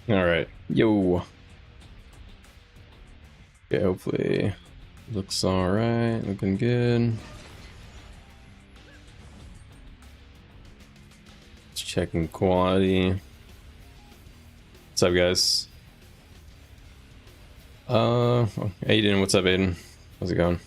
All right, yo. Okay, hopefully looks all right. Looking good. Just checking quality. What's up, guys? Aiden, what's up, Aiden? How's it going?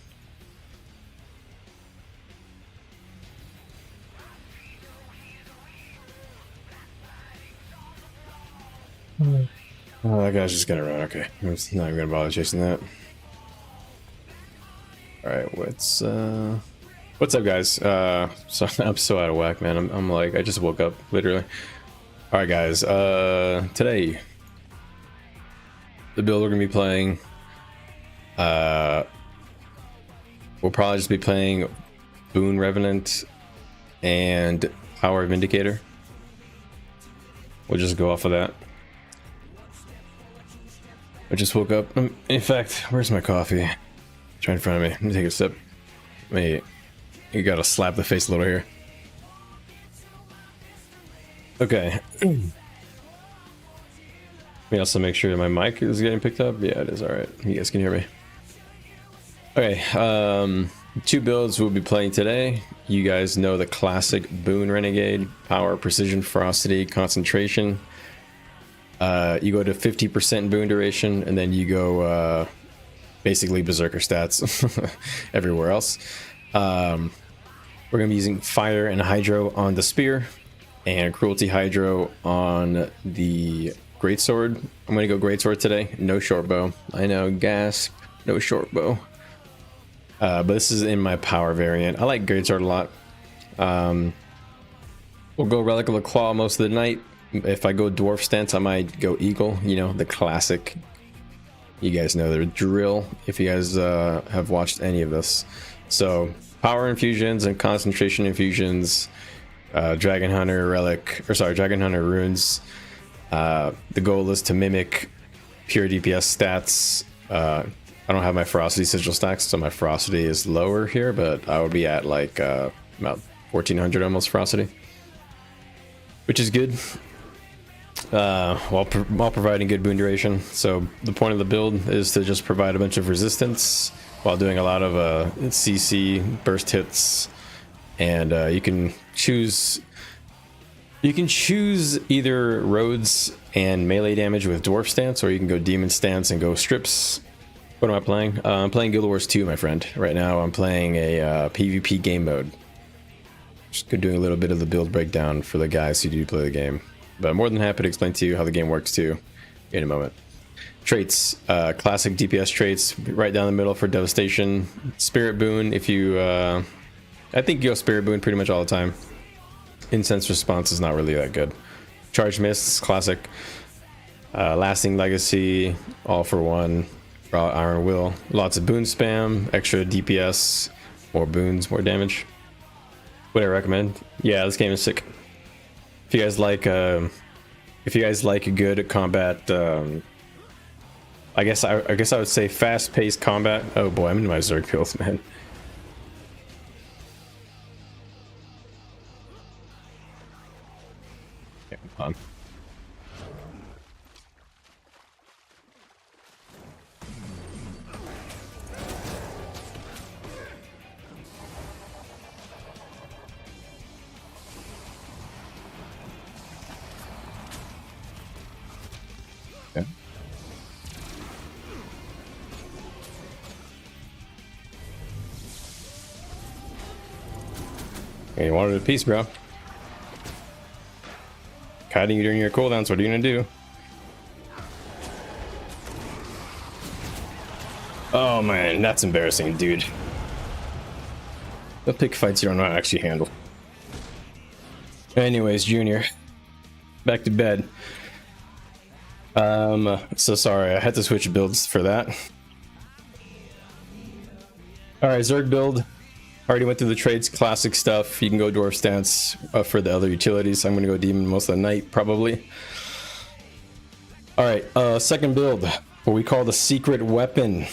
Oh, that guy's just gonna run. Okay, I'm just not even gonna bother chasing that. All right, what's up, guys? So I'm so out of whack, man. I'm like, I just woke up literally. All right, guys. Today, the build we're gonna be playing. We'll probably just be playing Boon Revenant and Power Vindicator. We'll just go off of that. I just woke up. In fact, where's my coffee? It's right in front of me. Let me take a sip. You gotta slap the face a little here. Okay. Let me also make sure my mic is getting picked up. Yeah, it is. All right. You guys can hear me. Okay. 2 builds we'll be playing today. You guys know the classic Boon Renegade: Power, Precision, Ferocity, Concentration. You go to 50% boon duration, and then you go basically berserker stats everywhere else. We're gonna be using fire and hydro on the spear, and cruelty hydro on the greatsword. I'm gonna go greatsword today. No short bow. I know, gasp. No short bow. But this is in my power variant. I like greatsword a lot. We'll go relic of the claw most of the night. If I go dwarf stance, I might go eagle. You know, the classic. You guys know the drill if you guys have watched any of this. So power infusions and concentration infusions, dragon hunter runes. The goal is to mimic pure DPS stats. I don't have my ferocity sigil stacks, so my ferocity is lower here, but I would be at like about 1400 almost ferocity, which is good. While providing good boon duration. So the point of the build is to just provide a bunch of resistance while doing a lot of CC burst hits, and you can choose either roads and melee damage with dwarf stance, or you can go demon stance and go strips. What am I playing? I'm playing Guild Wars 2, my friend. Right now I'm playing a PvP game mode. Just doing a little bit of the build breakdown for the guys who do play the game. But I'm more than happy to explain to you how the game works too in a moment. Traits, classic DPS traits, right down the middle for devastation. Spirit boon, if you, I think you go spirit boon pretty much all the time. Incense response is not really that good. Charge mists, classic. Lasting legacy, all for one. Raw iron will, lots of boon spam, extra DPS, more boons, more damage. Would I recommend? Yeah, this game is sick. If you guys like a good combat, I guess I would say fast-paced combat. Oh boy, I'm in my Zerg build, man. Yeah, come on. Okay, you wanted a piece, bro. Kiting you during your cooldowns, what are you gonna do? Oh man, that's embarrassing, dude. Don't pick fights you don't know how to actually handle. Anyways, Junior, back to bed. So sorry, I had to switch builds for that. Alright, Zerg build. Already went through the trades, classic stuff. You can go dwarf stance for the other utilities. I'm gonna go demon most of the night, probably. Alright, second build, what we call the secret weapon.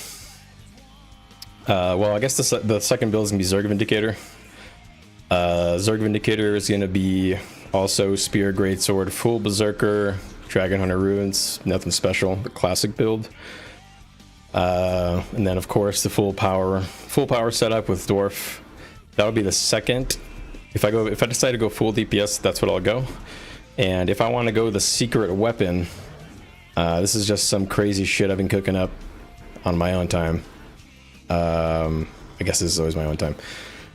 Well, I guess the second build is gonna be Zerg Vindicator. Zerg Vindicator is gonna be also Spear, Greatsword, full Berserker, Dragon Hunter Ruins, nothing special, the classic build. And then of course the full power setup with Dwarf. That would be the second. If I decide to go full DPS, that's what I'll go. And if I want to go the secret weapon, this is just some crazy shit I've been cooking up on my own time. I guess this is always my own time.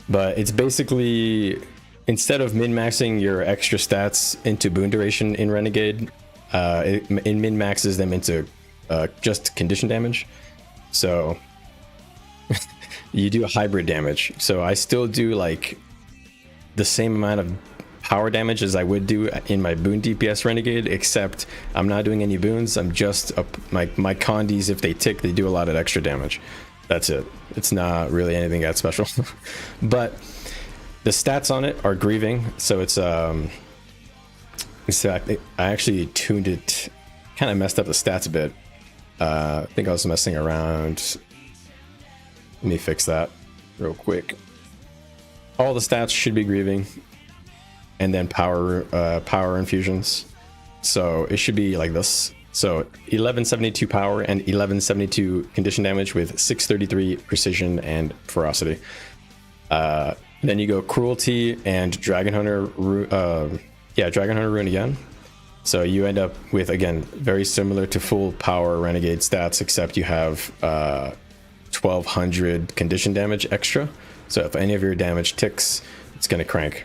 But it's basically, instead of min-maxing your extra stats into boon duration in Renegade, it min-maxes them into just condition damage. So you do a hybrid damage. So I still do like the same amount of power damage as I would do in my boon DPS Renegade, except I'm not doing any boons. I'm just my condis, if they tick, they do a lot of extra damage. That's it. It's not really anything that special. But the stats on it are grieving, so it's I actually tuned it, kind of messed up the stats a bit. I think I was messing around. Let me fix that real quick. All the stats should be grieving, and then power infusions. So it should be like this. So 1172 power and 1172 condition damage with 633 precision and ferocity. Then you go cruelty and Dragon Hunter. Dragon Hunter Rune again. So you end up with, again, very similar to full power Renegade stats, except you have 1200 condition damage extra. So if any of your damage ticks, it's gonna crank.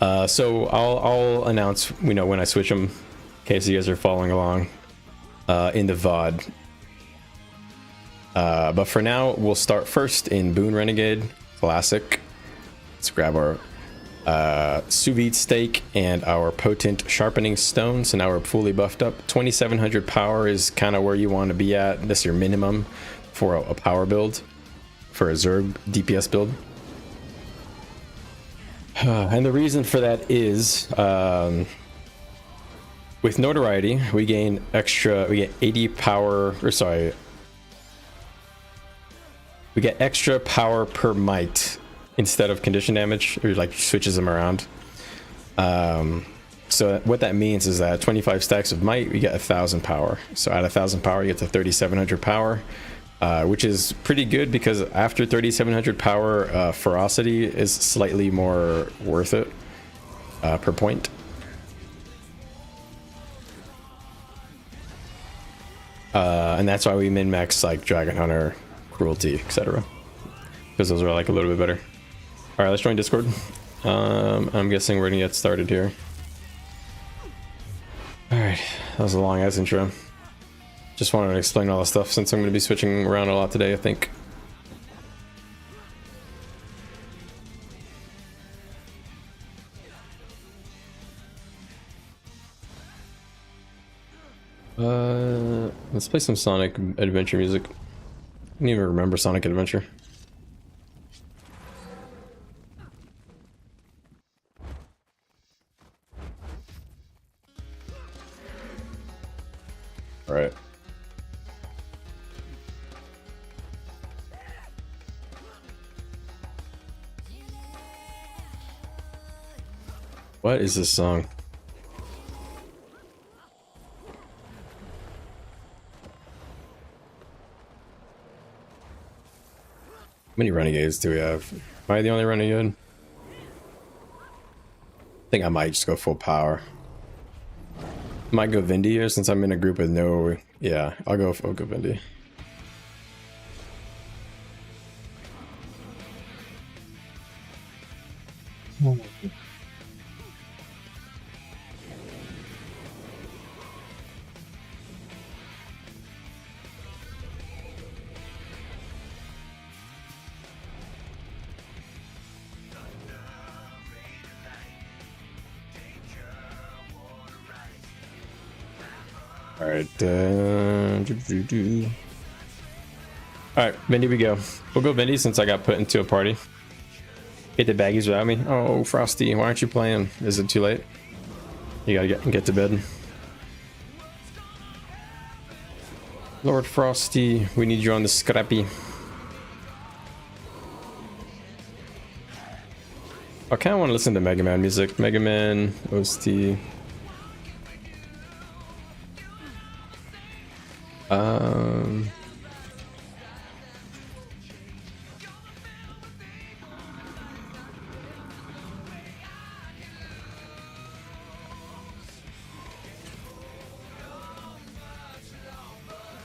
So I'll announce, when I switch them, in case you guys are following along in the VOD. But for now, we'll start first in Boon Renegade Classic. Let's grab our sous vide steak and our potent sharpening stone. So now we're fully buffed up. 2700 power is kind of where you want to be at. That's your minimum for a power build, for a Zerg DPS build. And the reason for that is with notoriety we get 80 power, we get extra power per might instead of condition damage, or like switches them around. So what that means is that 25 stacks of might, we get 1000 power. So at 1000 power, you get to 3700 power, which is pretty good, because after 3700 power, ferocity is slightly more worth it per point. And that's why we min-max like Dragon Hunter, cruelty, etc., because those are like a little bit better. All right, let's join Discord. I'm guessing we're gonna get started here. All right, that was a long ass intro. Just wanted to explain all the stuff since I'm gonna be switching around a lot today, I think. Let's play some Sonic Adventure music. I don't even remember Sonic Adventure. All right. What is this song? How many renegades do we have? Am I the only renegade? I think I might just go full power. Might go Vindy here since I'm in a group with no... Yeah, I'll go Vindy. Alright, alright, Vindy we go. We'll go Vindy since I got put into a party. Get the baggies without me. Oh, Frosty, why aren't you playing? Is it too late? You gotta get to bed. Lord Frosty, we need you on the scrappy. I kind of want to listen to Mega Man music. Mega Man, OST. Um.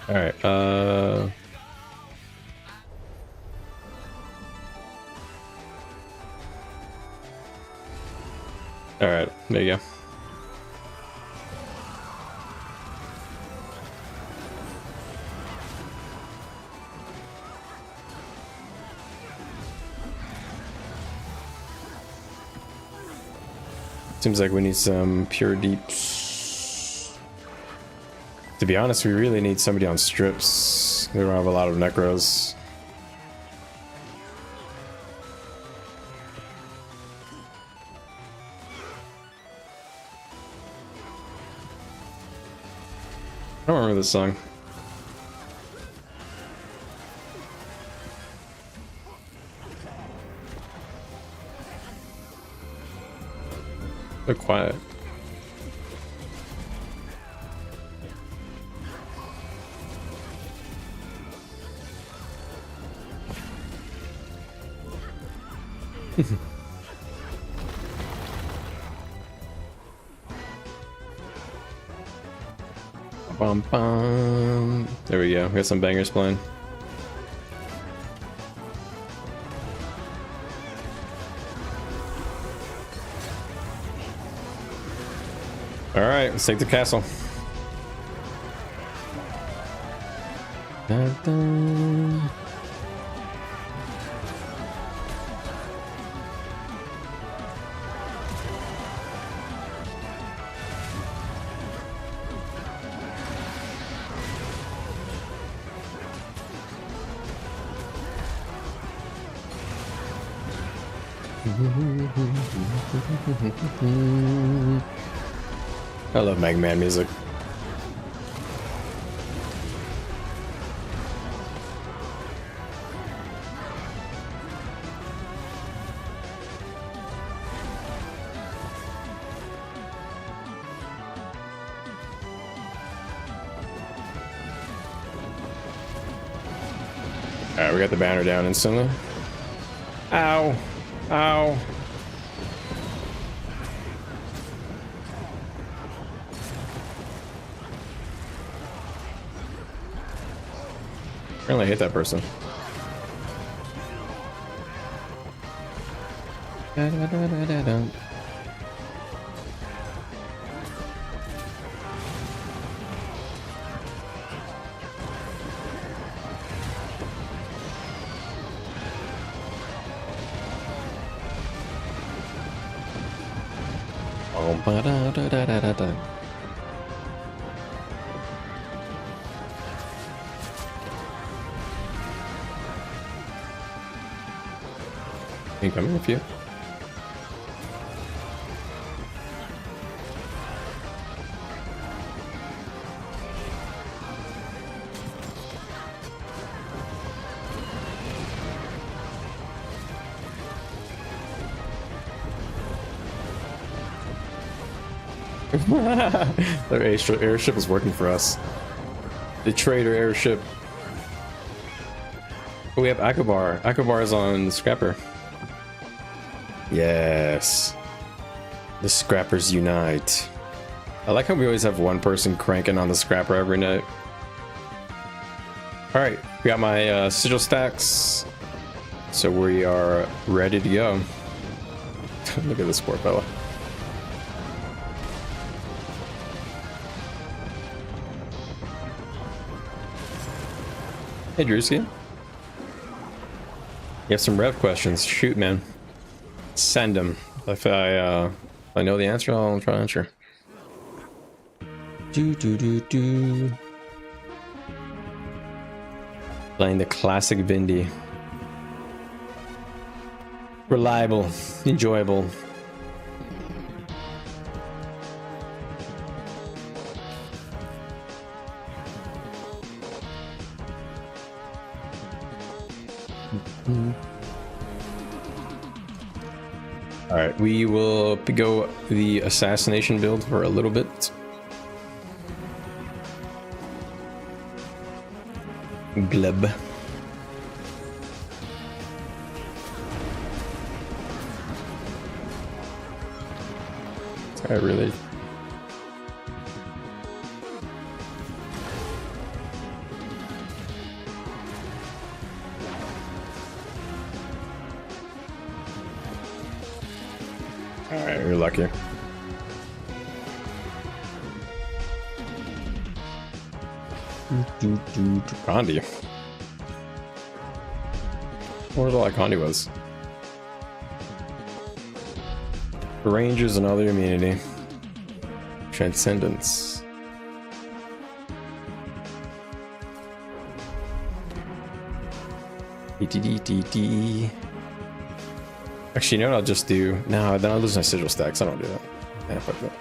All right. All right. There you go. Seems like we need some pure deeps. To be honest, we really need somebody on strips. We don't have a lot of necros. I don't remember this song. So quiet. Bum, bum. There we go. We got some bangers playing. All right, let's take the castle. Dun, dun. I love Mega Man music. Alright, we got the banner down instantly. Ow! Ow! Apparently I hit that person. Can you come here with you? Their airship is working for us. The traitor airship. Oh, we have Akabar. Akabar is on the Scrapper. Yes. The Scrappers unite. I like how we always have one person cranking on the Scrapper every night. Alright, we got my sigil stacks. So we are ready to go. Look at this poor fella. Hey Drewski. You have some rev questions. Shoot, man. Send them. If I know the answer, I'll try to answer. Playing the classic Vindy. Reliable, enjoyable. Alright, we will go the assassination build for a little bit. Glub. I really. Alright, you're lucky. Gandhi. What was all that Gandhi was? Rangers and other immunity. Transcendence. Actually, you know what I'll just do? No, then I'll lose my sigil stacks. I don't do that. Yeah, fuck that.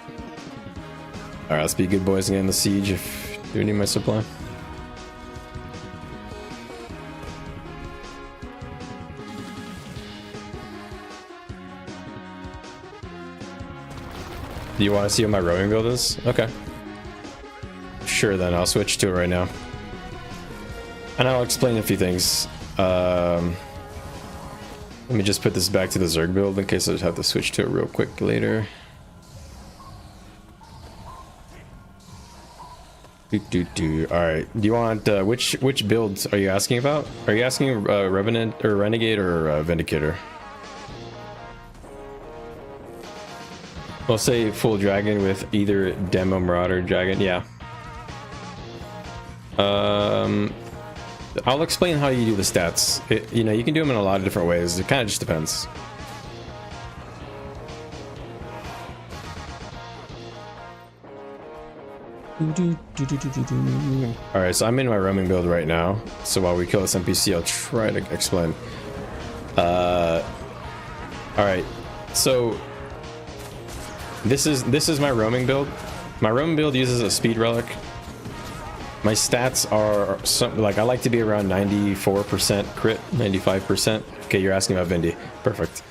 Alright, let's be good boys and get in the siege if you need my supply. Do you want to see what my rowing build is? Okay. Sure, then I'll switch to it right now. And I'll explain a few things. Let me just put this back to the Zerg build in case I just have to switch to it real quick later. Alright, do you want, which builds are you asking about? Are you asking Revenant or Renegade or Vindicator? I'll say full dragon with either demo marauder dragon. Yeah. I'll explain how you do the stats. You know, you can do them in a lot of different ways. It kind of just depends. All right, so I'm in my roaming build right now. So while we kill this NPC, I'll try to explain. All right, so. This is my roaming build. My roaming build uses a speed relic. My stats are like I like to be around 94% crit, 95%. Okay, you're asking about Vindy. Perfect.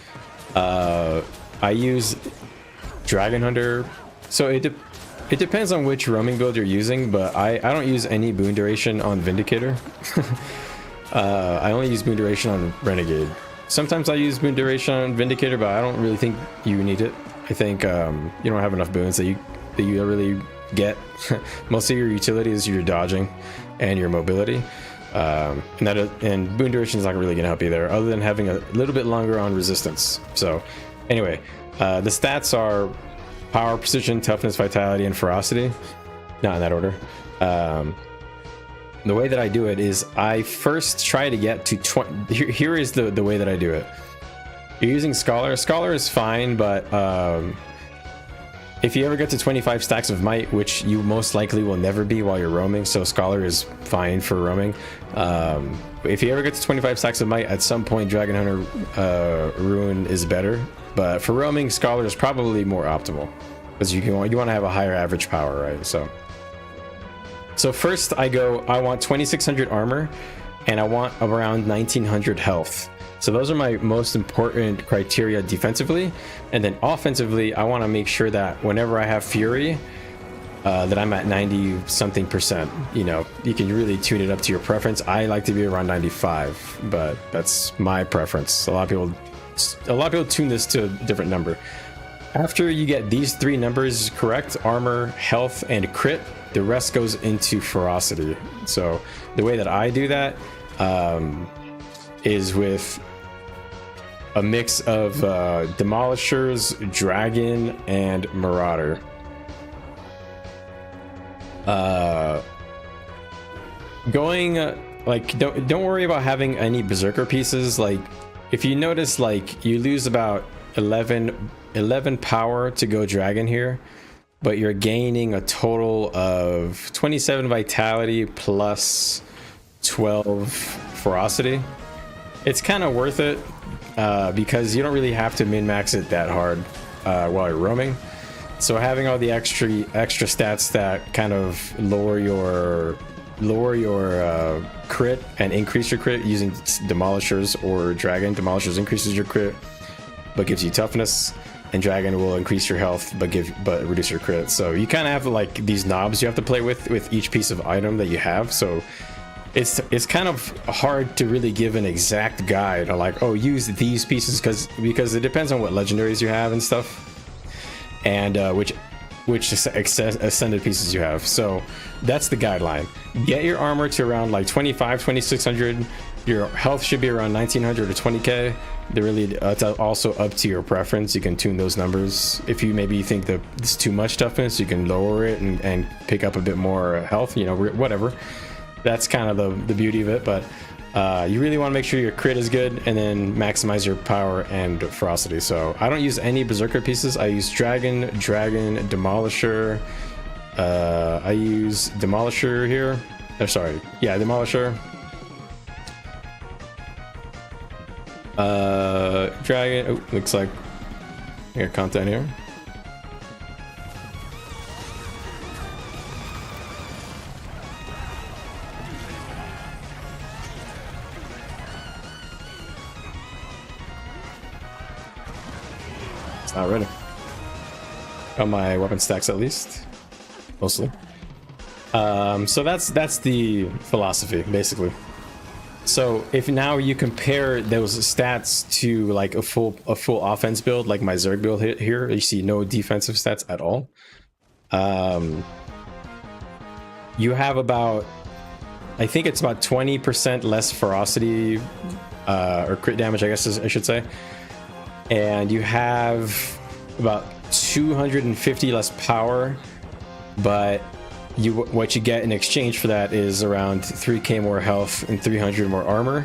I use Dragon Hunter. So it depends on which roaming build you're using, but I don't use any boon duration on Vindicator. I only use boon duration on Renegade. Sometimes I use boon duration on Vindicator, but I don't really think you need it. I think you don't have enough boons that you really get. Most of your utility is your dodging and your mobility, and boon duration is not really going to help you there, other than having a little bit longer on resistance. So, anyway, the stats are power, precision, toughness, vitality, and ferocity. Not in that order. The way that I do it is I first try to get to 20. Here is the way that I do it. You're using Scholar. Scholar is fine, but if you ever get to 25 stacks of might, which you most likely will never be while you're roaming, so Scholar is fine for roaming. If you ever get to 25 stacks of might, at some point Dragon Hunter Ruin is better, but for roaming, Scholar is probably more optimal because you want to have a higher average power, right? So first I want 2600 armor, and I want around 1900 health. So those are my most important criteria defensively, and then offensively, I want to make sure that whenever I have Fury, that I'm at 90 something percent. You know, you can really tune it up to your preference. I like to be around 95, but that's my preference. A lot of people tune this to a different number. After you get these three numbers correct, armor, health, and crit, the rest goes into ferocity. So the way that I do that is with a mix of Demolishers, Dragon, and Marauder. Don't worry about having any Berserker pieces. Like, if you notice, like, you lose about 11 power to go Dragon here, but you're gaining a total of 27 Vitality plus 12 Ferocity. It's kind of worth it because you don't really have to min-max it that hard while you're roaming. So having all the extra stats that kind of lower your crit and increase your crit using Demolishers or Dragon. Demolishers increases your crit but gives you toughness, and Dragon will increase your health but reduce your crit. So you kind of have like these knobs you have to play with each piece of item that you have. So it's kind of hard to really give an exact guide, or like, oh, use these pieces, because it depends on what legendaries you have and stuff, and which ascended pieces you have. So that's the guideline. Get your armor to around like 2600. Your health should be around 1900 to 20k. It's also up to your preference. You can tune those numbers. If you maybe think that it's too much toughness, you can lower it and pick up a bit more health, you know, whatever. That's kind of the beauty of it. But you really want to make sure your crit is good, and then maximize your power and ferocity. So I don't use any berserker pieces. I use dragon, demolisher. I use demolisher here. Oh, sorry, yeah, demolisher. Dragon. Oh, looks like I got content here. It's not ready. On my weapon stacks, at least, mostly. So that's the philosophy, basically. So if now you compare those stats to like a full offense build, like my Zerg build here, you see no defensive stats at all. You have about, I think it's about 20% less ferocity, or crit damage, I guess I should say. And you have about 250 less power, but what you get in exchange for that is around 3k more health and 300 more armor.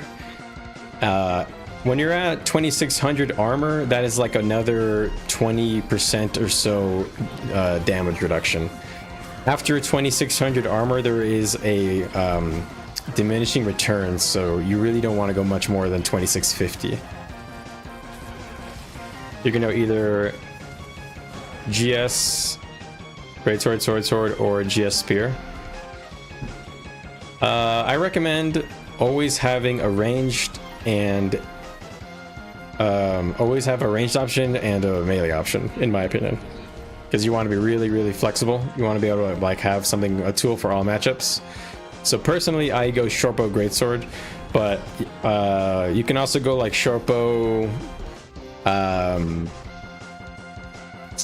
When you're at 2600 armor, that is like another 20% or so damage reduction. After 2600 armor, there is a diminishing returns, so you really don't want to go much more than 2650. You're gonna either GS Greatsword, Sword, or GS Spear. I recommend always having a ranged and always have a ranged option and a melee option, in my opinion, because you want to be really flexible. You want to be able to like have a tool for all matchups. So personally, I go shortbow greatsword, but you can also go like shortbow. I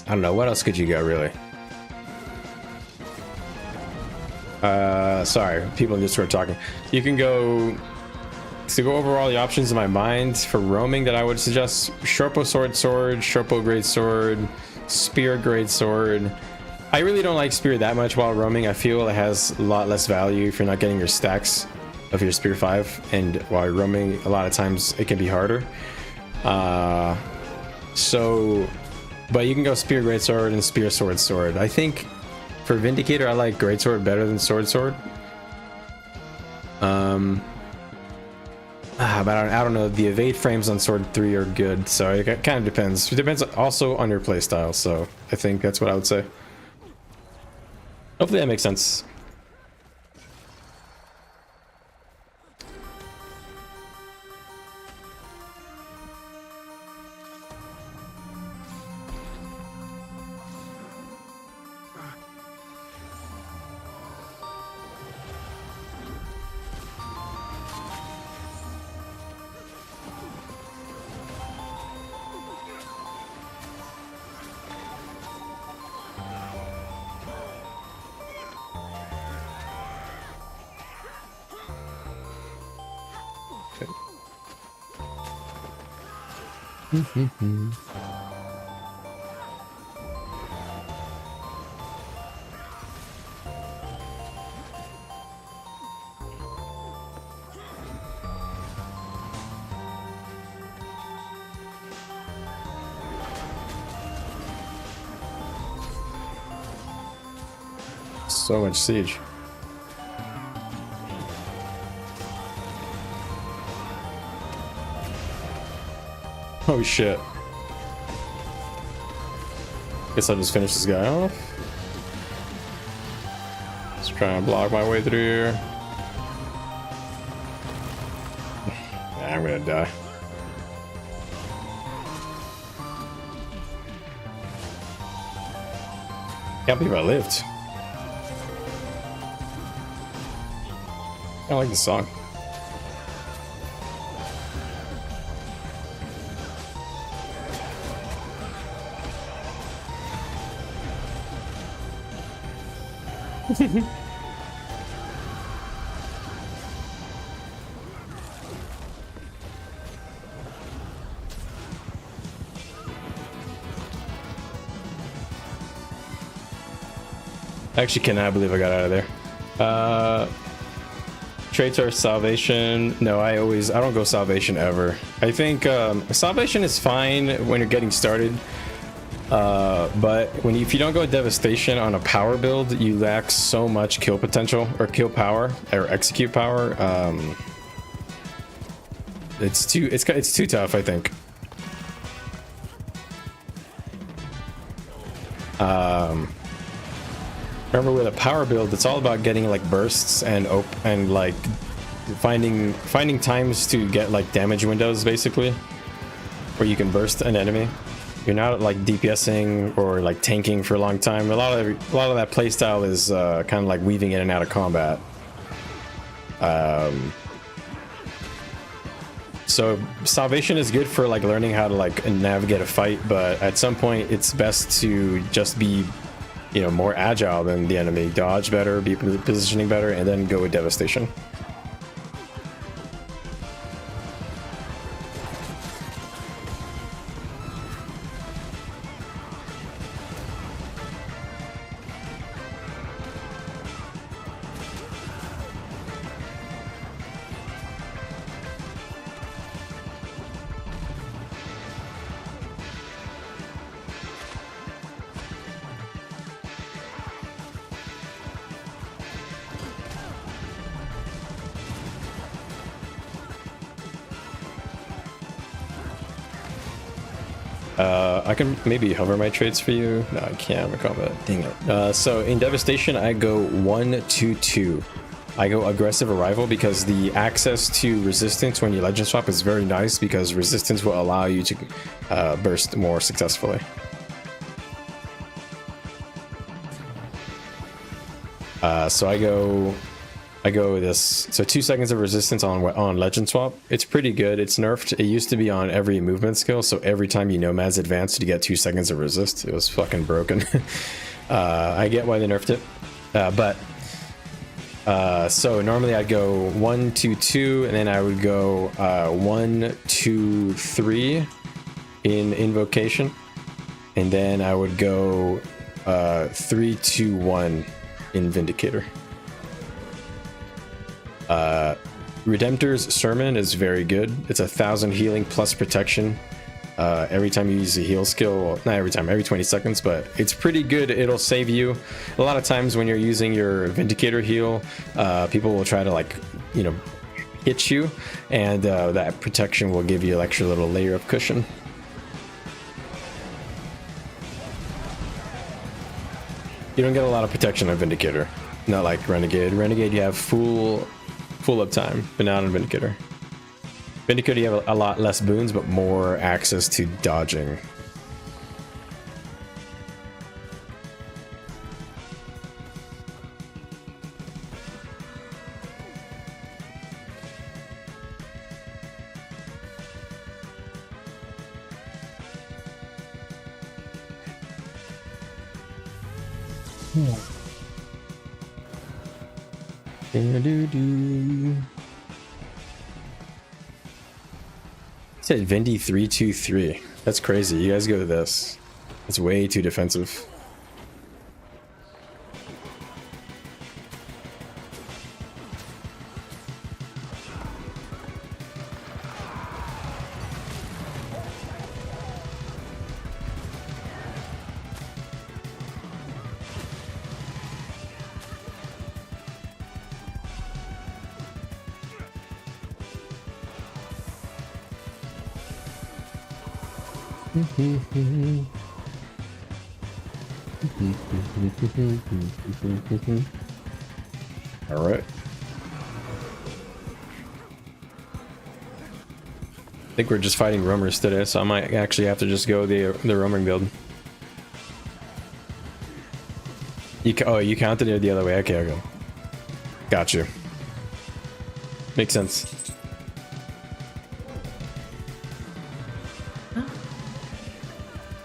don't know, what else could you go really? Sorry, people in Discord talking. You can go over all the options in my mind for roaming that I would suggest: shortbow sword, shortbow greatsword, spear greatsword. I really don't like spear that much while roaming. I feel it has a lot less value if you're not getting your stacks of your spear 5, and while you're roaming, a lot of times it can be harder. But you can go spear greatsword and spear sword. I think for Vindicator, I like greatsword better than sword. But I don't know. The evade frames on sword 3 are good, so it kind of depends. It depends also on your playstyle. So I think that's what I would say. Hopefully that makes sense. So much siege. Oh shit. Guess I'll just finish this guy off. Let's try and block my way through here. I'm gonna die. Can't believe I lived. I like the song. I actually cannot believe I got out of there. Traits are salvation. No, I don't go salvation ever. I think salvation is fine when you're getting started. But if you don't go devastation on a power build, you lack so much kill potential or kill power or execute power. It's too tough, I think. Remember, with a power build, it's all about getting like bursts and like finding times to get like damage windows, basically, where you can burst an enemy. You're not like DPSing or like tanking for a long time. A lot of that playstyle is kind of like weaving in and out of combat. So salvation is good for like learning how to like navigate a fight, but at some point it's best to just be, you know, more agile than the enemy, dodge better, be positioning better, and then go with devastation. I can maybe hover my traits for you. No, I can't recall that. Dang it. So in devastation, I go 1-2-2. I go aggressive arrival because the access to resistance when you legend swap is very nice, because resistance will allow you to burst more successfully. So I go with this. So 2 seconds of resistance on legend swap. It's pretty good. It's nerfed. It used to be on every movement skill, so every time you nomads advanced, you get 2 seconds of resist. It was fucking broken. I get why they nerfed it, but so normally I'd go 1-2-2, and then I would go 1-2-3 in invocation, and then I would go 3-2-1 in vindicator. Redemptor's Sermon is very good. It's 1,000 healing plus protection every time you use a heal skill. Well, not every time, every 20 seconds, but it's pretty good. It'll save you. A lot of times when you're using your vindicator heal, people will try to, like, you know, hit you, and that protection will give you an extra little layer of cushion. You don't get a lot of protection on vindicator, not like Renegade. Renegade, you have full uptime, but not on Vindicator. Vindicator, you have a lot less boons, but more access to dodging. Said Vindy 3-2-3. That's crazy. You guys go to this. It's way too defensive. All right. I think we're just fighting roamers today, so I might actually have to just go the roaming build. You counted it the other way. Okay, I'll go. Got you. Makes sense. Oh.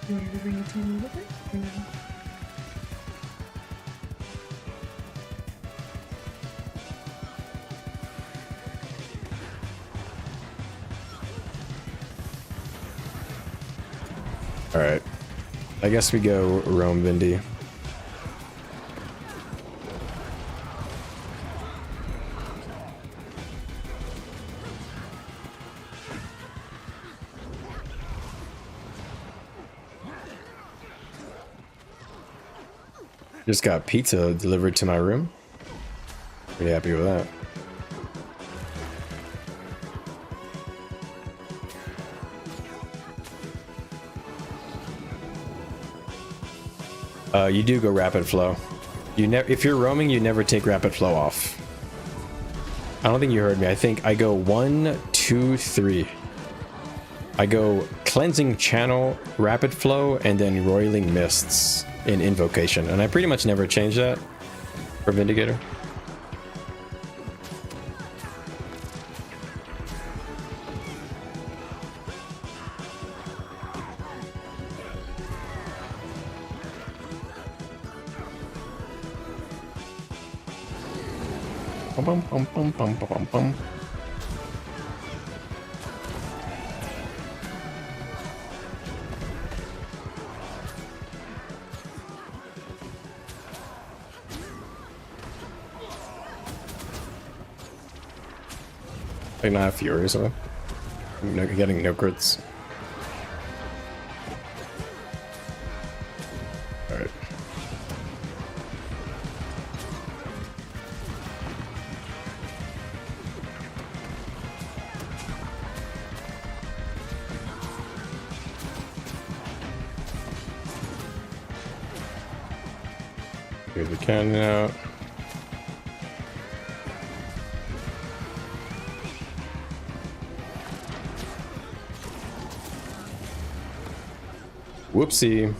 You want to bring a team with it? Or no? All right. I guess we go Rome Vindy. Just got pizza delivered to my room. Pretty happy with that. You do go rapid flow. If you're roaming, you never take rapid flow off. I don't think you heard me. I think I go 1, 2, 3. I go cleansing channel, rapid flow, and then roiling mists in invocation, and I pretty much never change that for Vindicator. Bum, bum, bum, bum, bum, bum, bum. Like not Fury, so I'm getting no crits. Alright. Here's the cannon out. Whoopsie.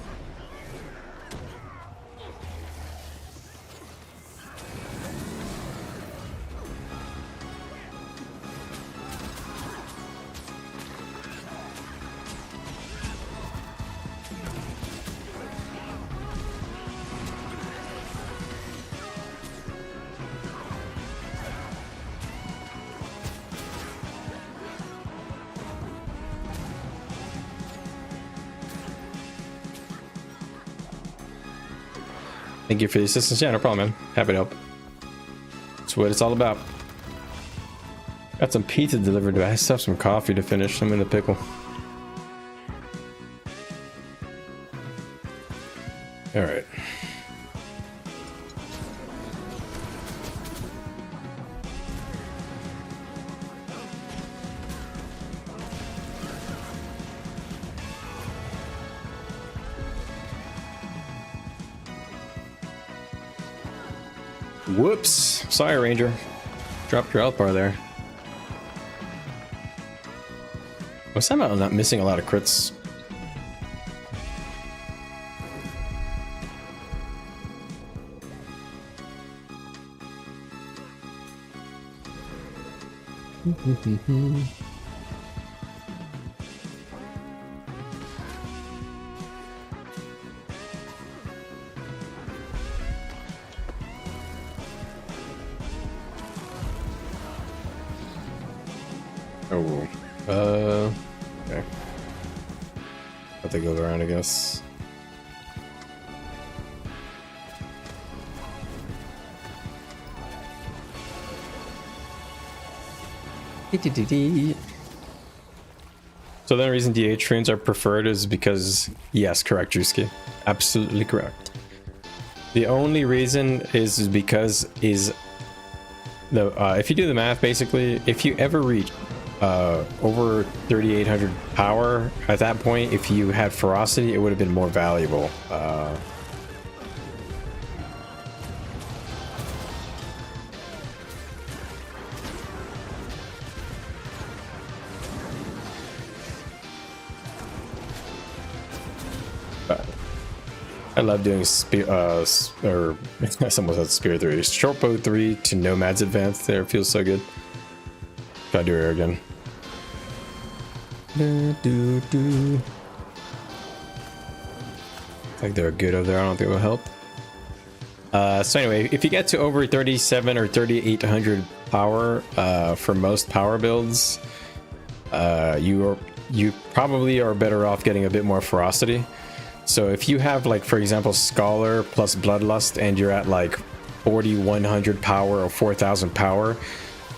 Thank you for the assistance. Yeah, no problem, man. Happy to help. That's what it's all about. Got some pizza delivered. I still have some coffee to finish. I'm in a pickle. All right. Whoops. Sorry, Ranger. Dropped your health bar there. Well, somehow I'm not missing a lot of crits. Oh, okay. I'll take those around, I guess. So the reason DH trains are preferred is because, yes, correct, Drewski. Absolutely correct. The only reason is because the if you do the math, basically, if you ever reach over 3,800 power, at that point, if you had ferocity, it would have been more valuable. I love doing spear, or someone said spear 3, short bow 3 to nomad's advance there. Feels so good. Try to do it again. Like they're good over there. I don't think it will help. So anyway, if you get to over 37 or 3800 power for most power builds, you probably are better off getting a bit more ferocity. So if you have, like, for example, Scholar plus Bloodlust and you're at like 4100 power or 4000 power,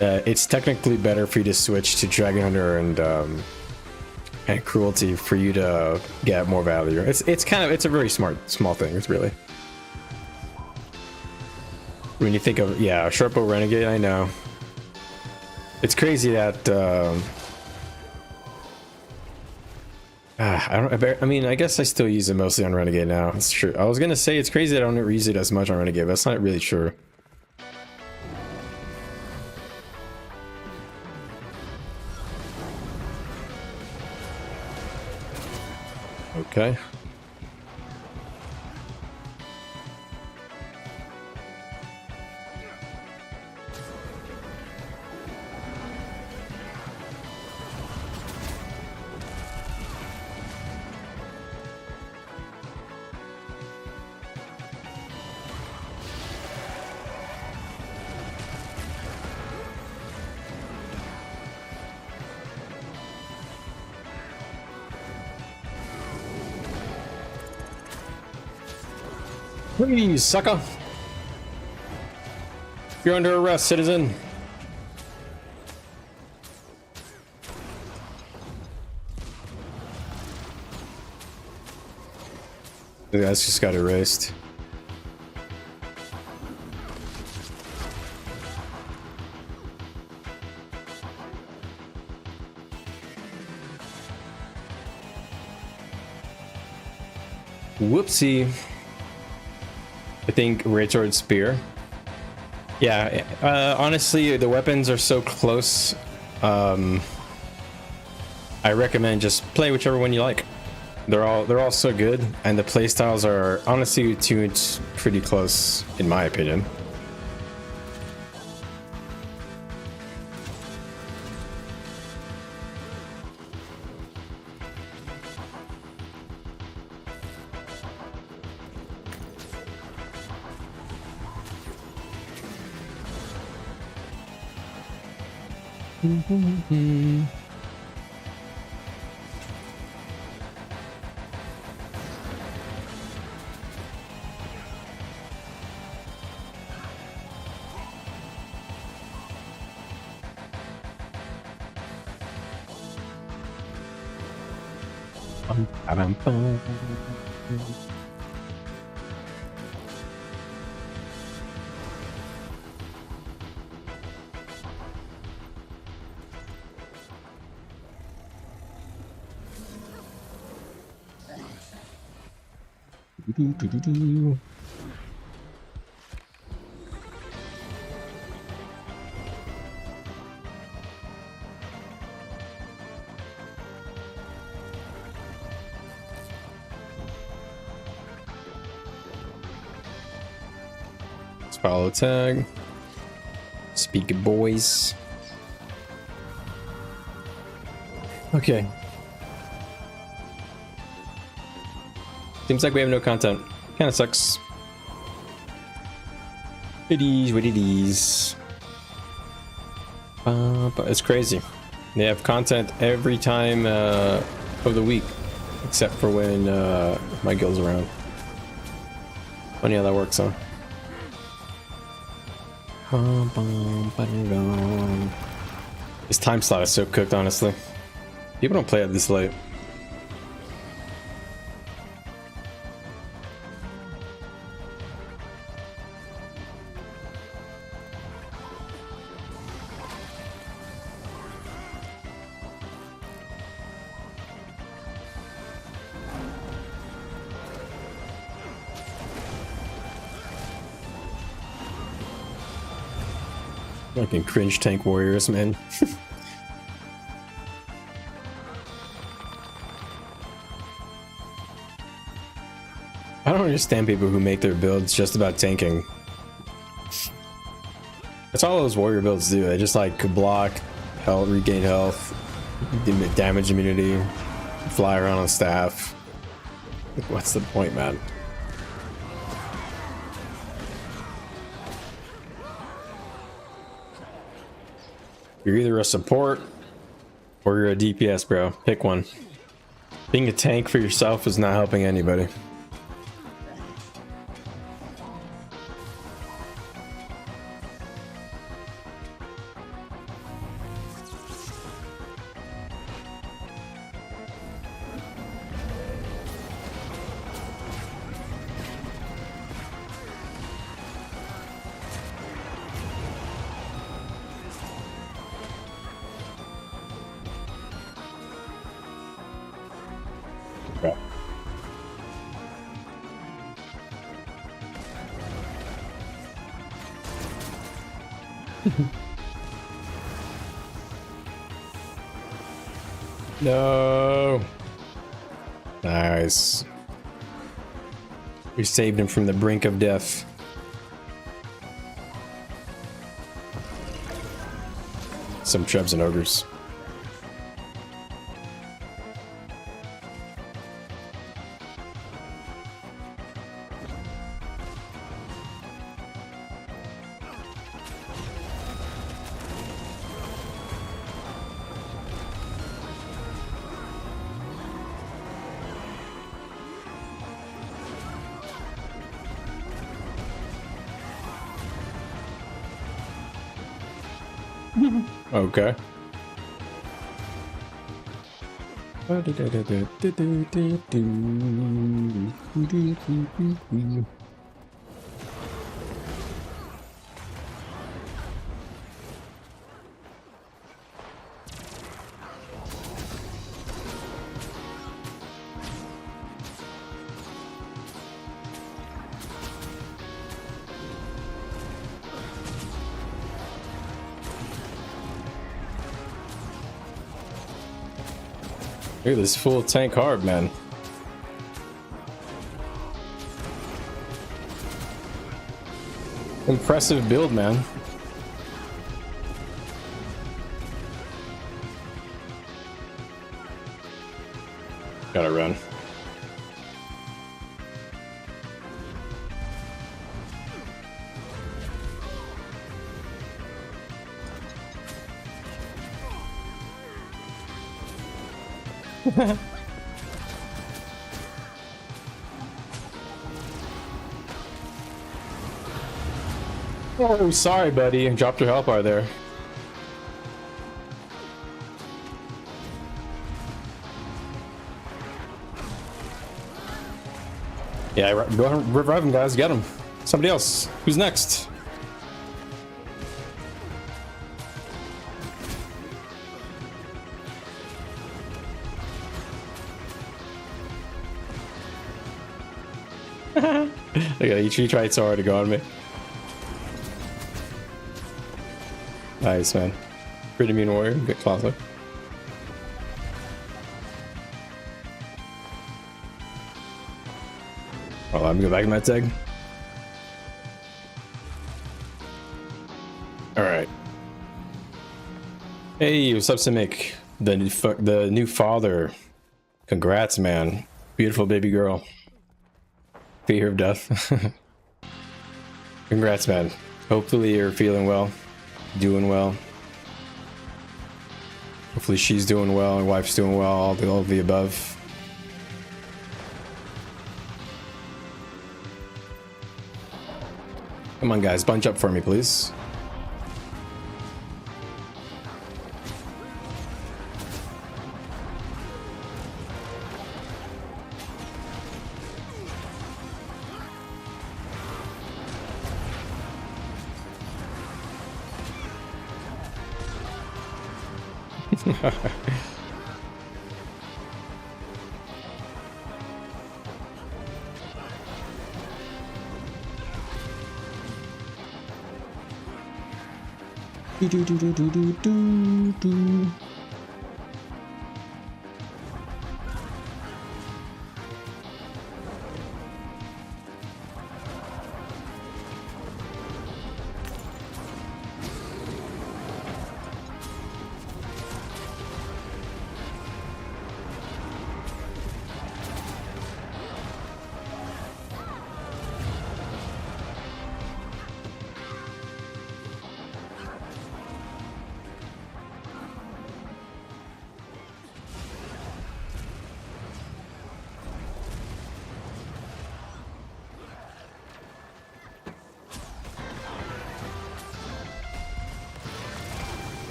it's technically better for you to switch to Dragon Hunter and Cruelty for you to get more value. It's a very small thing. It's really, when you think of, yeah, Sharpo Renegade, I know it's crazy that I mean, I guess I still use it mostly on Renegade now. It's true. I was gonna say it's crazy that I don't use it as much on Renegade, but that's not really true. Okay. Please, sucker. You're under arrest, citizen. The guy's just got erased. Whoopsie. I think Raytward Spear. Yeah, honestly, the weapons are so close. I recommend just play whichever one you like. They're all so good, and the playstyles are honestly tuned pretty close, in my opinion. Follow tag. Speak it, boys. Okay. Seems like we have no content. Kinda sucks. It is what it is. But it's crazy. They have content every time of the week, except for when my guild's around. Funny how that works, huh? This time slot is so cooked, honestly. People don't play it this late. Fucking cringe tank warriors, man. I don't understand people who make their builds just about tanking. That's all those warrior builds do. They just like block, health, regain health, damage immunity, fly around on staff. Like, what's the point, man? You're either a support or you're a DPS, bro. Pick one. Being a tank for yourself is not helping anybody. No. Nice. We saved him from the brink of death. Some chubs and ogres. Okay. Look at this full tank hard, man. Impressive build, man. Gotta run. Oh, sorry, buddy. Dropped your health bar there. Yeah, go revive him, guys. Get him. Somebody else. Who's next? Look at he tried so hard to go on me. Nice, man. Pretty mean warrior. Good classic. Oh, let me go back to my tag. All right. Hey, what's up, Simic? The new father. Congrats, man. Beautiful baby girl. Fear of death. Congrats, man. Hopefully you're feeling well, doing well. Hopefully she's doing well and wife's doing well, all the above. Come on, guys, bunch up for me, please.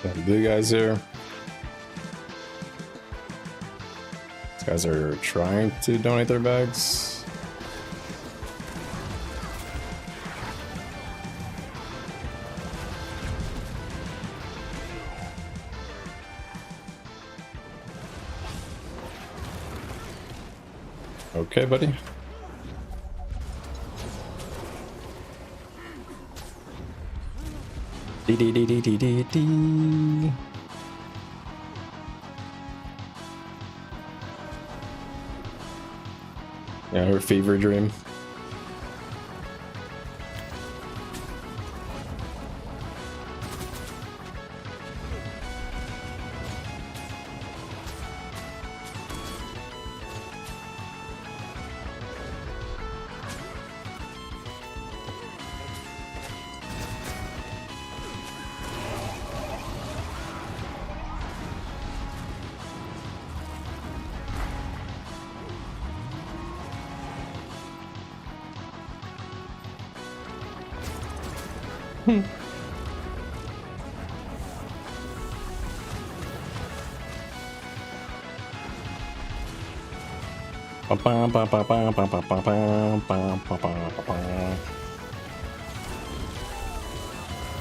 Got the blue guys here. These guys are trying to donate their bags. Okay, buddy. Dee dee dee dee dee dee dee. Yeah, her fever dream.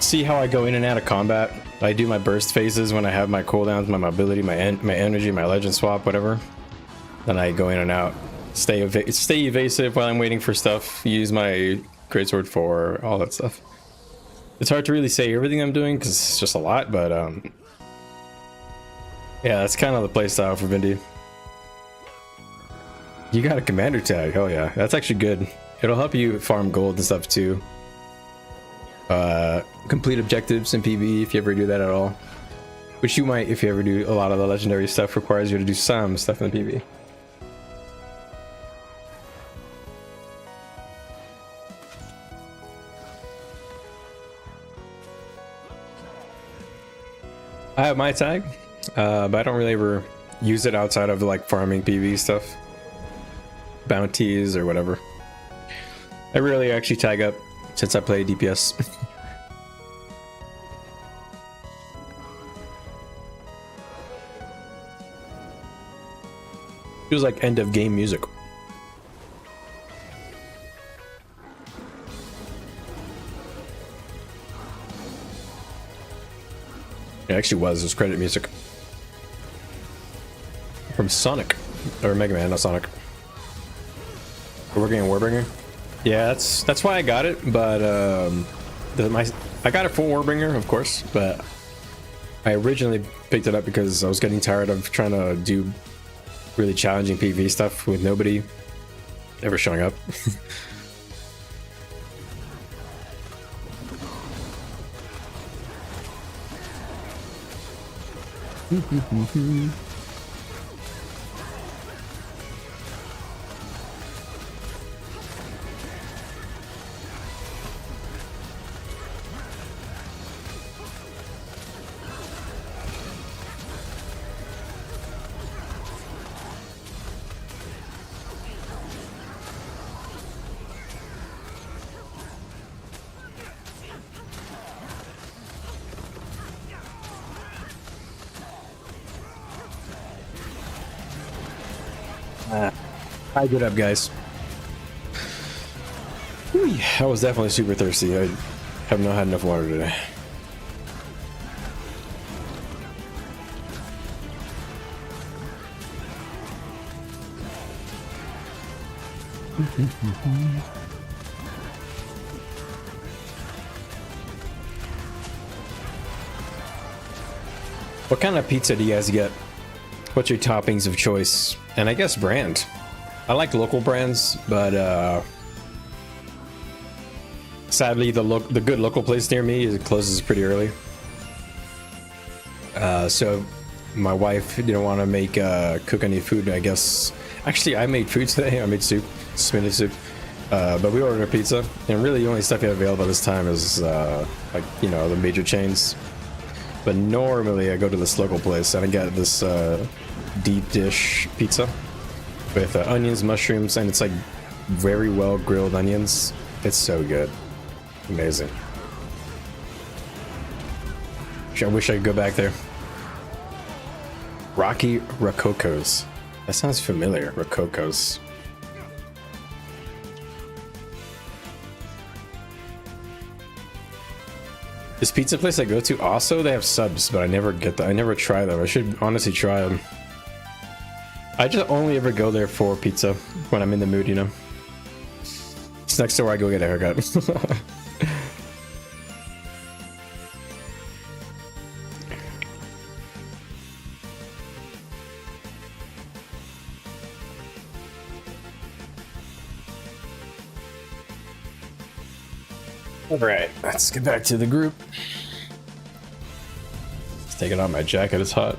See how I go in and out of combat? I do my burst phases when I have my cooldowns, my mobility, my energy, my legend swap, whatever. Then I go in and out. Stay evasive while I'm waiting for stuff. Use my greatsword for all that stuff. It's hard to really say everything I'm doing because it's just a lot, but yeah, that's kind of the playstyle for Vindy. You got a commander tag, hell yeah, that's actually good. It'll help you farm gold and stuff too. Complete objectives in PvE if you ever do that at all, which you might if you ever do a lot of the legendary stuff. Requires you to do some stuff in the PvE. I have my tag, but I don't really ever use it outside of like farming PvE stuff, bounties or whatever. I rarely actually tag up since I play DPS. Feels like end of game music. It actually was credit music from Sonic or Mega Man, not Sonic. We're working on Warbringer. Yeah, that's why I got it, but I got it for Warbringer, of course, but I originally picked it up because I was getting tired of trying to do really challenging PvE stuff with nobody ever showing up. Hi, good up, guys. Whew, I was definitely super thirsty. I have not had enough water today. What kind of pizza do you guys get? What's your toppings of choice? And I guess brand. I like local brands, but sadly the good local place near me closes pretty early. So my wife didn't want to make cook any food. I guess actually I made food today. I made soup, spinach soup. But we ordered a pizza, and really the only stuff you have available this time is like, you know, the major chains. But normally I go to this local place and I get this deep dish pizza with onions, mushrooms, and it's like very well grilled onions. It's so good. Amazing. I wish I could go back there. Rocky Rococo's. That sounds familiar. Rococo's. This pizza place I go to also, they have subs, but I never get that. I never try them. I should honestly try them. I just only ever go there for pizza when I'm in the mood, you know. It's next to where I go get a haircut. Alright, let's get back to the group. Let's take it out my jacket, it's hot.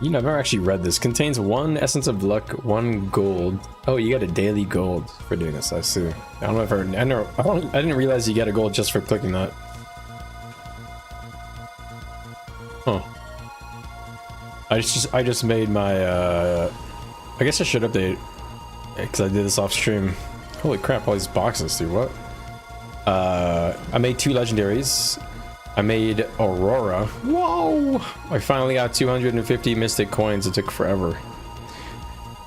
You know, I've never actually read this. Contains 1 essence of luck, 1 gold. Oh, you got a daily gold for doing this. I see. I don't know if I didn't realize you get a gold just for clicking that. Huh. I just made my. I guess I should update because I did this off stream. Holy crap! All these boxes, dude. What? I made 2 legendaries. I made Aurora. Whoa! I finally got 250 mystic coins. It took forever.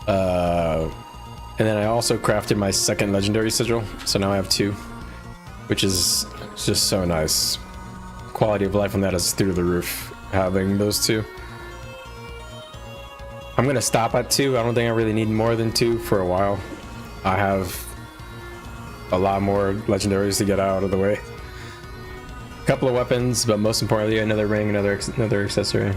And then I also crafted my 2nd legendary sigil. So now I have 2, which is just so nice. Quality of life on that is through the roof, having those 2. I'm gonna stop at 2. I don't think I really need more than 2 for a while. I have a lot more legendaries to get out of the way. A couple of weapons, but most importantly, another ring, another accessory.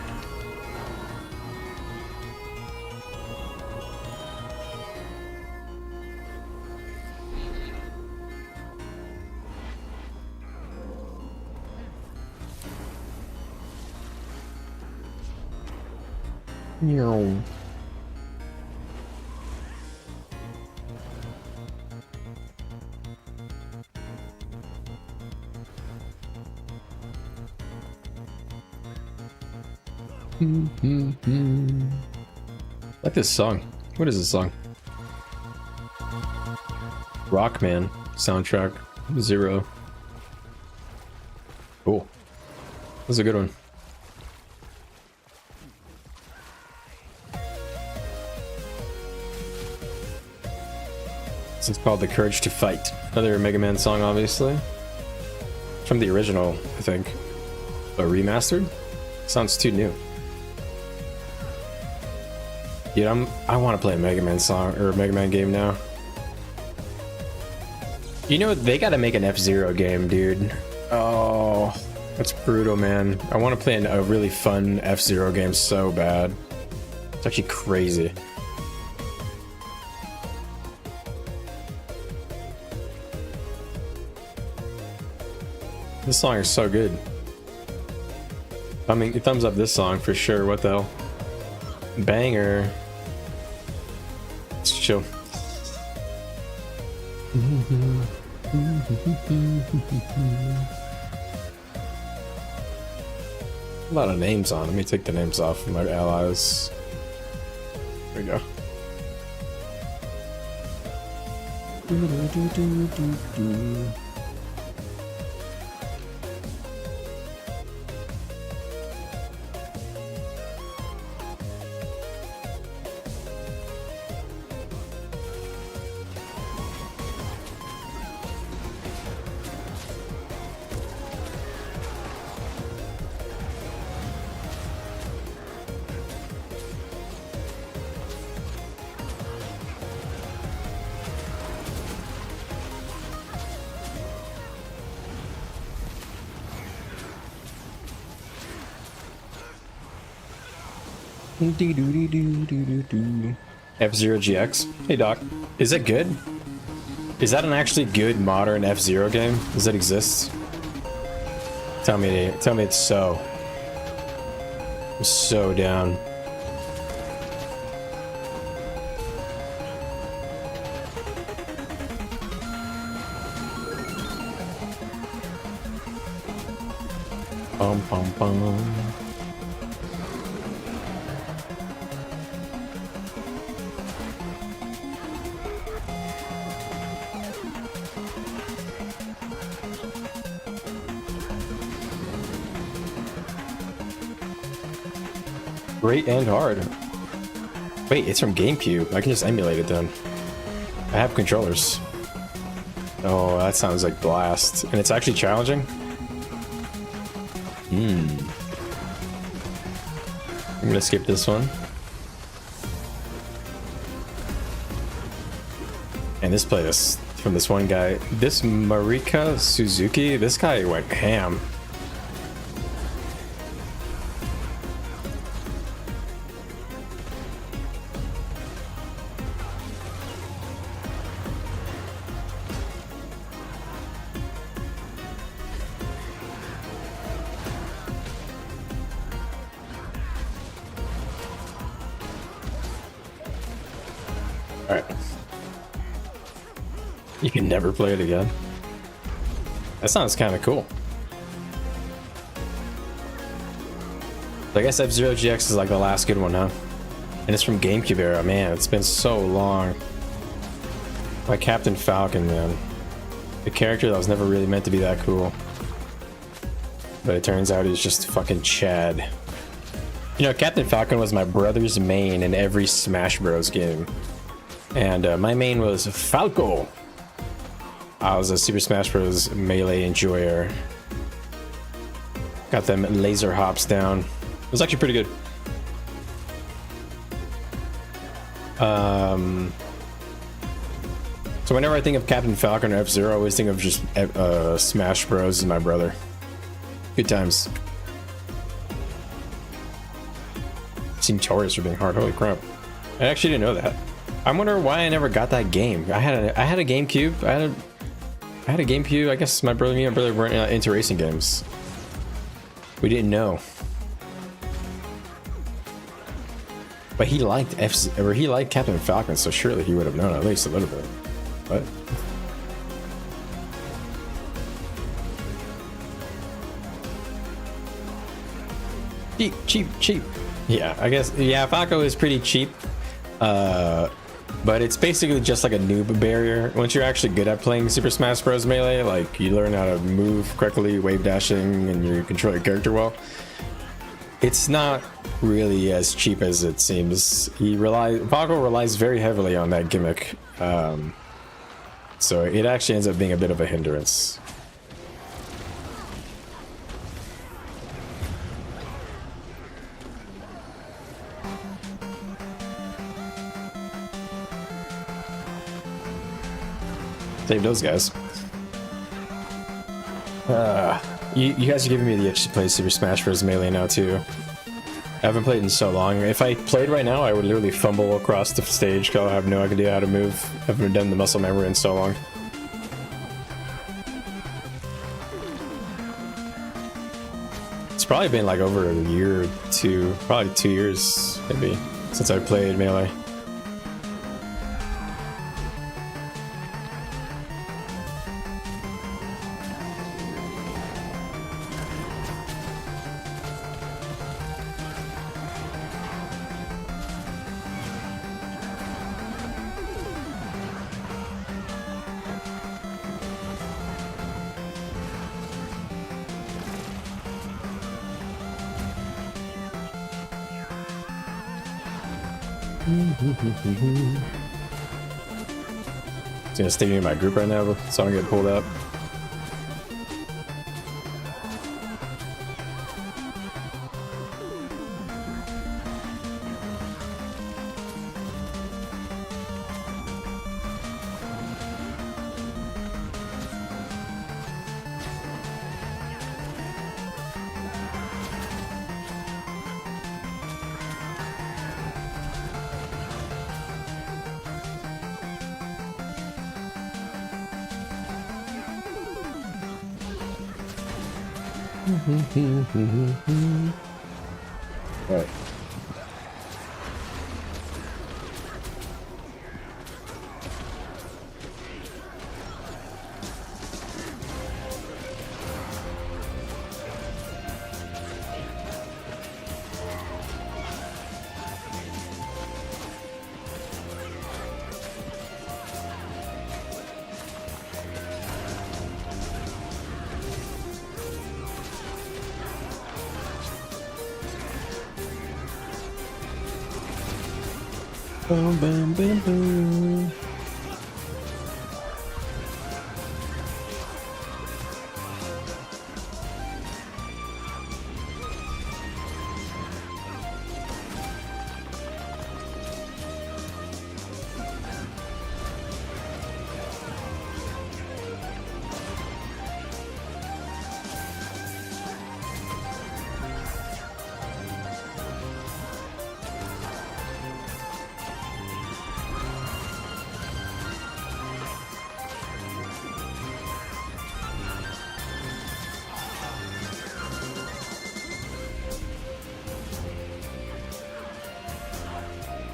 Meow. Like this song. What is this song? Rockman soundtrack 0. Cool. That's a good one. This is called The Courage to Fight. Another Mega Man song, obviously. From the original, I think. But remastered? Sounds too new. Dude, I want to play a Mega Man song or a Mega Man game now. You know, they gotta make an F-Zero game, dude. Oh, that's brutal, man. I want to play a really fun F-Zero game so bad. It's actually crazy. This song is so good. I mean, thumbs up this song for sure. What the hell? Banger. Let's chill. A lot of names on. Let me take the names off of my allies. There we go. F-Zero GX. Hey Doc, is it good? Is that an actually good modern F-Zero game? Does that exist? Tell me it's so. I'm so down. Bum bum bum. Great and hard. Wait, it's from GameCube. I can just emulate it then. I have controllers. Oh, that sounds like blast. And it's actually challenging? I'm gonna skip this one. And this playlist from this one guy. This Marika Suzuki, this guy went ham. Alright. You can never play it again. That sounds kind of cool. I guess F-Zero GX is like the last good one, huh? And it's from GameCube era. Man, it's been so long. My Captain Falcon, man. The character that was never really meant to be that cool. But it turns out he's just fucking Chad. You know, Captain Falcon was my brother's main in every Smash Bros. Game. And my main was Falco. I was a Super Smash Bros. Melee enjoyer. Got them laser hops down. It was actually pretty good. So whenever I think of Captain Falcon or F-Zero, I always think of just Smash Bros. And my brother. Good times. Seem Taurus for being hard. Holy crap! I actually didn't know that. I'm wondering why I never got that game. I had a GameCube. I had a GameCube. I guess my brother and my brother weren't into racing games. We didn't know. But he liked he liked Captain Falcon, so surely he would have known at least a little bit. But cheap. Yeah, I guess. Yeah, Falco is pretty cheap. But it's basically just like a noob barrier. Once you're actually good at playing Super Smash Bros. Melee, like you learn how to move correctly, wave dashing, and you control your character well, it's not really as cheap as it seems. Falco relies very heavily on that gimmick. So it actually ends up being a bit of a hindrance. Save those guys. You guys are giving me the itch to play Super Smash Bros. Melee now too. I haven't played in so long. If I played right now, I would literally fumble across the stage because I have no idea how to move. I haven't done the muscle memory in so long. It's probably been like over a year or two, probably 2 years maybe, since I played Melee. It's gonna stay in my group right now, so I'm gonna get pulled up. Right. Boom, boom, boom, boom.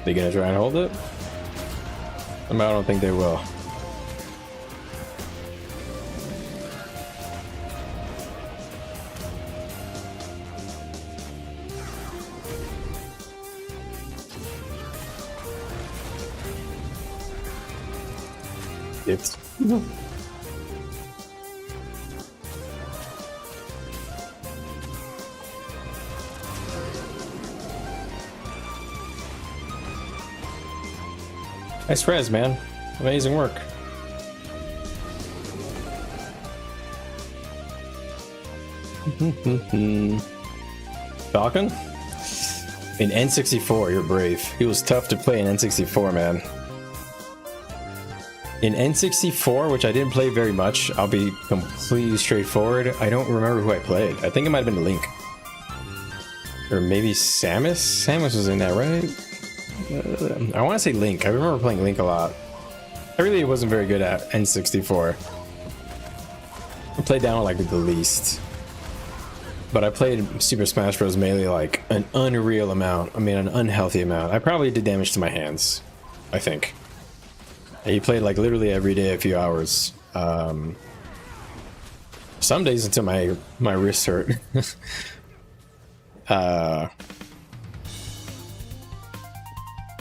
They gonna try and hold it? I don't think they will. It's nice res, man. Amazing work. Falcon? In N64, you're brave. He was tough to play in N64, man. In N64, which I didn't play very much, I'll be completely straightforward. I don't remember who I played. I think it might have been Link. Or maybe Samus? Samus was in that, right? I want to say Link. I remember playing Link a lot. I really wasn't very good at N64. I played down like the least. But I played Super Smash Bros. Melee like an unreal amount. I mean, an unhealthy amount. I probably did damage to my hands, I think. He played like literally every day a few hours. Some days until my wrists hurt.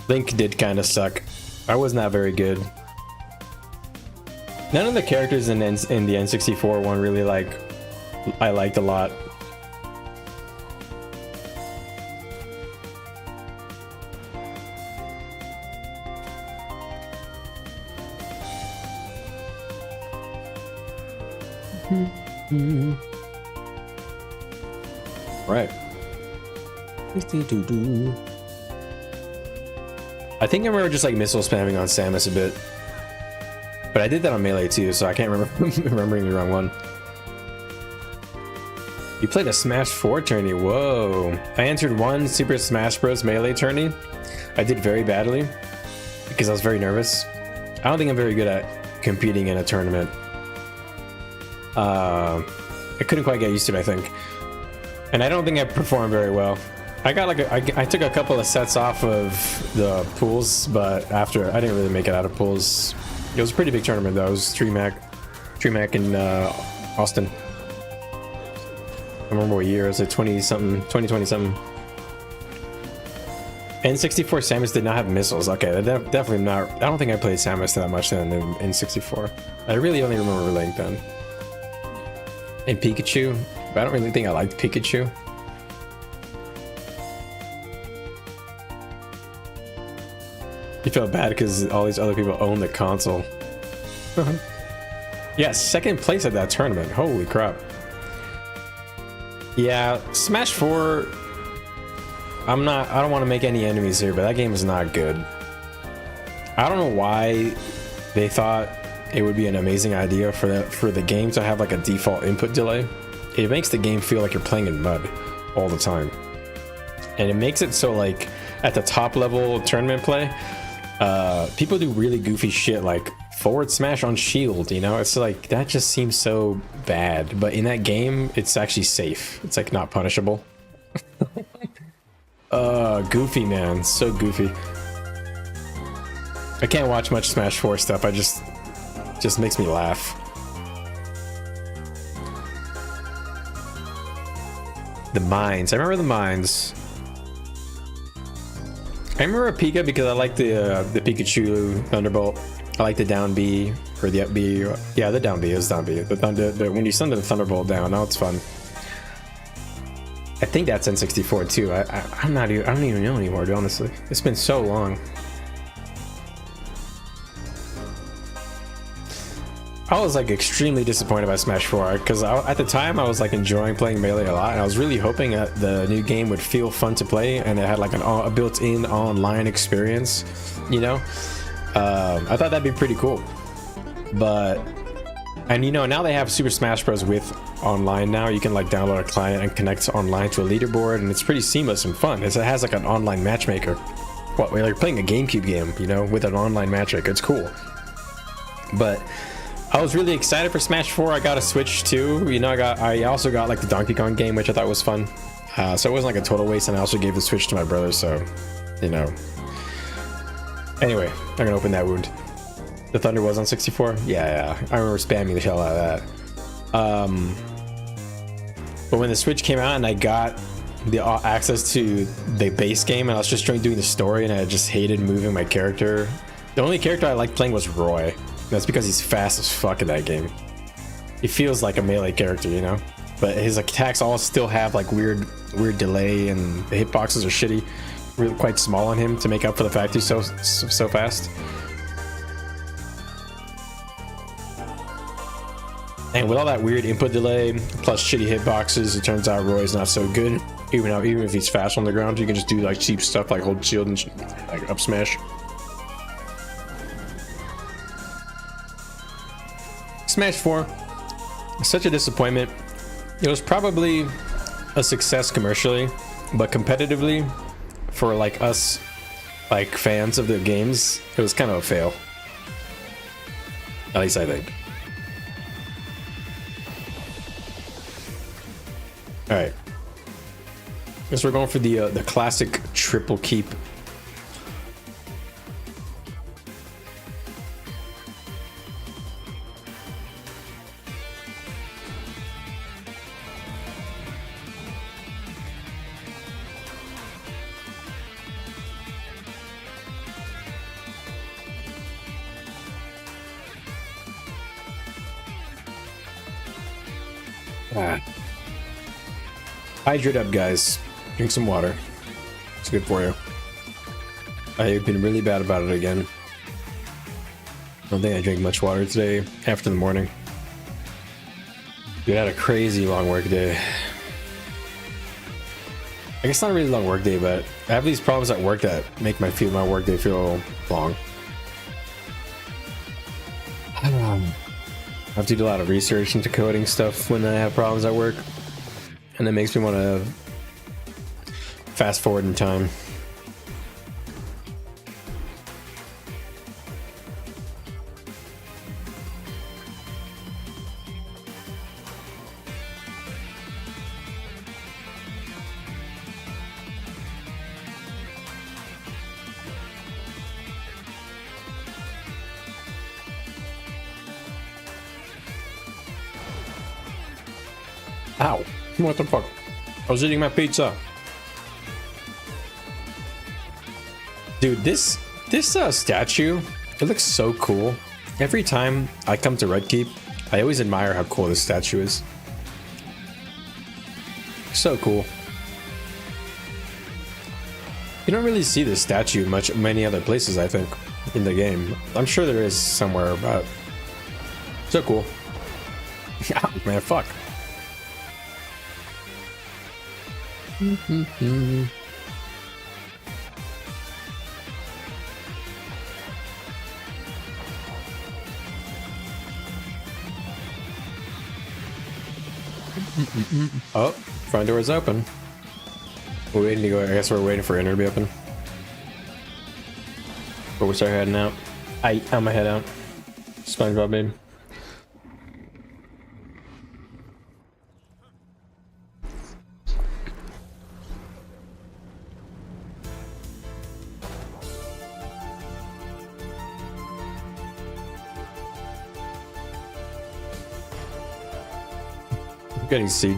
Link did kind of suck. I was not very good. None of the characters in the N64 one really I liked a lot. Right. I think I remember just like missile spamming on Samus a bit. But I did that on Melee too, so I can't remember remembering the wrong one. You played a Smash 4 tourney. Whoa. I entered one Super Smash Bros. Melee tourney. I did very badly because I was very nervous. I don't think I'm very good at competing in a tournament. I couldn't quite get used to it, I think. And I don't think I performed very well. I got like I took a couple of sets off of the pools, but after I didn't really make it out of pools. It was a pretty big tournament though. It was DreamHack in Austin. I remember what year. It was like 2020 something. N64 Samus did not have missiles. Okay, definitely not. I don't think I played Samus that much then in N64. I really only remember Link then. And Pikachu, but I don't really think I liked Pikachu. You felt bad because all these other people own the console. Yeah, second place at that tournament. Holy crap. Yeah, Smash 4. I don't want to make any enemies here, but that game is not good. I don't know why they thought it would be an amazing idea for the game to have like a default input delay. It makes the game feel like you're playing in mud all the time. And it makes it so like at the top level tournament play, people do really goofy shit like forward smash on shield, you know? It's like, that just seems so bad. But in that game, it's actually safe. It's like not punishable. Goofy, man. So goofy. I can't watch much Smash 4 stuff. I just makes me laugh. The mines. I remember the mines. I remember a Pika because I like the Pikachu Thunderbolt. I like the down B or the up B. Yeah, the down B is down B. When you send the Thunderbolt down, now it's fun. I think that's N64 too. I don't even know anymore, honestly. It's been so long. I was like extremely disappointed by Smash 4 because at the time I was like enjoying playing Melee a lot, and I was really hoping that the new game would feel fun to play and it had like a built-in online experience, you know. I thought that'd be pretty cool, and you know, now they have Super Smash Bros. With online now. You can like download a client and connect online to a leaderboard, and it's pretty seamless and fun. It has like an online matchmaker. What, we're like playing a GameCube game, you know, with an online matchmaker. It's cool. But I was really excited for Smash 4. I got a Switch too. You know, I also got like the Donkey Kong game, which I thought was fun. So it wasn't like a total waste, and I also gave the Switch to my brother, so, you know. Anyway, I'm gonna open that wound. The Thunder was on 64? Yeah. I remember spamming the hell out of that. But when the Switch came out and I got the access to the base game, and I was just doing the story, and I just hated moving my character. The only character I liked playing was Roy. That's because he's fast as fuck in that game. He feels like a melee character, you know? But his attacks all still have like weird delay, and the hitboxes are shitty. Really quite small on him to make up for the fact he's so fast. And with all that weird input delay plus shitty hitboxes, it turns out Roy's not so good. Even if he's fast on the ground, you can just do like cheap stuff like hold shield and like up smash. Smash 4, such a disappointment. It was probably a success commercially, but competitively, for like us, like fans of the games, it was kind of a fail. At least I think. All right, guess we're going for the classic triple keep. Hydrate up, guys. Drink some water. It's good for you. I've been really bad about it again. I don't think I drank much water today after the morning. Dude, I had a crazy long work day. I guess not a really long work day, but I have these problems at work that make my work day feel long. I have to do a lot of research into coding stuff when I have problems at work. And it makes me want to fast forward in time. Ow. What the fuck? I was eating my pizza. Dude, this statue, it looks so cool. Every time I come to Red Keep, I always admire how cool this statue is. So cool. You don't really see this statue many other places, I think, in the game. I'm sure there is somewhere, but so cool. Yeah, man, fuck. Oh, front door is open. We're waiting to go. I guess we're waiting for Enter to be open. But we'll start heading out. I'm gonna head out. SpongeBob meme. I'm getting seed.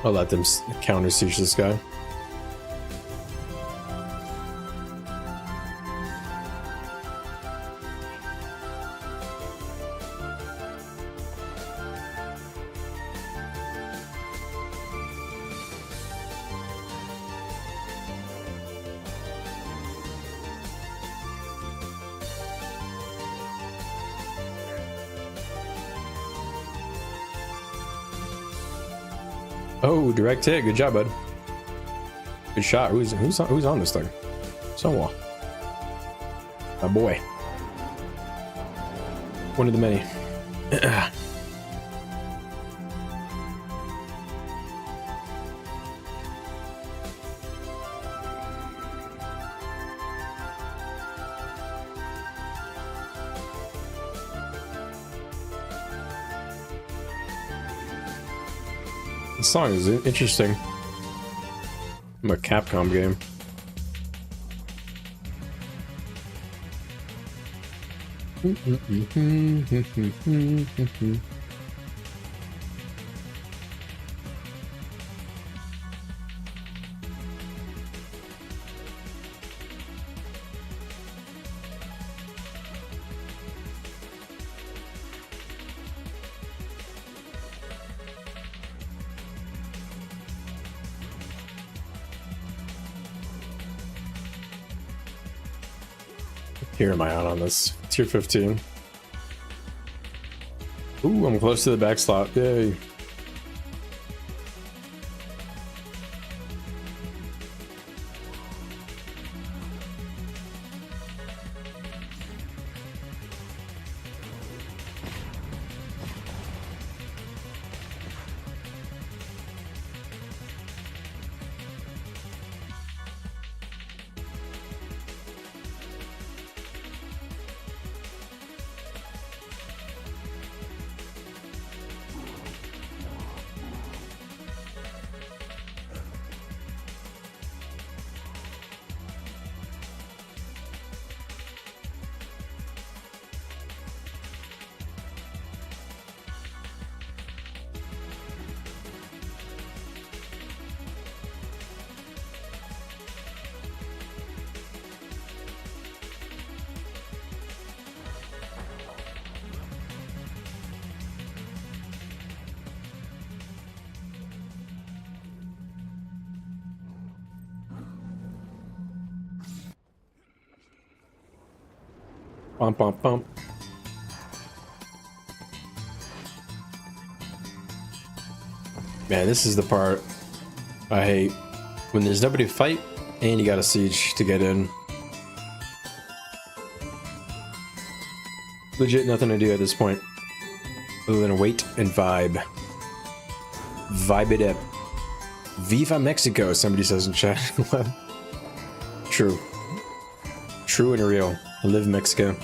I'll let them counter siege this guy. Oh, direct hit. Good job, bud. Good shot. Who's on this thing? Someone. My boy. One of the many. The song is interesting. I'm a Capcom game. Here am I on this? Tier 15. Ooh, I'm close to the back slot. Yay. Bump, bump, bump. Man, this is the part I hate. When there's nobody to fight, and you got a siege to get in. Legit nothing to do at this point. Other than wait and vibe. Vibe it up. Viva Mexico, somebody says in chat. True. True and real. I live in Mexico.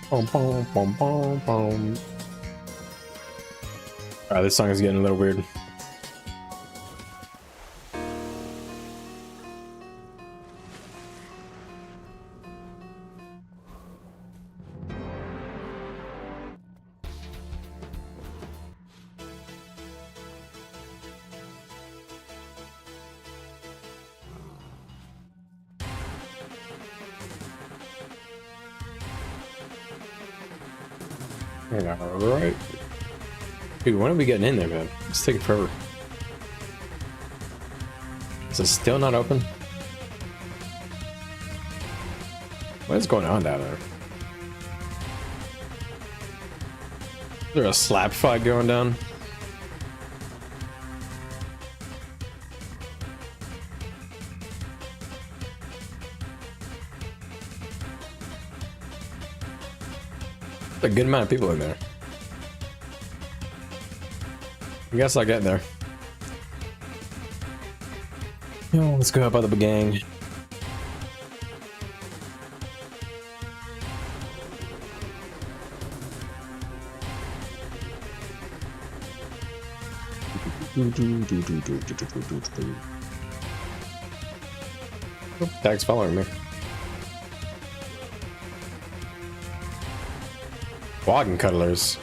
Boom, boom, boom, boom, boom. Alright, this song is getting a little weird. Alright. Dude, when are we getting in there, man? It's taking forever. Is it still not open? What is going on down there? Is there a slap fight going down? A good amount of people in there. I guess I'll get there. Yo, let's go help out the gang. Oh, tag's following me. Wagon cuddlers.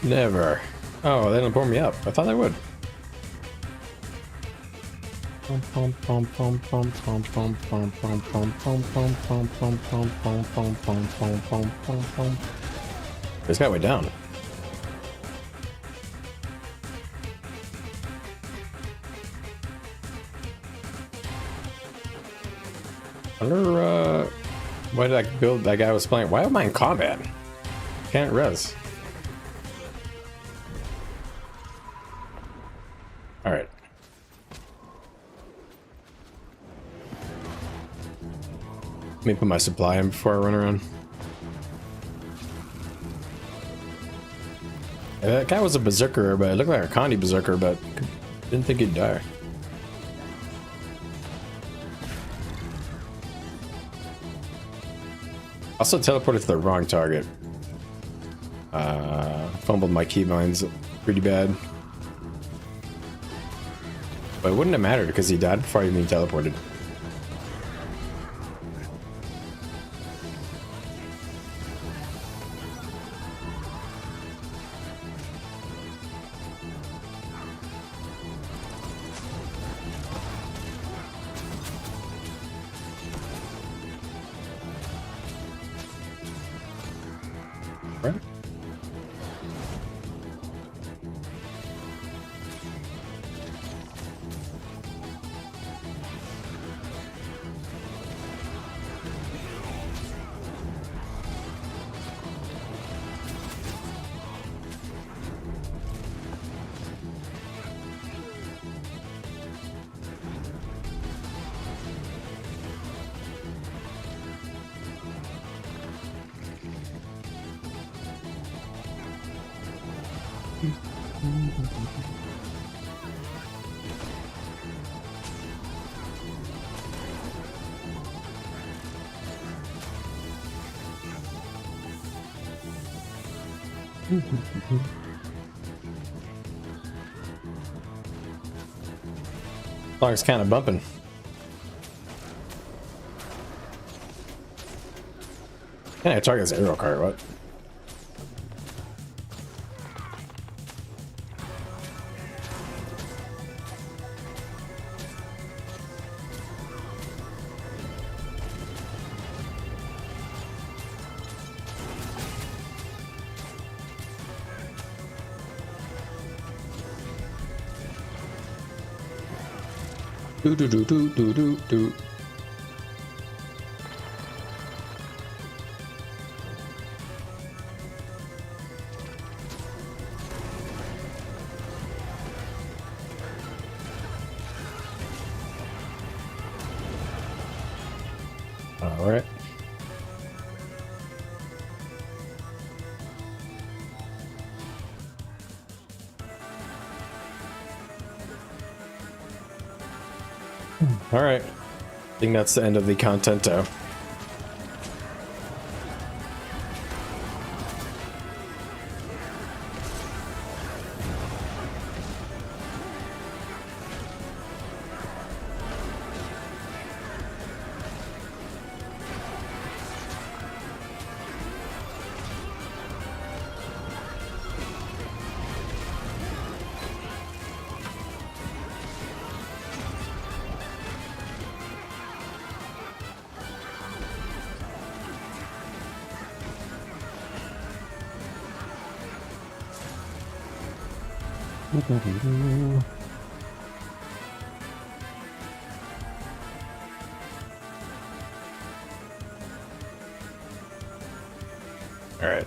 Never. Oh, they didn't pour me up. I thought they would. This guy went down. I wonder, why did I build that guy was playing? Why am I in combat? Can't res. Alright. Let me put my supply in before I run around. Yeah, that guy was a berserker, but it looked like a Condi berserker, but didn't think he'd die. Also teleported to the wrong target. Fumbled my keybinds pretty bad. But it wouldn't have mattered because he died before I even teleported. Right? Song's kind of bumping. Yeah, I target this aerial cart, what? Do do do do do do do. All right. All right. I think that's the end of the contento. All right.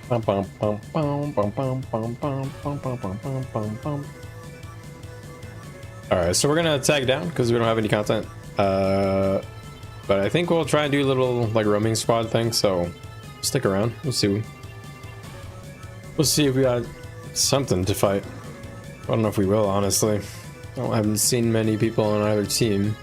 Bum, bum, bum, bum, bum, bum, bum, bum, bum, bum, bum, bum, bum, bum. All right, so we're gonna tag down because we don't have any content. But I think we'll try and do a little like roaming squad thing. So stick around. We'll see. We'll see if we got something to fight. I don't know if we will, honestly. I haven't seen many people on either team.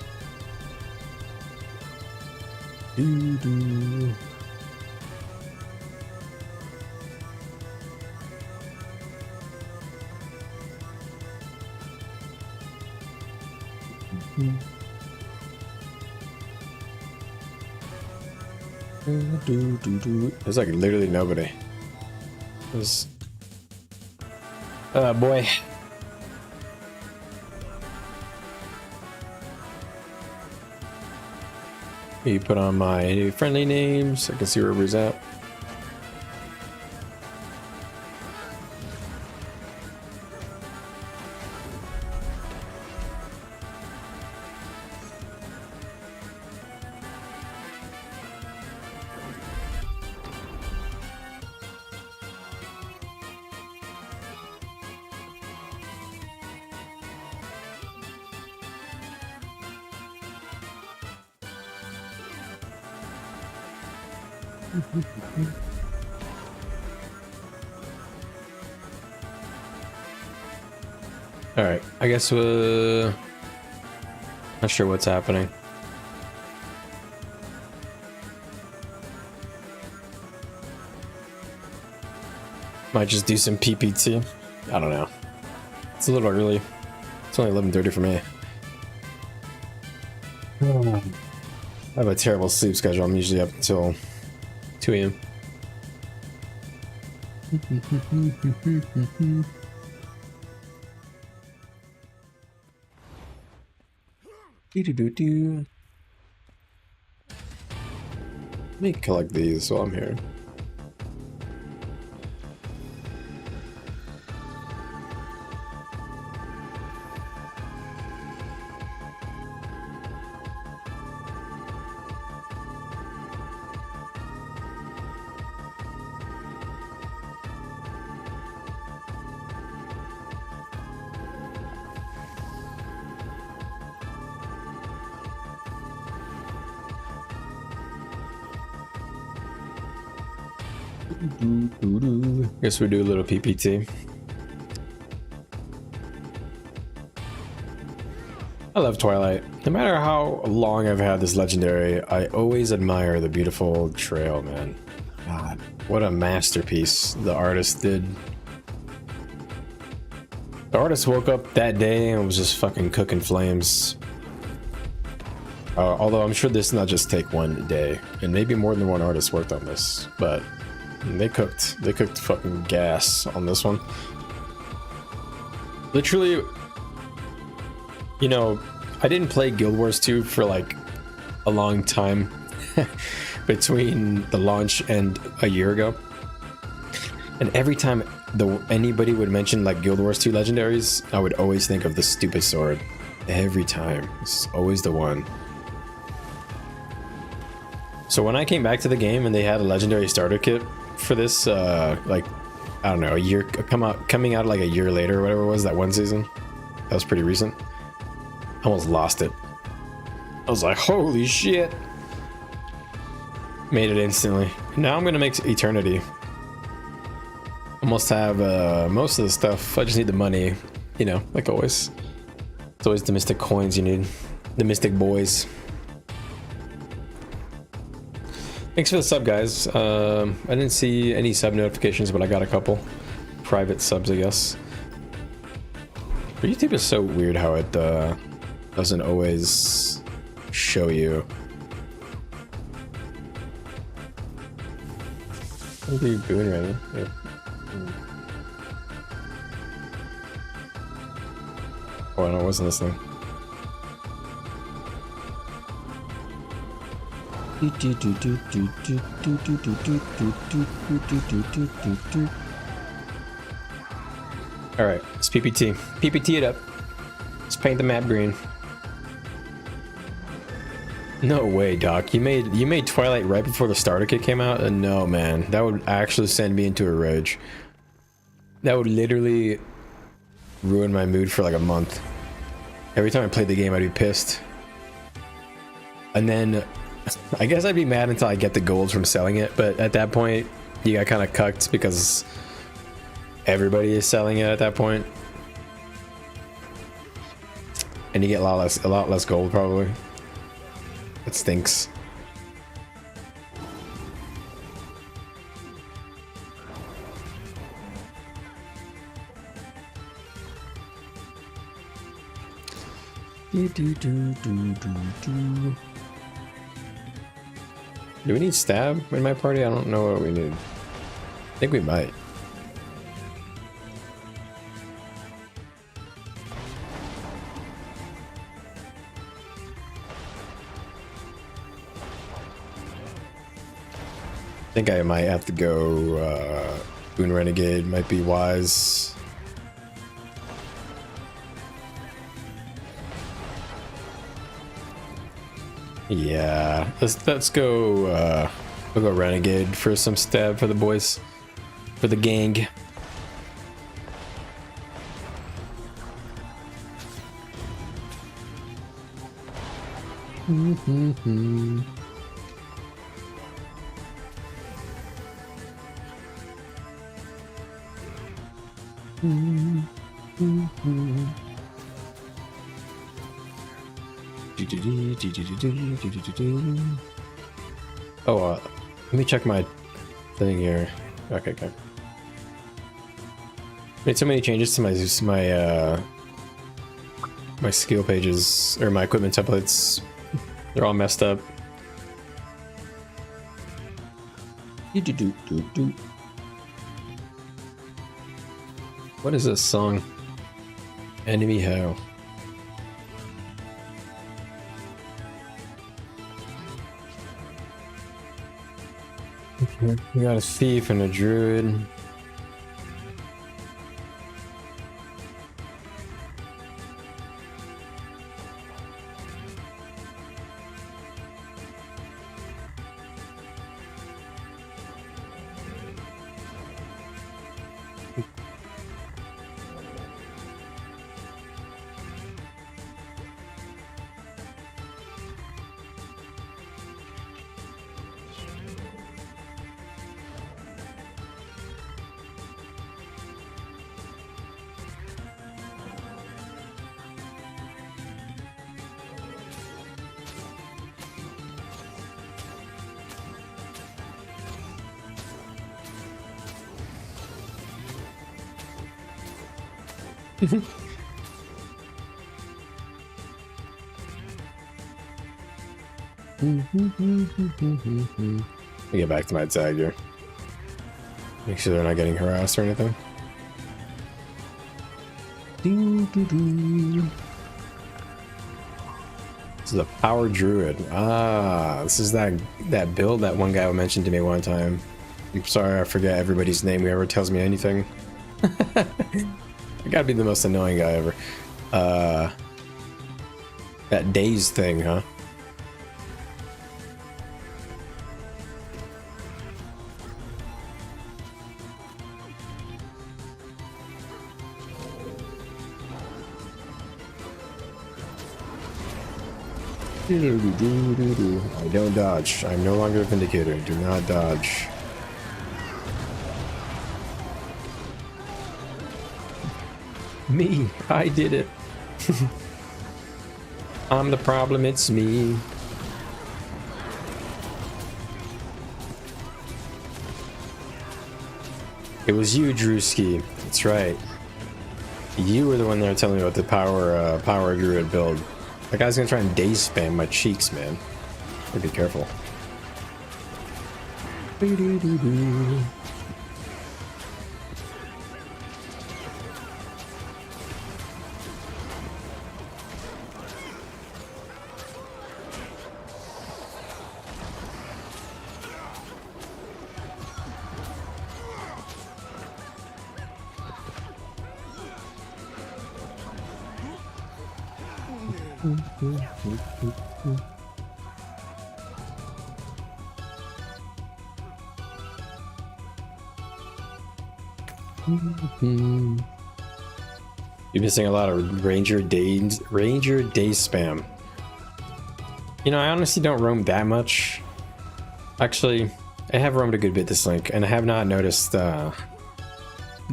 Doo-doo. There's like literally nobody. There's... boy. You put on my friendly names so I can see where everybody's at. All right, I guess we're not sure what's happening. Might just do some PPT. I don't know. It's a little early. It's only 11:30 for me. I have a terrible sleep schedule. I'm usually up until 2 a.m. Let me collect these while I'm here. Guess we do a little PPT. I love Twilight. No matter how long I've had this legendary, I always admire the beautiful trail, man. God, what a masterpiece the artist did. The artist woke up that day and was just fucking cooking flames. Although I'm sure this not just take one day, and maybe more than one artist worked on this, but they cooked fucking gas on this one. Literally, you know, I didn't play Guild Wars 2 for like a long time between the launch and a year ago. And every time anybody would mention like Guild Wars 2 legendaries, I would always think of the stupid sword. Every time. It's always the one. So when I came back to the game and they had a legendary starter kit for this, like, I don't know, coming out like a year later or whatever it was, that one season, that was pretty recent. I almost lost it. I was like, holy shit. Made it instantly. Now I'm gonna make Eternity. Almost have most of the stuff. I just need the money, you know, like always. It's always the mystic coins you need. The mystic boys. Thanks for the sub, guys. I didn't see any sub notifications, but I got a couple private subs, I guess. But YouTube is so weird how it doesn't always show you. What are you doing right now? Yeah. Oh, no, I wasn't listening. Alright, let's PPT. PPT it up. Let's paint the map green. No way, Doc. You made Twilight right before the starter kit came out? No, man. That would actually send me into a rage. That would literally ruin my mood for like a month. Every time I played the game, I'd be pissed. And then I guess I'd be mad until I get the gold from selling it, but at that point, you got kind of cucked because everybody is selling it at that point. And you get a lot less gold probably. It stinks. Do we need stab in my party? I don't know what we need. I think we might. I think I might have to go Boon Renegade, might be wise. Yeah, let's go we'll go Renegade for some stab for the boys, for the gang. Oh, let me check my thing here. Okay. Made so many changes to my skill pages or my equipment templates. They're all messed up. What is this song? Enemy Hell. We got a thief and a druid. Let me get back to my tag here. Make sure they're not getting harassed or anything. This is a power druid. Ah, this is that build that one guy mentioned to me one time. I'm sorry, I forget everybody's name whoever tells me anything. I gotta be the most annoying guy ever. That daze thing, huh? I don't dodge. I'm no longer a Vindicator. Do not dodge. Me. I did it. I'm the problem. It's me. It was you, Drewski. That's right. You were the one there telling me about the power druid build. That guy's gonna try and daze spam my cheeks, man. Gotta be careful. You're missing a lot of Ranger days spam. You know, I honestly don't roam that much. Actually, I have roamed a good bit this link, and I have not noticed that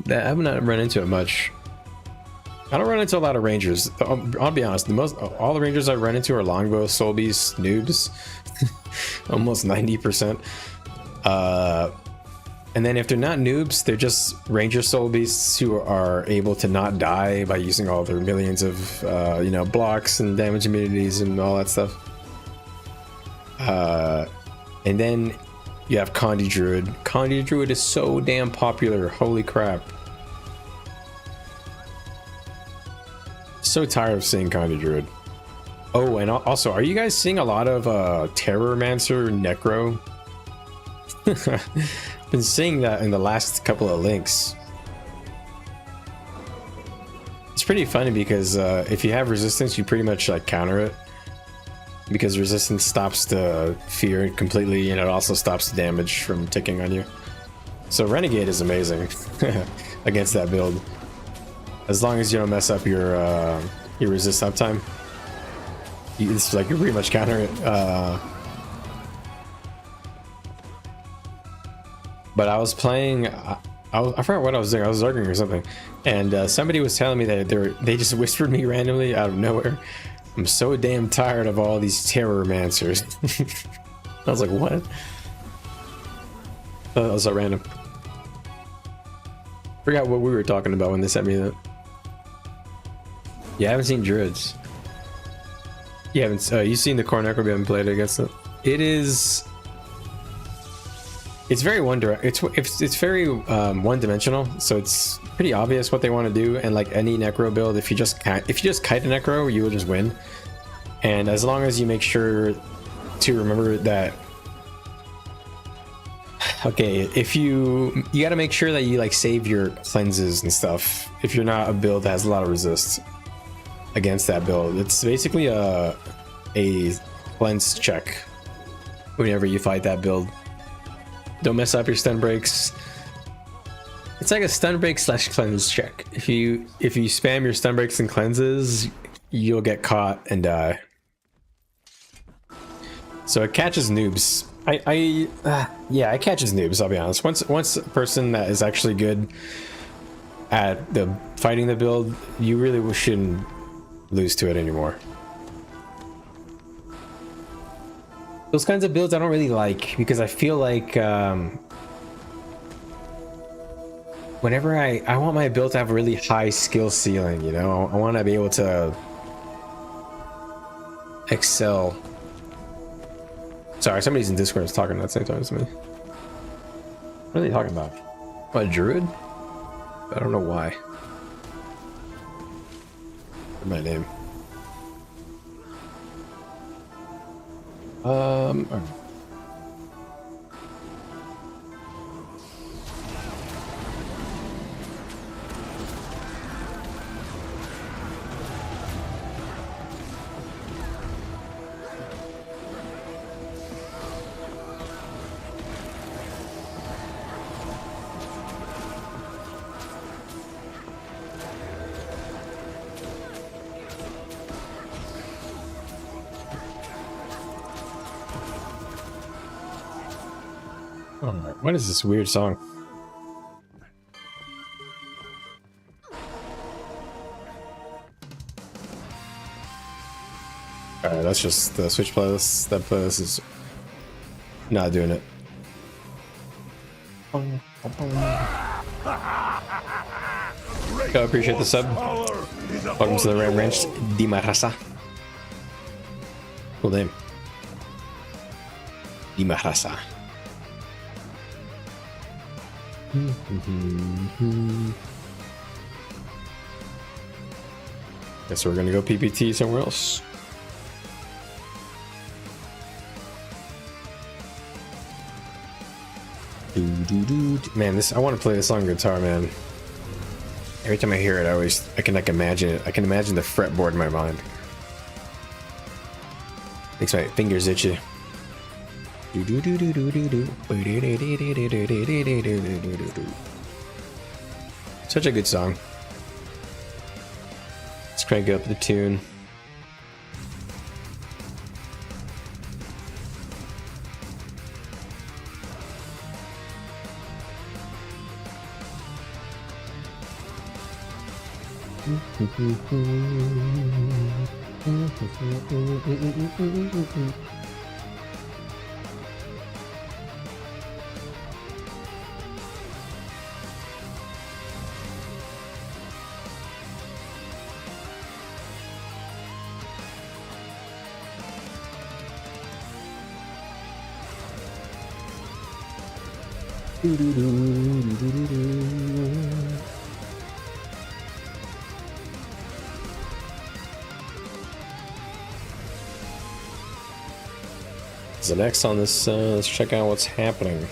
I have not run into it much. I don't run into a lot of Rangers. I'll be honest, all the Rangers I run into are longbow, soulbees, noobs. Almost 90%. And then if they're not noobs, they're just Ranger soul beasts who are able to not die by using all their millions of, you know, blocks and damage immunities and all that stuff. And then you have Condi Druid. Condi Druid is so damn popular. Holy crap. So tired of seeing Condi Druid. Oh, and also, are you guys seeing a lot of Terrormancer Necro? Been seeing that in the last couple of links. It's pretty funny because if you have resistance, you pretty much like counter it, because resistance stops the fear completely, and it also stops the damage from ticking on you. So Renegade is amazing against that build, as long as you don't mess up your resist uptime. It's like you pretty much counter it. But I was playing, I forgot what I was doing. I was Zerging or something, and somebody was telling me that they just whispered me randomly out of nowhere, "I'm so damn tired of all these Terrormancers." I was like, what? That was so random. Forgot what we were talking about when they sent me that. Yeah, I haven't seen Druids. You haven't, you've seen the Core Necro, we haven't played against it. It's very it's very one-dimensional, so it's pretty obvious what they want to do. And like any Necro build, if you just kite a Necro, you will just win. And as long as you make sure to remember that, okay, if you got to make sure that you like save your cleanses and stuff. If you're not a build that has a lot of resist against that build, it's basically a cleanse check whenever you fight that build. Don't mess up your stun breaks. It's like a stun break / cleanse check. If you spam your stun breaks and cleanses, you'll get caught and die. So it catches noobs. Yeah, it catches noobs, I'll be honest. Once a person that is actually good at the fighting the build, you really shouldn't lose to it anymore. Those kinds of builds I don't really like, because I feel like whenever I want my build to have a really high skill ceiling, you know, I want to be able to excel. Sorry, somebody's in Discord is talking at the same time as me. What are they talking about? Oh, a Druid? I don't know why. My name. What is this weird song? Alright, that's just the Switch playlist. That playlist is not doing it. I appreciate the sub. Welcome to the Ram Ranch, Di Marasa. Cool name. Di Marasa. Guess we're gonna go PPT somewhere else. Man, I want to play this on guitar, man. Every time I hear it, I can like imagine it. I can imagine the fretboard in my mind. Makes my fingers itchy. Such a good song. Let's crank up the tune. So next on this, let's check out what's happening.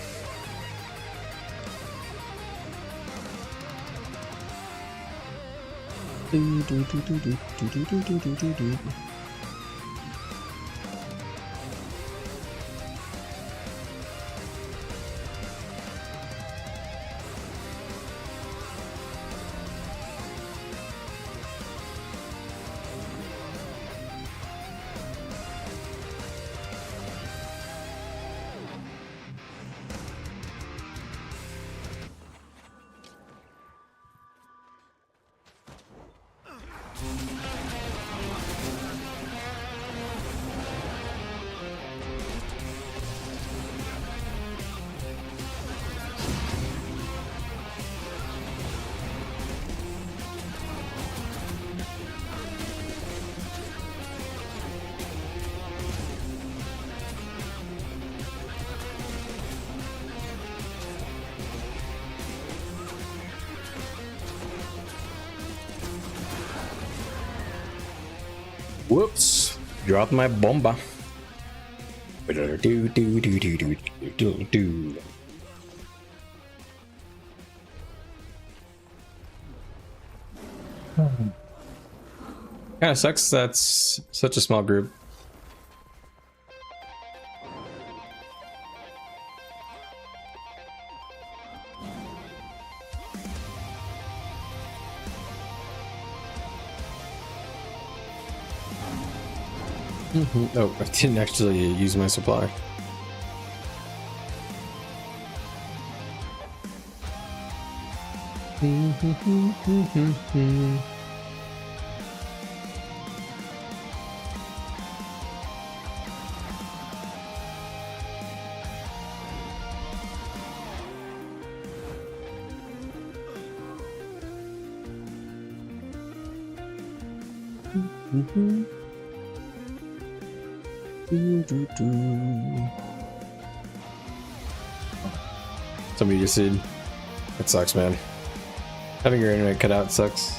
Whoops! Dropped my bomba. Kind of sucks that's such a small group. Oh, I didn't actually use my supply. Somebody just said, "It sucks, man. Having your internet cut out sucks."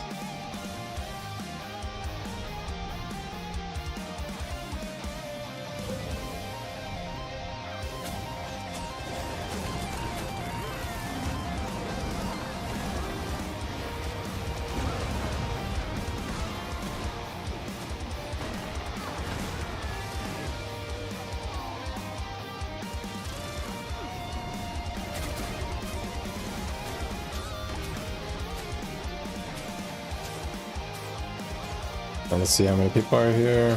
Let's see how many people are here.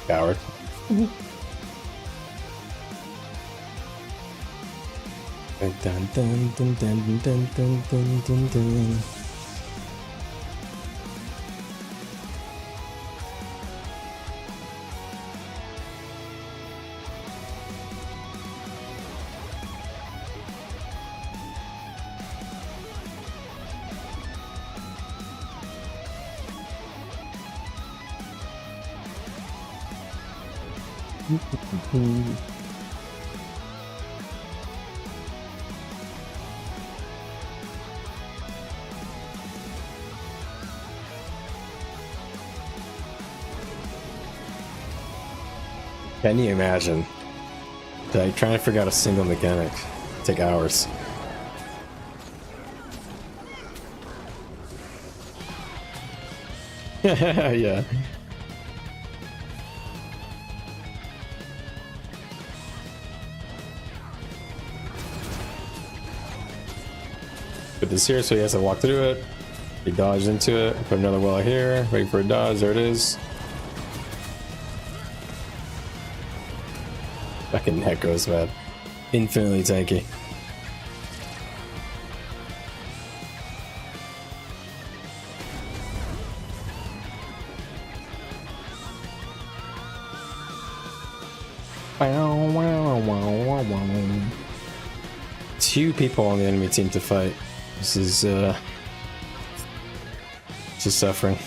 Coward. Dun, dun, dun, dun, dun, dun, dun, dun, dun, dun. Can you imagine? Like trying to figure out a single mechanic. Take hours. Yeah. Put this here so he has to walk through it. He dodged into it. Put another well here. Wait for a dodge. There it is. Fucking Echoes, man. Infinitely tanky. Two people on the enemy team to fight. This is just suffering.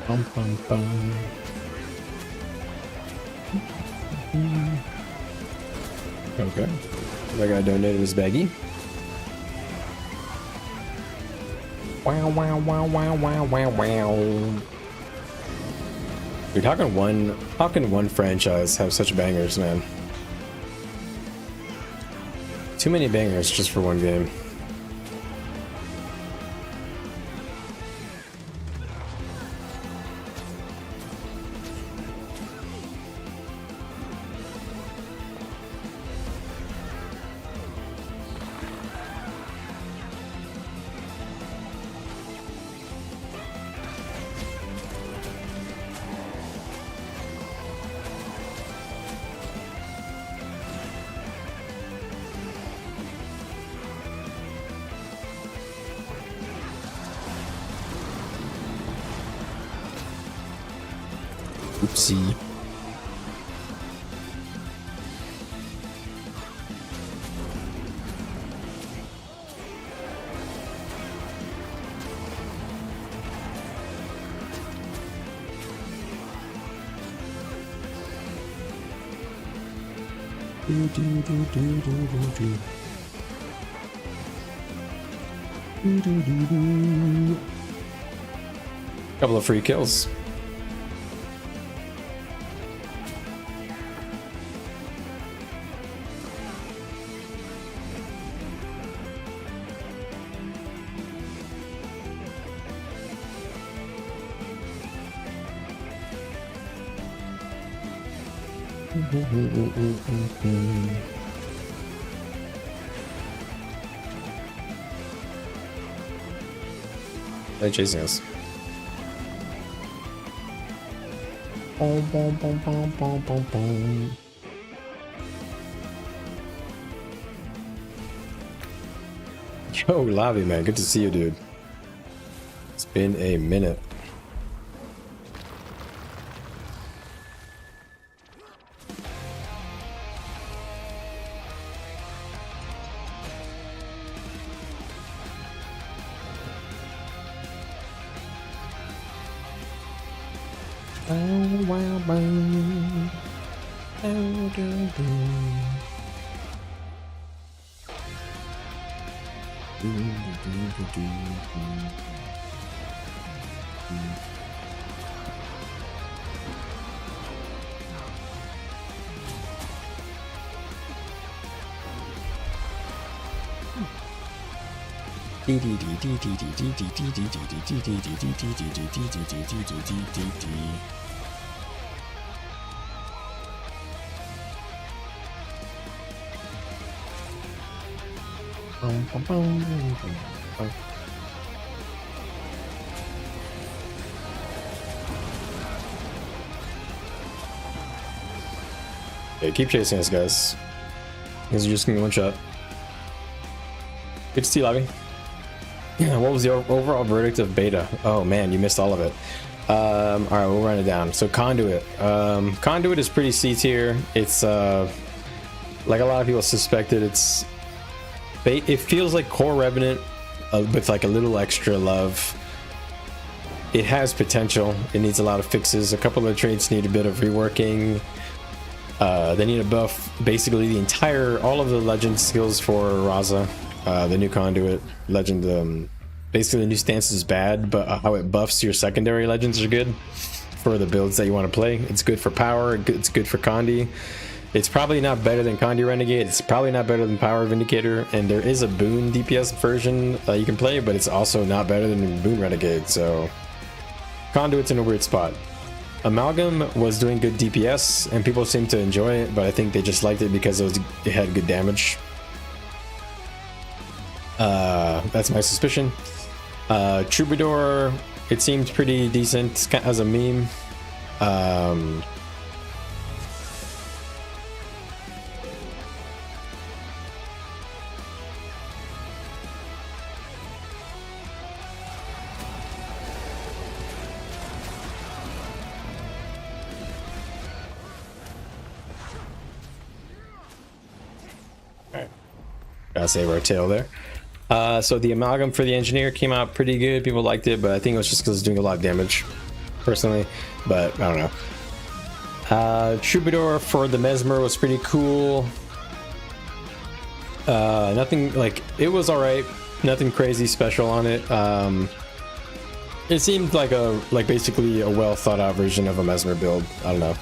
Bum, bum, bum. Okay. That guy donated his baggie. Wow, wow, wow, wow, wow, wow, wow. Dude, how can one franchise have such bangers, man? Too many bangers just for one game. Oopsie. Couple of free kills. They're chasing us. Boom, boom, boom, boom, boom, boom, boom. Yo, Lavi, man, good to see you, dude. It's been a minute. Okay, keep chasing us, guys. Because you're just gonna one shot. Good to see you, Lobby. What was the overall verdict of beta? Oh man, you missed all of it. All right, we'll run it down. So conduit. Conduit is pretty C tier. It's like a lot of people suspected. It feels like core Revenant with like a little extra love. It has potential. It needs a lot of fixes. A couple of traits need a bit of reworking. They need to buff basically all of the legend skills for Raza. The new conduit legend, basically the new stance is bad, but how it buffs your secondary legends are good for the builds that you want to play. It's good for power. It's good for Condi. It's probably not better than Condi Renegade. It's probably not better than Power Vindicator, and there is a Boon DPS version that you can play, but it's also not better than Boon Renegade. So Conduit's in a weird spot. Amalgam was doing good DPS, and people seemed to enjoy it, but I think they just liked it because it had good damage. That's my suspicion. Troubadour, it seemed pretty decent as a meme. Alright. Gotta save our tail there. So the amalgam for the engineer came out pretty good. People liked it, but I think it was just because it's doing a lot of damage, personally. But I don't know. Troubadour for the mesmer was pretty cool. Nothing like it was all right. Nothing crazy special on it. It seemed like basically a well thought out version of a mesmer build. I don't know.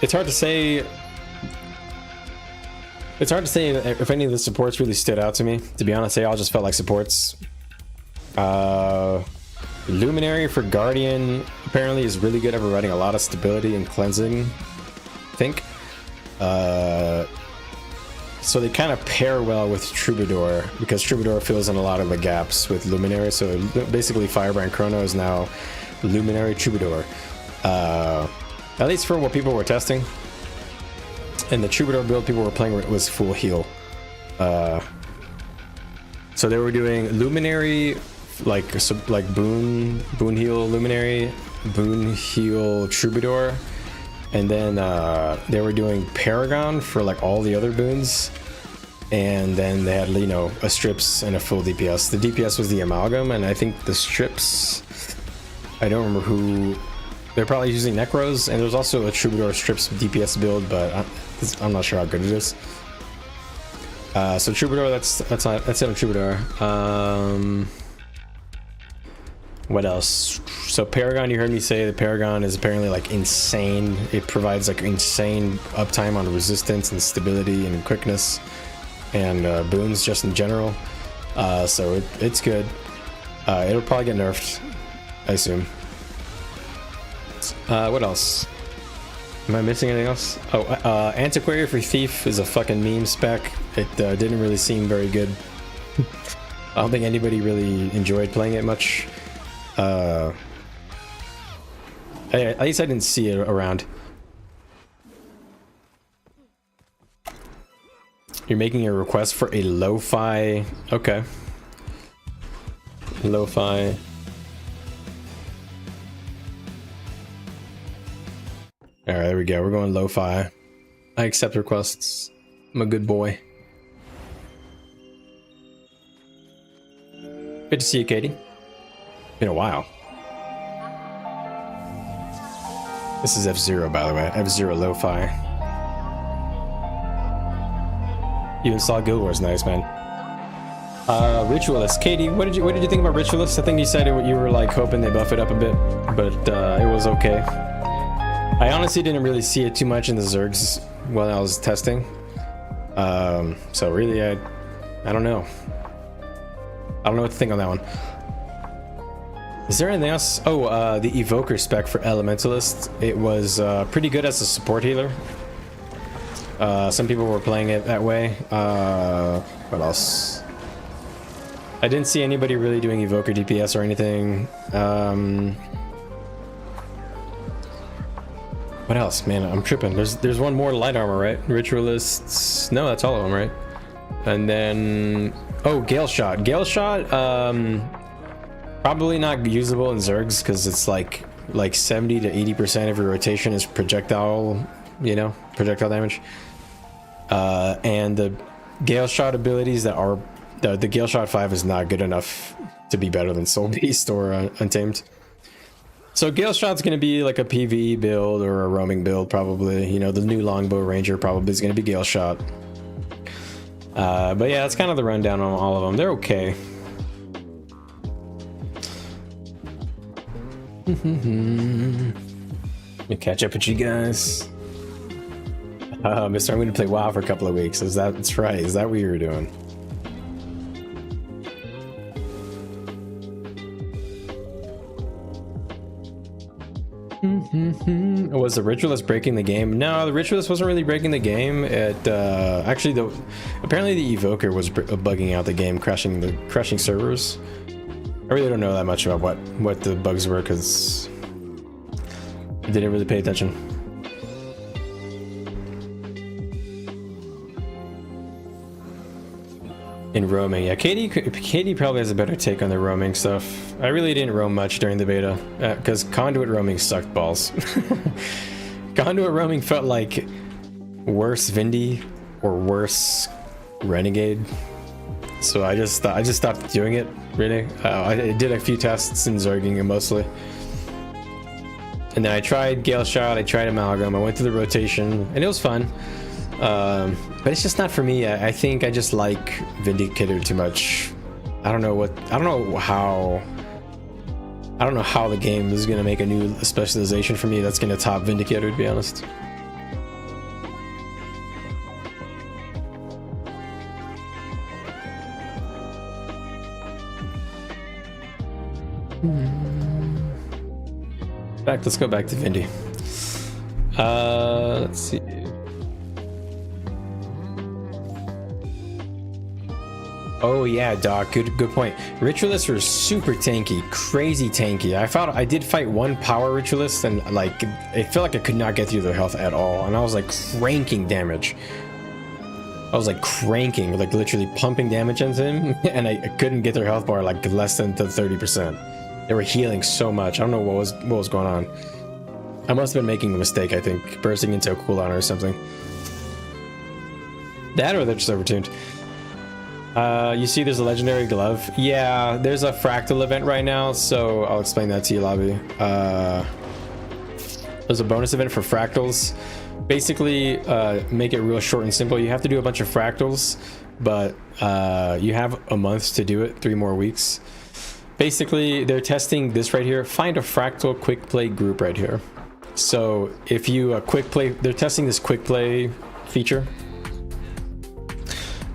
It's hard to say. It's hard to say if any of the supports really stood out to me. To be honest, they all just felt like supports. Luminary for Guardian apparently is really good at providing a lot of stability and cleansing, I think. So they kind of pair well with Troubadour because Troubadour fills in a lot of the gaps with Luminary. So basically Firebrand Chrono is now Luminary Troubadour. At least for what people were testing. And the Troubadour build people were playing was full heal. So they were doing Luminary, like Boon heal Luminary, Boon heal Troubadour, and then they were doing Paragon for like all the other boons, and then they had a strips and a full DPS. The DPS was the amalgam, and I think the strips, I don't remember who. They're probably using Necros, and there's also a Troubadour strips DPS build, but I'm not sure how good it is. So Troubadour, that's it on Troubadour. What else? So Paragon, you heard me say the Paragon is apparently like insane. It provides like insane uptime on resistance and stability and quickness, and boons just in general. So it's good. It'll probably get nerfed, I assume. What else? Am I missing anything else? Oh, Antiquary for Thief is a fucking meme spec. It didn't really seem very good. I don't think anybody really enjoyed playing it much. At least I didn't see it around. You're making a request for a lo-fi. Okay. Lo-fi. All right, there we go. We're going lo-fi. I accept requests. I'm a good boy. Good to see you, Katie. Been a while. This is F-Zero, by the way. F-Zero lo-fi. You installed Guild Wars, nice, man. Ritualist, Katie, what did you think about Ritualist? I think you said you were like hoping they buff it up a bit, but it was okay. I honestly didn't really see it too much in the Zergs while I was testing. So really, I don't know. I don't know what to think on that one. Is there anything else? Oh, the Evoker spec for Elementalist. It was pretty good as a support healer. Some people were playing it that way. What else? I didn't see anybody really doing Evoker DPS or anything. What else? Man, I'm tripping. There's one more light armor, right? Ritualists. No, that's all of them, right? And then... Oh, Gale Shot. Gale Shot, probably not usable in Zergs because it's like 70 to 80% of your rotation is projectile, you know, projectile damage. And the Gale Shot abilities that are... The Gale Shot 5 is not good enough to be better than Soul Beast or Untamed. So Gale Shot's going to be like a PvE build or a roaming build probably. You know, the new Longbow Ranger probably is going to be Gale Shot. But yeah, that's kind of the rundown on all of them. They're okay. Let me catch up with you guys. Mister, I'm going to play WoW for a couple of weeks. That's right. Is that what you were doing? Was the Ritualist breaking the game? No, the Ritualist wasn't really breaking the game. It actually, apparently the Evoker was bugging out the game, crashing servers. I really don't know that much about what the bugs were because I didn't really pay attention. In roaming, yeah, Katie probably has a better take on the roaming stuff. I really didn't roam much during the beta because conduit roaming sucked balls. Conduit roaming felt like worse Vindy or worse Renegade. So I just stopped doing it. Really, I did a few tests in Zerging mostly, and then I tried Gale Shot. I tried Amalgam. I went through the rotation, and it was fun. But it's just not for me. I think I just like Vindicator too much. I don't know how the game is gonna make a new specialization for me that's gonna top Vindicator, to be honest. Let's go back to Vindy. Let's see. Oh yeah, Doc, good point. Ritualists are super tanky, crazy tanky. I did fight one power Ritualist and like it felt like I could not get through their health at all, and I was like cranking damage. I was like cranking, like literally pumping damage into him, and I couldn't get their health bar like less than 30%. They were healing so much. I don't know what was going on. I must have been making a mistake, I think, bursting into a cooldown or something. That or they're just overtuned. You see there's a legendary glove. Yeah, there's a fractal event right now, so I'll explain that to you, Lobby. There's a bonus event for fractals. Basically, make it real short and simple. You have to do a bunch of fractals, but you have a month to do it, 3 more weeks. Basically, they're testing this right here. Find a fractal quick play group right here. So if you quick play, they're testing this quick play feature.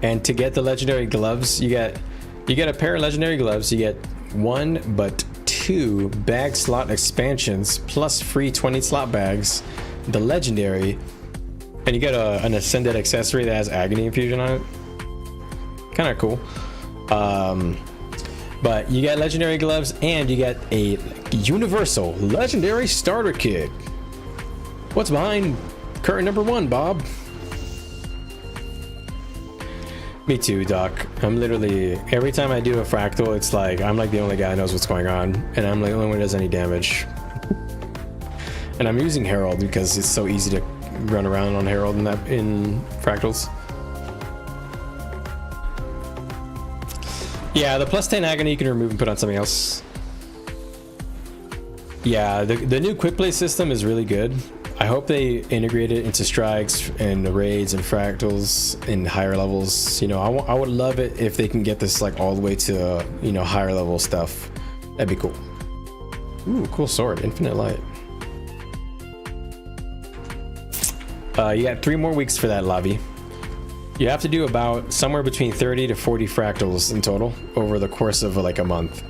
And to get the legendary gloves, you get a pair of legendary gloves. You get 1 but 2 bag slot expansions plus free 20 slot bags, the legendary, and you get an ascended accessory that has agane infusion on it. Kind of cool. But you get legendary gloves and you get a universal legendary starter kit. What's behind curtain number 1, Bob? Me too, Doc. I'm literally, every time I do a fractal, it's like I'm like the only guy who knows what's going on, and I'm like the only one who does any damage. And I'm using Herald because it's so easy to run around on Herald in fractals. Yeah, the plus 10 agony you can remove and put on something else. Yeah, the new quick play system is really good. I hope they integrate it into strikes and raids and fractals in higher levels. You know, I would love it if they can get this like all the way to, you know, higher level stuff. That'd be cool. Ooh, cool sword, infinite light. You got 3 more weeks for that, Lavi. You have to do about somewhere between 30 to 40 fractals in total over the course of like a month.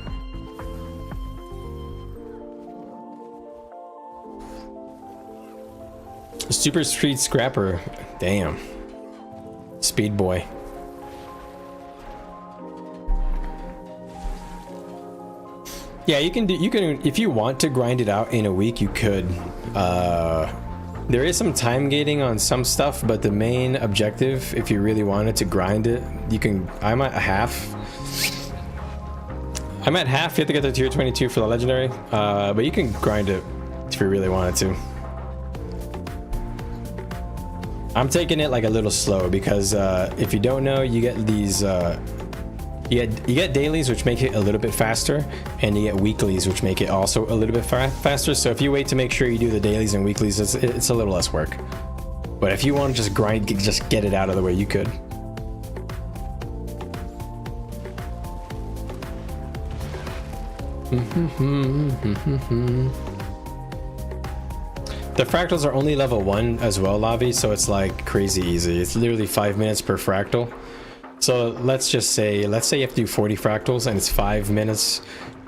Super Street Scrapper. Damn. Speed boy. Yeah, you can if you want to grind it out in a week, you could. There is some time gating on some stuff, but the main objective, if you really wanted to grind it, you can. I'm at half. You have to get to tier 22 for the legendary, but you can grind it if you really wanted to. I'm taking it like a little slow because if you don't know, you get these you get dailies, which make it a little bit faster, and you get weeklies, which make it also a little bit faster. So if you wait to make sure you do the dailies and weeklies, it's a little less work. But if you want to just grind, just get it out of the way, you could. The fractals are only level 1 as well, Lavi, so it's like crazy easy. It's literally 5 minutes per fractal. So let's say you have to do 40 fractals and it's 5 minutes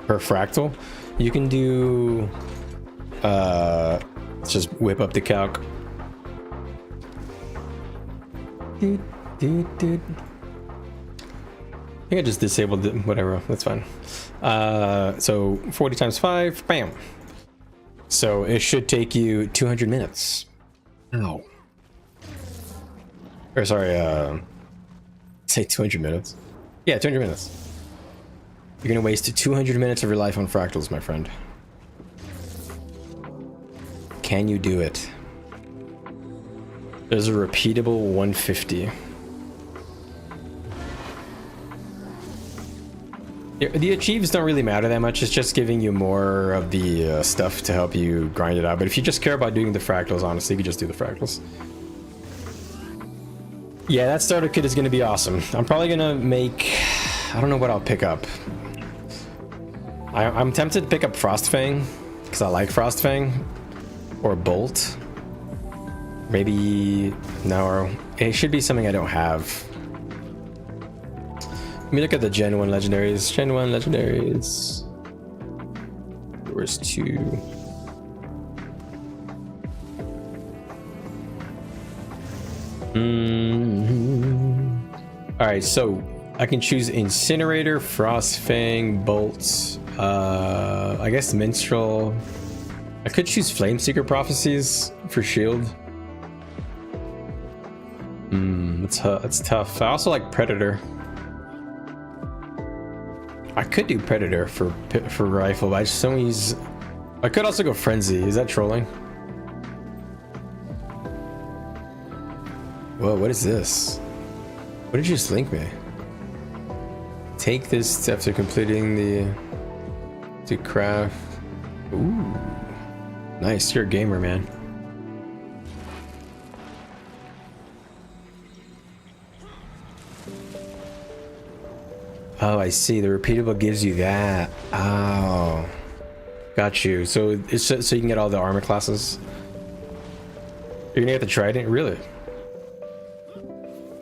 per fractal. You can do, let's just whip up the calc. I think I just disabled it, whatever, that's fine. So 40 times 5, bam. So it should take you 200 minutes. Ow. Or sorry, say 200 minutes. Yeah, 200 minutes. You're gonna waste 200 minutes of your life on fractals, my friend. Can you do it? There's a repeatable 150. The achieves don't really matter that much. It's just giving you more of the stuff to help you grind it out. But if you just care about doing the fractals, honestly, you can just do the fractals. Yeah, that starter kit is going to be awesome. I'm probably going to make... I don't know what I'll pick up. I'm tempted to pick up Frostfang, because I like Frostfang. Or Bolt. Maybe... No, it should be something I don't have. Let me look at the Gen 1 legendaries. Gen 1 legendaries. Where's 2? Alright, so I can choose Incinerator, Frostfang, Bolt, I guess Minstrel. I could choose Flameseeker Prophecies for shield. That's tough. I also like Predator. I could do Predator for rifle, but I just don't use... I could also go Frenzy. Is that trolling? Whoa, what is this? What did you just link me? Take this after completing the... to craft... Ooh. Nice, you're a gamer, man. Oh, I see. The repeatable gives you that. Oh, got you. So it's just, so you can get all the armor classes. You're gonna get the trident, really?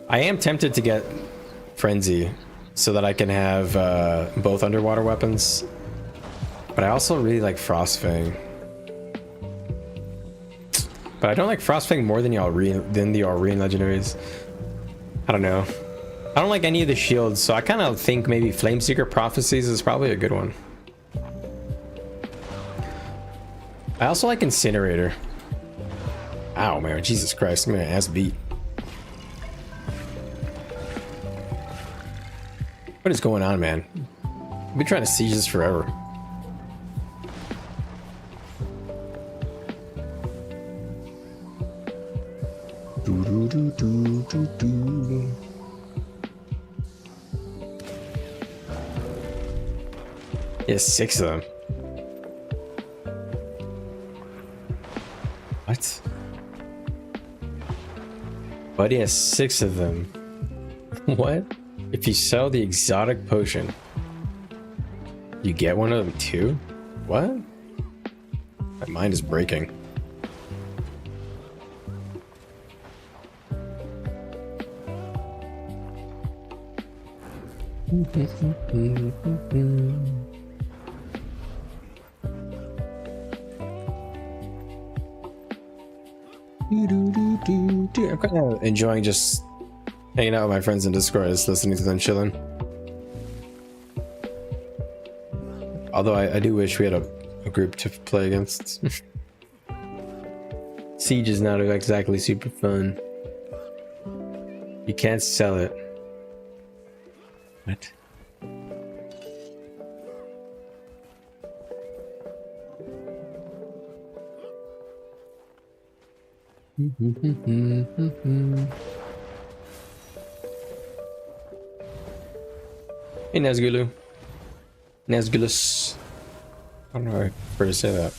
I am tempted to get Frenzy so that I can have both underwater weapons, but I also really like Frostfang. But I don't like Frostfang more than the Alrine legendaries. I don't know. I don't like any of the shields, so I kind of think maybe Flameseeker Prophecies is probably a good one. I also like Incinerator. Ow, man, Jesus Christ, I'm gonna ass beat. What is going on, man? I've been trying to siege this forever. Yeah, 6 of them. What? Buddy has 6 of them. What? If you sell the exotic potion, you get one of them too? What? My mind is breaking. I'm kind of enjoying just hanging out with my friends in Discord, just listening to them chilling. Although I do wish we had a group to play against. Siege is not exactly super fun. You can't sell it. What? Hey Nazgulu. Nazgulus. I don't know how I prefer to say that.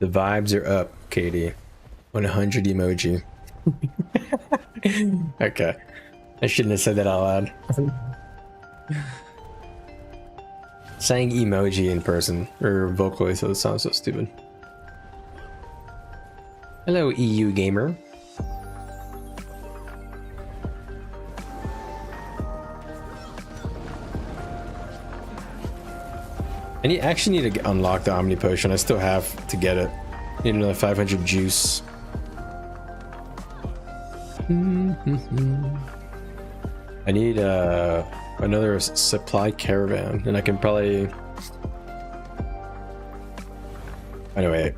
The vibes are up, Katie. 100 emoji. Okay. I shouldn't have said that out loud. Saying emoji in person or vocally, so it sounds so stupid. Hello, EU gamer. I actually need to unlock the Omni Potion. I still have to get it. Need another 500 juice. I need another supply caravan, and I can probably. Anyway,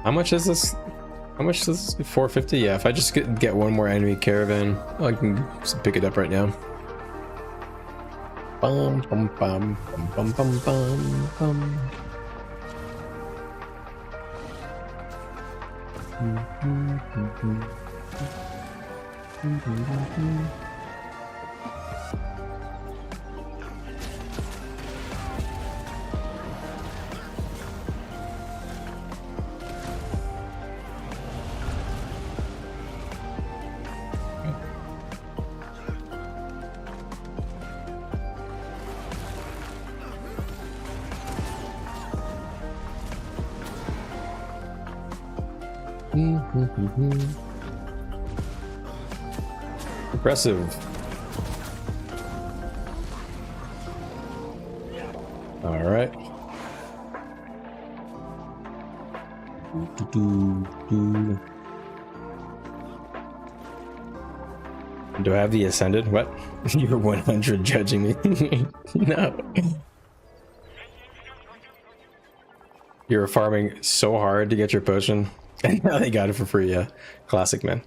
how much is this? How much is this? 450? Yeah, if I just get one more enemy caravan, I can just pick it up right now. Bum, bum, bum, bum, bum, bum, bum. Impressive. All right. Do I have the Ascended? What? You're 100 judging me. No. You're farming so hard to get your potion, and now they got it for free. Yeah, classic, man.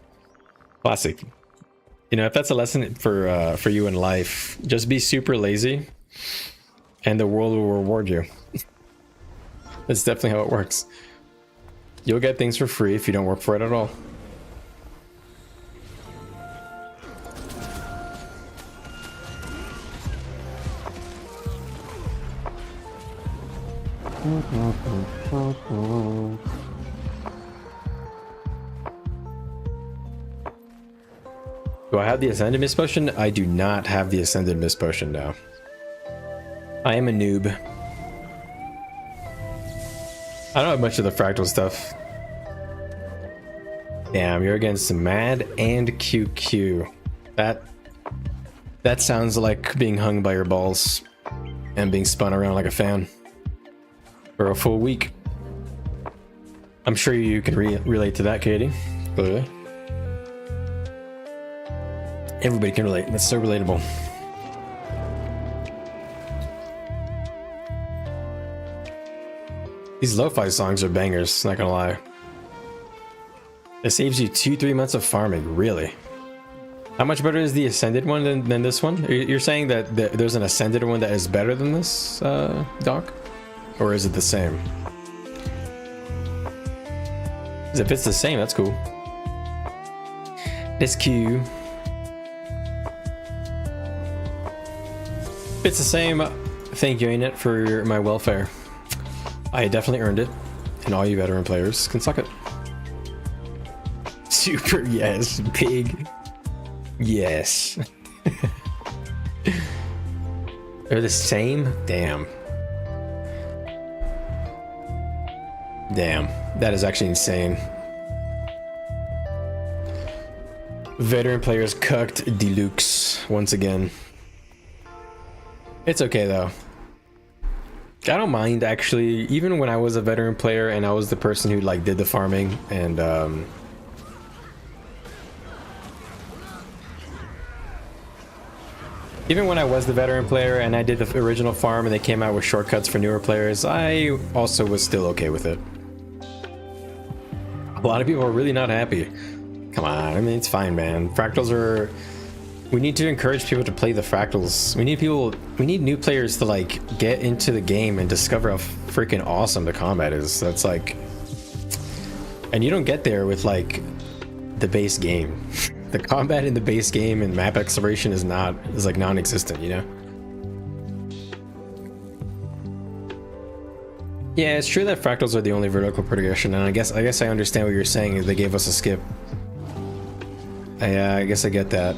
Classic. You know, if that's a lesson for you in life, just be super lazy, and the world will reward you. That's definitely how it works. You'll get things for free if you don't work for it at all. Do I have the Ascended Mist Potion? I do not have the Ascended Mist Potion now. I am a noob. I don't have much of the fractal stuff. Damn, you're against Mad and QQ. That sounds like being hung by your balls and being spun around like a fan for a full week. I'm sure you can relate to that, Katie. Clearly. Everybody can relate. That's so relatable. These lo-fi songs are bangers, not gonna lie. It saves you 2-3 months of farming, really. How much better is the Ascended one than this one? You're saying that there's an Ascended one that is better than this, Doc? Or is it the same? 'Cause if it's the same, that's cool. That's cool. If it's the same, thank you, Ain't for my welfare. I definitely earned it, and all you veteran players can suck it. Super yes, big yes. They're the same? Damn. Damn, that is actually insane. Veteran players cucked deluxe once again. It's okay though. I don't mind actually, even when I was a veteran player and I was the person who like did the farming and even when I was the veteran player and I did the original farm and they came out with shortcuts for newer players, I also was still okay with it. A lot of people are really not happy. Come on, I mean, it's fine, man. Fractals are... We need to encourage people to play the fractals. We need new players to like get into the game and discover how freaking awesome the combat is. That's like... And you don't get there with like the base game. The combat in the base game and map exploration is like non-existent, you know? Yeah, it's true that fractals are the only vertical progression, and I guess I understand what you're saying. They gave us a skip. I guess I get that.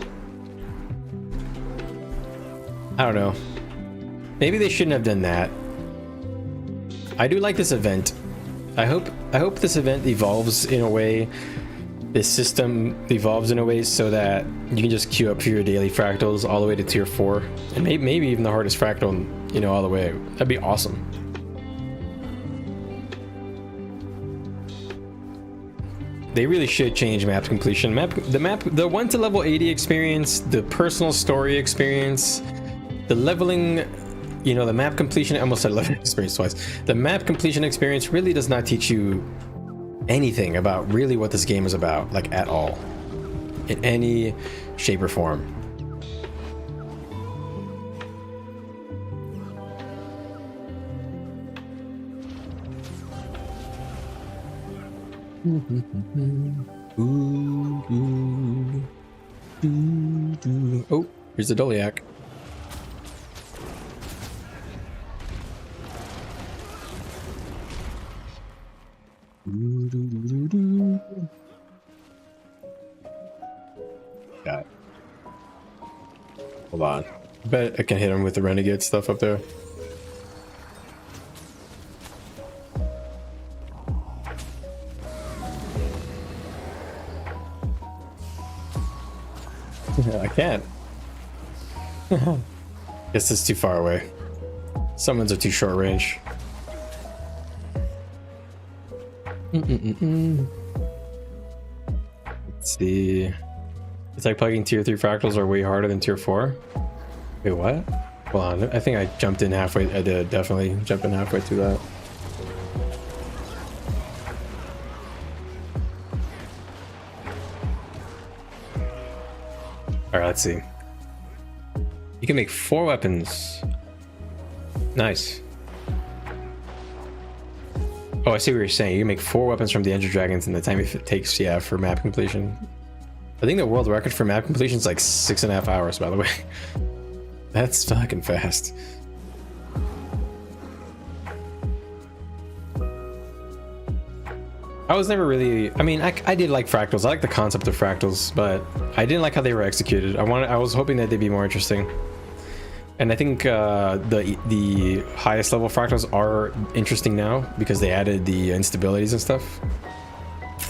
I don't know. Maybe they shouldn't have done that. I do like this event. I hope this event evolves in a way. This system evolves in a way so that you can just queue up for your daily fractals all the way to tier 4, and maybe even the hardest fractal, you know, all the way. That'd be awesome. They really should change map completion. The 1 to level 80 experience, the personal story experience, the leveling, you know, the map completion. I almost said leveling experience twice. The map completion experience really does not teach you anything about really what this game is about, like at all, in any shape or form. Oh, here's the Doliac. Got it. Hold on. I bet I can hit him with the Renegade stuff up there. I can't. Guess it's too far away. Summons are too short range. Let's see. It's like plugging tier 3 fractals are way harder than tier 4. Wait, what? Hold on. I think I jumped in halfway. I did definitely jump in halfway through that. All right, let's see. You can make 4 weapons. Nice. Oh, I see what you're saying. You can make 4 weapons from the Ender Dragons in the time it takes, yeah, for map completion. I think the world record for map completion is like 6.5 hours, by the way. That's fucking fast. I was never really... I mean, I did like fractals. I like the concept of fractals, but I didn't like how they were executed. I was hoping that they'd be more interesting. And I think the highest level fractals are interesting now because they added the instabilities and stuff.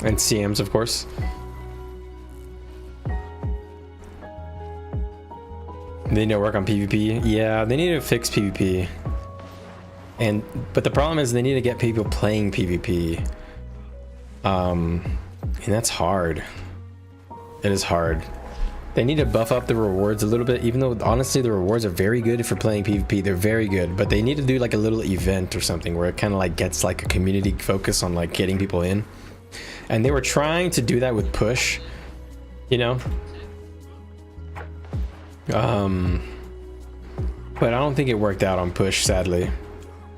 And CMs, of course. They need to work on PvP. Yeah, they need to fix PvP. But the problem is they need to get people playing PvP. And that's hard. It is hard. They need to buff up the rewards a little bit, even though honestly the rewards are very good for playing PvP. They're very good, but they need to do like a little event or something where it kind of like gets like a community focus on like getting people in. And they were trying to do that with push, you know. But I don't think it worked out on push, sadly.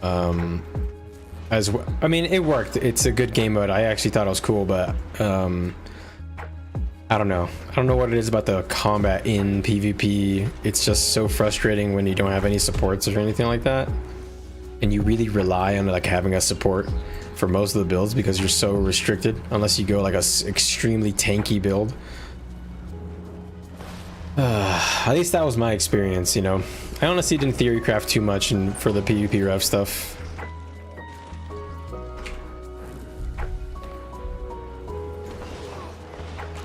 I mean, it worked. It's a good game mode. I actually thought it was cool, but I don't know. I don't know what it is about the combat in PvP. It's just so frustrating when you don't have any supports or anything like that. And you really rely on like having a support for most of the builds because you're so restricted unless you go like a extremely tanky build. At least that was my experience, you know. I honestly didn't theorycraft too much for the PvP rev stuff.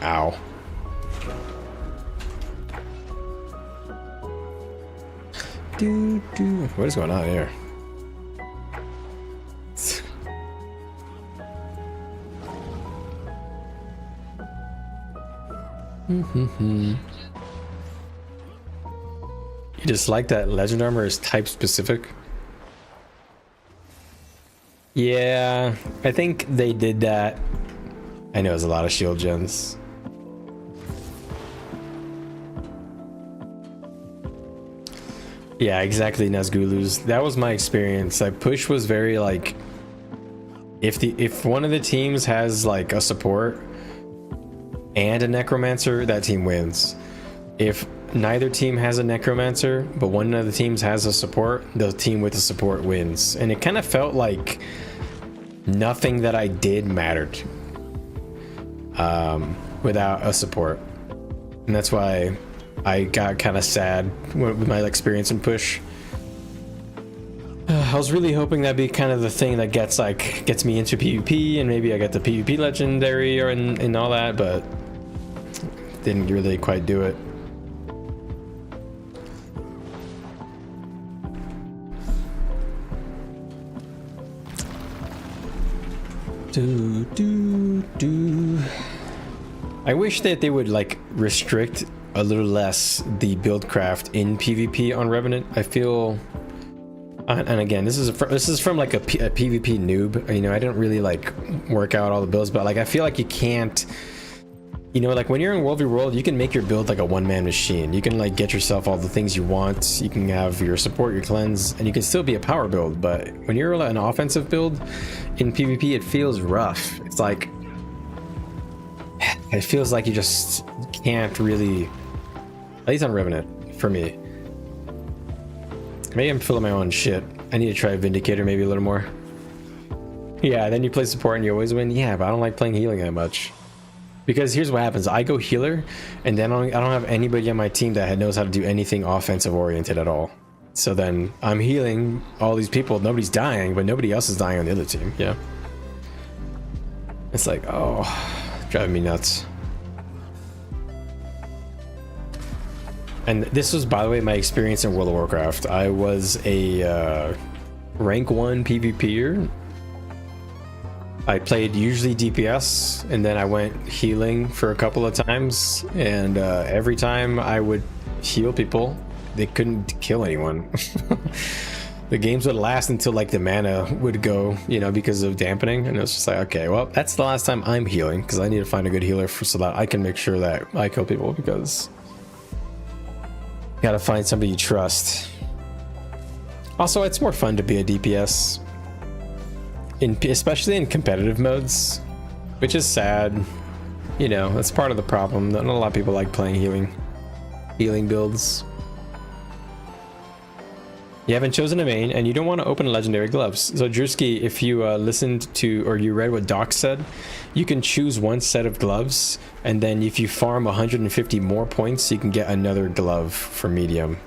Ow. What is going on here? You just like that legend armor is type specific? Yeah, I think they did that. I know there's a lot of shield gens. Yeah, exactly, Nazgulus. That was my experience. Like push was very like if one of the teams has like a support and a necromancer, that team wins. If neither team has a necromancer, but one of the teams has a support, the team with the support wins. And it kind of felt like nothing that I did mattered without a support. And that's why I got kind of sad with my experience in push. I was really hoping that'd be kind of the thing that gets me into PvP, and maybe I get the PvP legendary or and all that, but didn't really quite do it. I wish that they would like restrict a little less the buildcraft in PvP on Revenant. I feel, and again, this is from like a PvP noob. You know, I didn't really like work out all the builds, but like I feel like you can't. You know, like when you're in World v World, you can make your build like a one-man machine. You can like get yourself all the things you want. You can have your support, your cleanse, and you can still be a power build. But when you're an offensive build in PvP, it feels rough. It's like, it feels like you just can't really, at least on Revenant, for me. Maybe I'm full of my own shit. I need to try Vindicator maybe a little more. Yeah, then you play support and you always win. Yeah, but I don't like playing healing that much. Because here's what happens. I go healer, and then I don't have anybody on my team that knows how to do anything offensive oriented at all. So then I'm healing all these people. Nobody's dying, but nobody else is dying on the other team. Yeah. It's like, oh, driving me nuts. And this was, by the way, my experience in World of Warcraft. I was a rank 1 PvPer. I played usually DPS, and then I went healing for a couple of times, and every time I would heal people, they couldn't kill anyone. The games would last until like the mana would go, you know, because of dampening, and it was just like, okay, well, that's the last time I'm healing, because I need to find a good healer so that I can make sure that I kill people, because you gotta find somebody you trust. Also, it's more fun to be a DPS. Especially in competitive modes, which is sad. You know, that's part of the problem. Not a lot of people like playing healing builds. You haven't chosen a main, and you don't want to open legendary gloves. So Drewski, if you listened to or you read what Doc said, you can choose one set of gloves, and then if you farm 150 more points, you can get another glove for medium,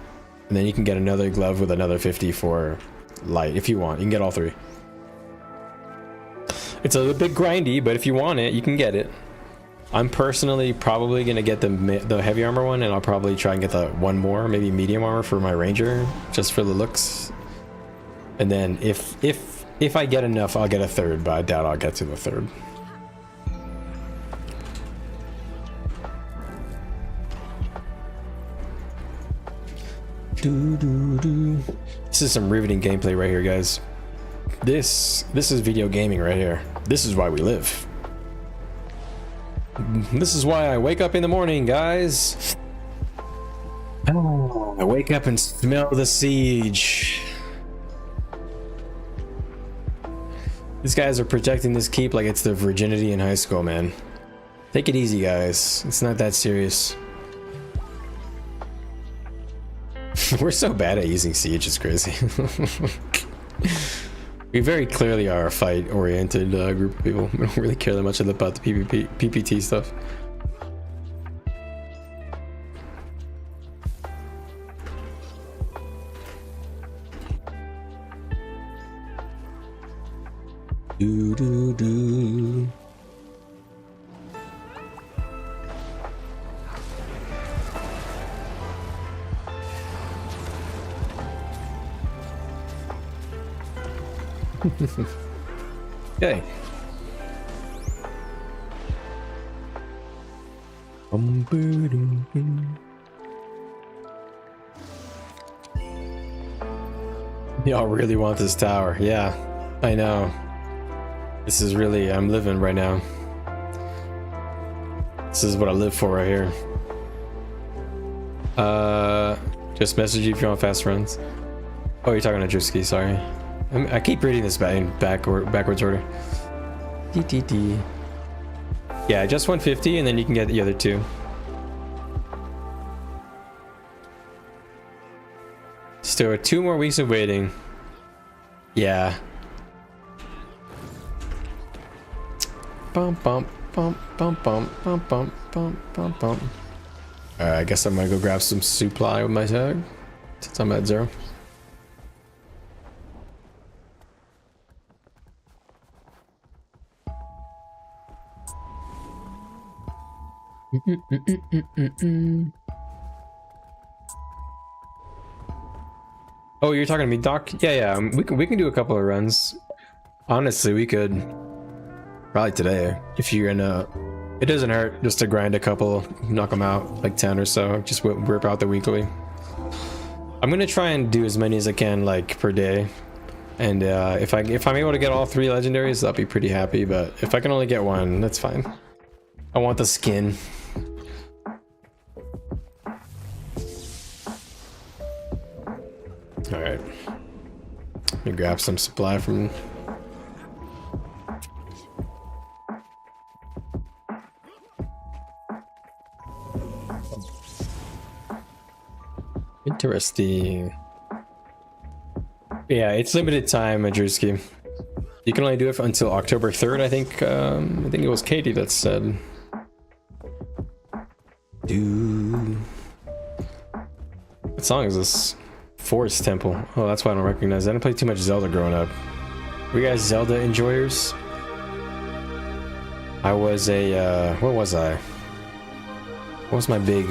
and then you can get another glove with another 50 for light if you want. You can get all three. It's a little bit grindy, but if you want it, you can get it. I'm personally probably gonna get the heavy armor one, and I'll probably try and get the one more, maybe medium armor for my ranger, just for the looks. And then if I get enough, I'll get a third, but I doubt I'll get to the third. This is some riveting gameplay right here, guys. This is video gaming right here. This is why we live. This is why I wake up in the morning, guys. Oh, I wake up and smell the siege. These guys are protecting this keep like it's their virginity in high school, man. Take it easy, guys. It's not that serious. We're so bad at using siege, it's crazy. We very clearly are a fight-oriented group of people. We don't really care that much about the PPT stuff. Do do do. Okay. Y'all really want this tower. Yeah, I know. This is really, I'm living right now. This is what I live for right here. Just message you if you want fast runs. Oh, you're talking to Drewski, sorry. I keep reading this backwards order. DDD. Yeah, just 150 and then you can get the other two. Still 2 more weeks of waiting. Yeah. Bump bump bump bump bump bump bump bump bump bump. Alright, I guess I'm gonna go grab some supply with my Zerg since I'm at 0. Oh, you're talking to me, Doc? Yeah, we can do a couple of runs. Honestly, we could probably today if you're gonna. It doesn't hurt just to grind a couple, knock them out like 10 or so. Just whip out the weekly. I'm gonna try and do as many as I can like per day, and if I'm able to get all 3 legendaries, I'll be pretty happy. But if I can only get 1, that's fine. I want the skin. All right, let me grab some supply from. Interesting. Yeah, it's limited time, Madruski. You can only do it until October 3rd, I think. I think it was Katie that said. What song is this? Forest Temple. Oh, that's why I don't recognize it. I didn't play too much Zelda growing up. Were you guys Zelda enjoyers? I was a, what was I? What was my big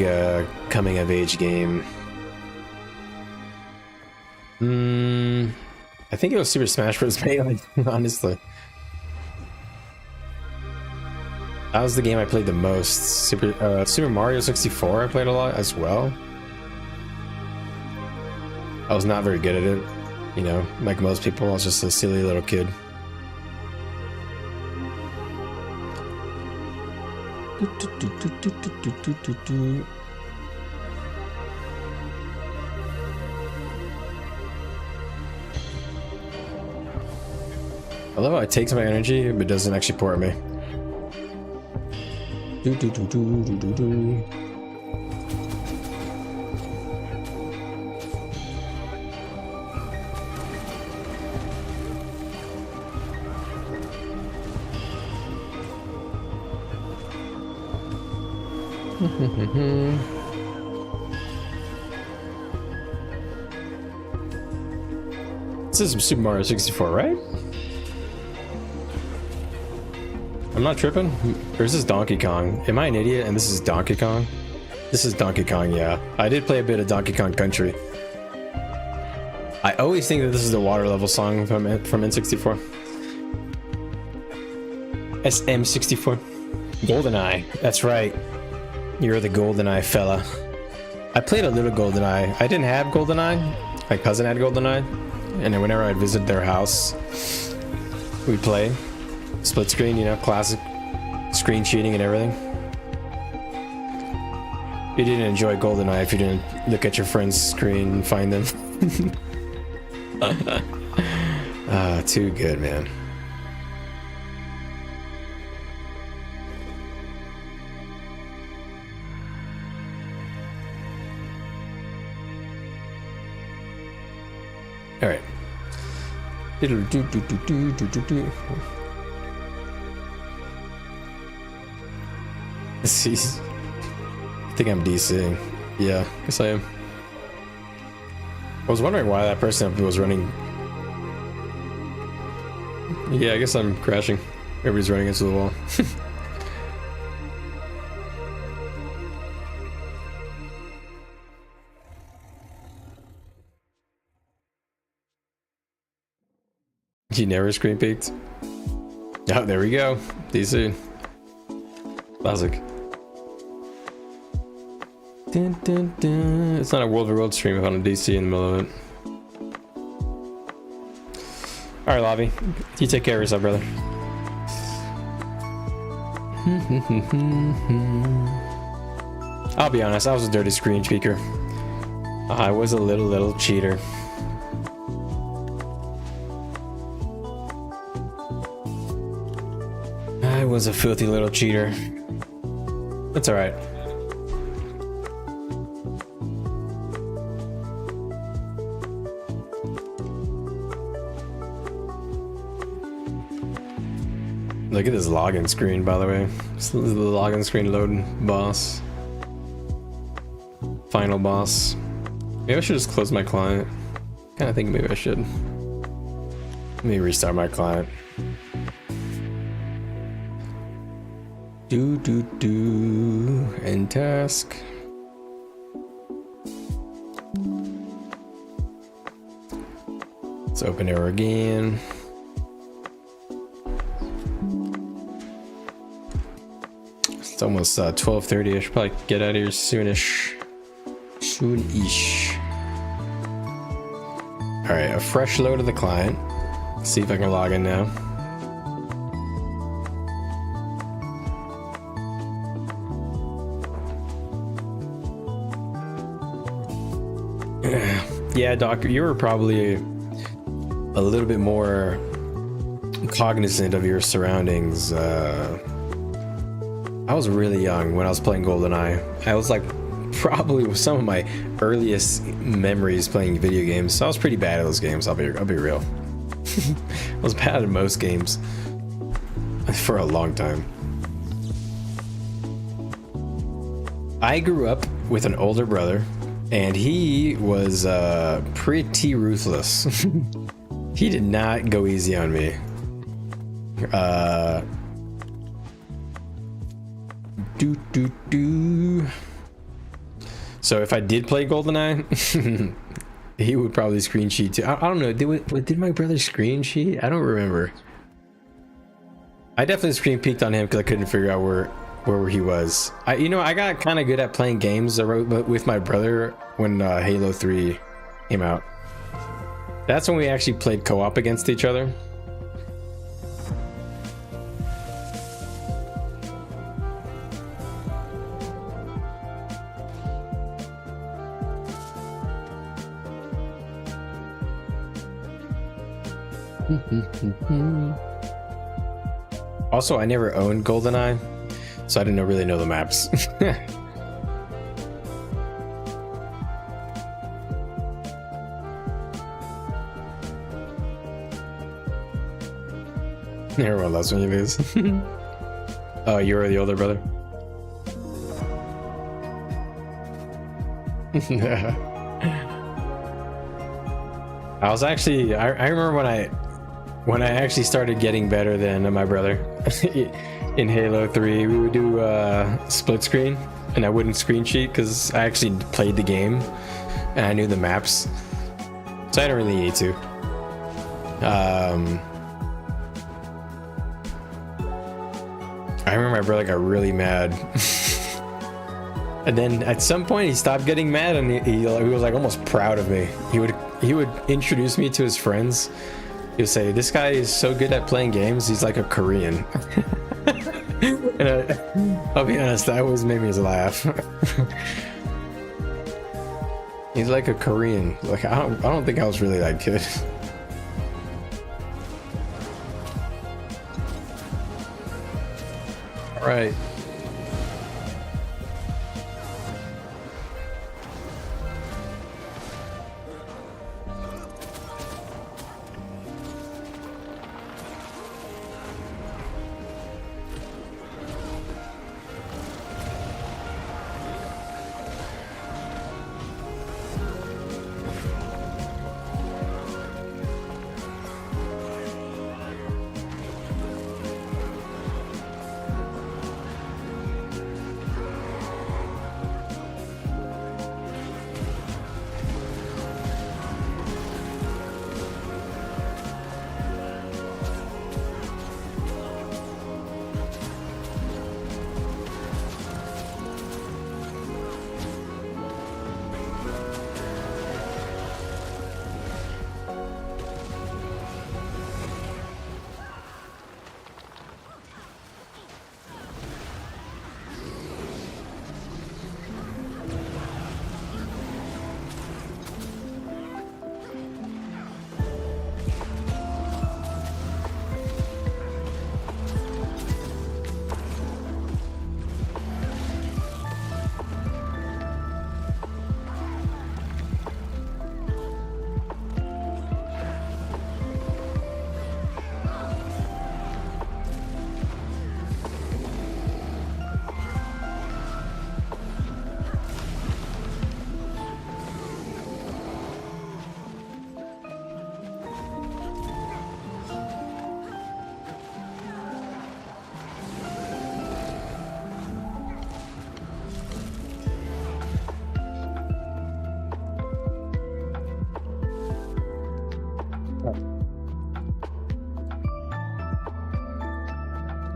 coming of age game? I think it was Super Smash Bros. Melee, honestly. That was the game I played the most. Super Mario 64 I played a lot as well. I was not very good at it, you know, like most people. I was just a silly little kid. I love how it takes my energy, but doesn't actually pour at me. This is Super Mario 64, right? I'm not tripping? Or is this Donkey Kong? Am I an idiot and this is Donkey Kong? This is Donkey Kong, yeah. I did play a bit of Donkey Kong Country. I always think that this is the water level song from N64. SM64. GoldenEye, that's right. You're the GoldenEye fella. I played a little GoldenEye. I didn't have GoldenEye. My cousin had GoldenEye, and then whenever I'd visit their house, we'd play split screen. You know, classic screen cheating and everything. You didn't enjoy GoldenEye if you didn't look at your friend's screen and find them. Too good, man. All right. See, I think I'm DCing. Yeah, guess I am. I was wondering why that person was running. Yeah, I guess I'm crashing. Everybody's running into the wall. You never screen peeked? Oh, there we go. DC. Classic. Dun, dun, dun. It's not a World of World stream if I'm on DC in the middle of it. Alright, Lobby. You take care of yourself, brother. I'll be honest, I was a dirty screen peeker. I was a little cheater. I was a filthy little cheater. That's alright. Look at this login screen, by the way. This is the login screen loading boss. Final boss. Maybe I should just close my client. Kinda think maybe I should. Let me restart my client. End task. Let's open arrow again. It's almost 12:30. I should probably get out of here soonish. Soonish. All right, a fresh load of the client. Let's see if I can log in now. Yeah, Doc, you were probably a little bit more cognizant of your surroundings. I was really young when I was playing GoldenEye. I was like probably some of my earliest memories playing video games. So I was pretty bad at those games. I'll be real. I was bad at most games for a long time. I grew up with an older brother, and he was pretty ruthless. He did not go easy on me. So if I did play GoldenEye, he would probably screen cheat too. I don't know. Did my brother screen cheat? I don't remember. I definitely screen peeked on him because I couldn't figure out where he was. I got kind of good at playing games with my brother when Halo 3 came out. That's when we actually played co-op against each other. Also, I never owned GoldenEye, so I didn't really know the maps. Everyone loves when you lose. Oh, you were the older brother? I was actually, I remember when I actually started getting better than my brother in Halo 3. We would do split screen, and I wouldn't screen cheat because I actually played the game and I knew the maps, so I didn't really need to. I remember my brother got really mad And then at some point he stopped getting mad, and he was like almost proud of me. He would introduce me to his friends. He would say, "This guy is so good at playing games. He's like a Korean." And I'll be honest, that always made me laugh. He's like a Korean. Like I don't think I was really that good. All right.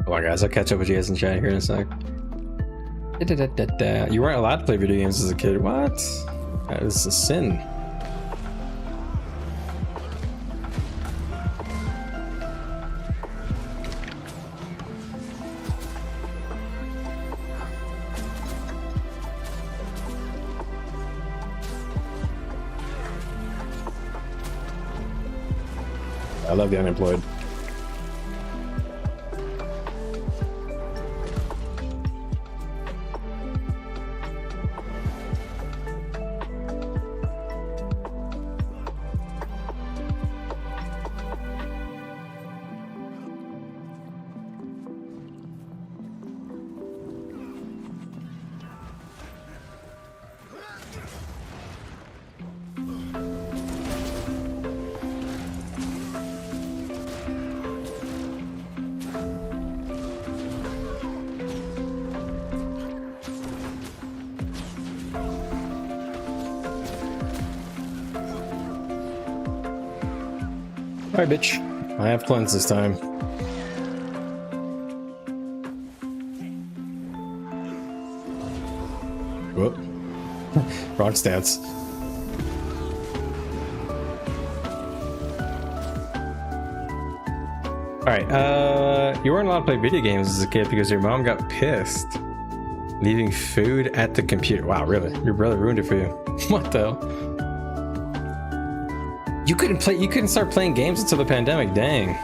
Come on, guys, I'll catch up with you guys in chat here in a sec. You weren't allowed to play video games as a kid. What? That is a sin. I love the unemployed. Alright, bitch. I have cleanse this time. Whoop. Wrong stance. Alright, you weren't allowed to play video games as a kid because your mom got pissed. Leaving food at the computer. Wow, really? Your brother ruined it for you. What the hell? You couldn't start playing games until the pandemic, dang. I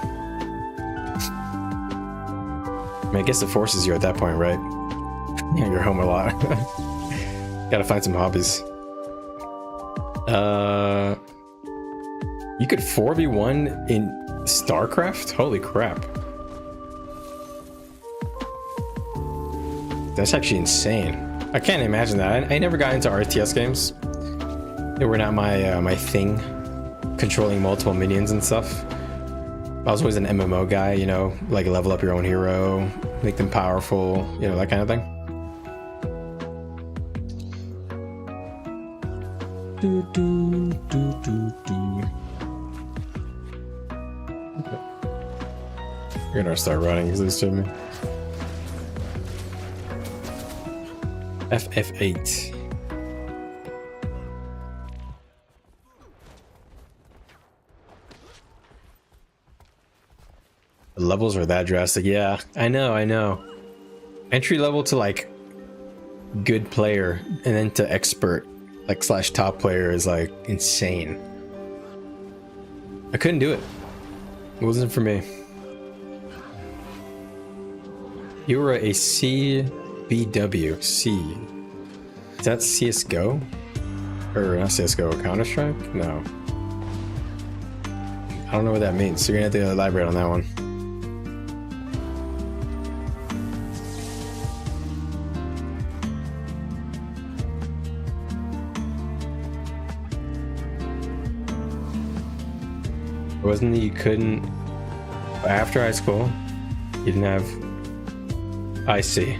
mean, I guess it forces you at that point, right? Yeah, you're home a lot. Gotta find some hobbies. You could 4v1 in StarCraft? Holy crap. That's actually insane. I can't imagine that. I never got into RTS games. They were not my thing. Controlling multiple minions and stuff. I was always an MMO guy, you know, like level up your own hero, make them powerful, you know, that kind of thing. You're gonna start running, is this Jimmy? FF8. The levels are that drastic. Yeah, I know. Entry level to like good player and then to expert, like slash top player, is like insane. I couldn't do it. It wasn't for me. You were a CBW. C. Is that CSGO? Or not CSGO, Counter-Strike? No. I don't know what that means, so you're gonna have to elaborate on that one. Wasn't it you couldn't, after high school, you didn't have, I see.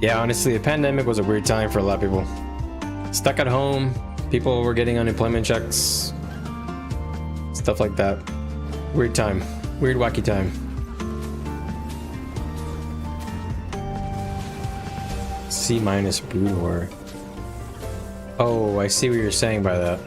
Yeah, honestly, the pandemic was a weird time for a lot of people. Stuck at home, people were getting unemployment checks, stuff like that. Weird time, weird wacky time. C- Brood War. Oh, I see what you're saying by that.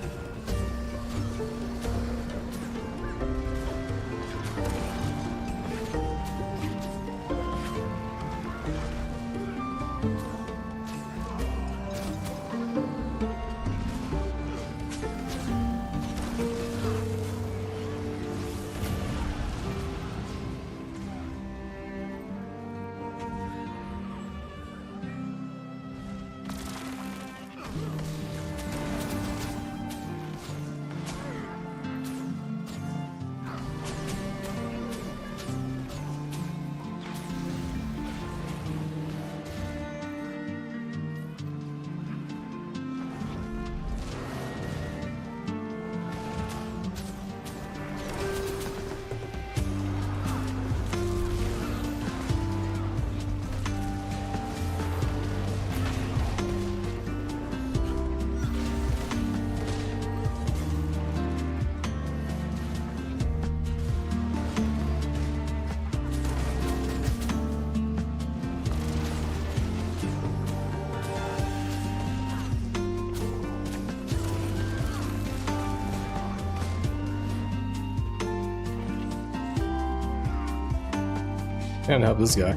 Can't help this guy.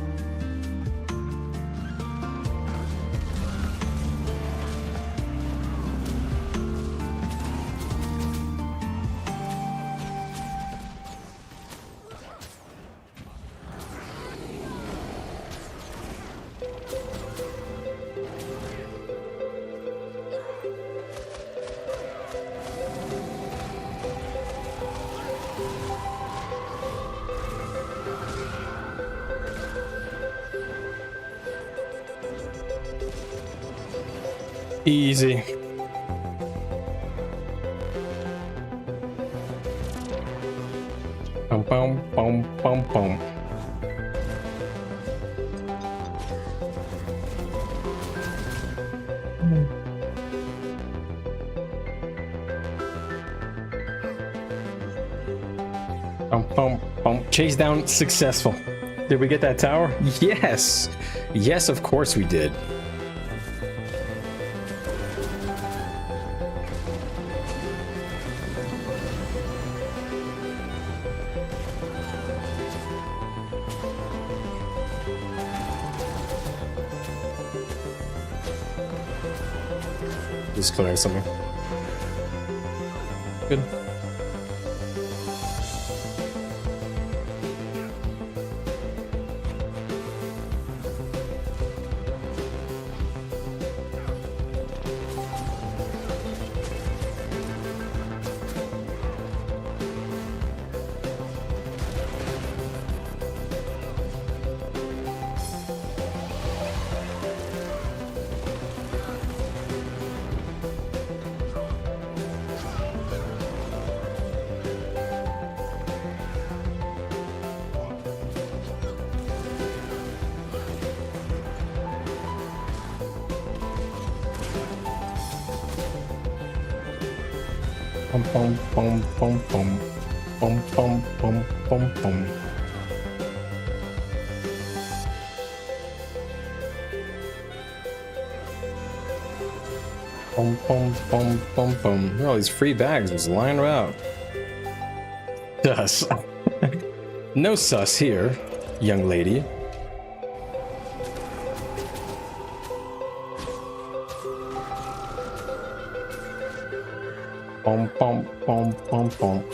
Easy. Bum bum bum bum bum. Bum bum bum. Chase down successful. Did we get that tower? Yes. Yes, of course we did. Just clearing something. Good. Bum bum bum bum bum bum bum bum bum bum. Boom, boom, boom, boom, boom. Look at all these free bags just lying around. Sus. No sus here, young lady. Boom, boom, boom, boom, boom.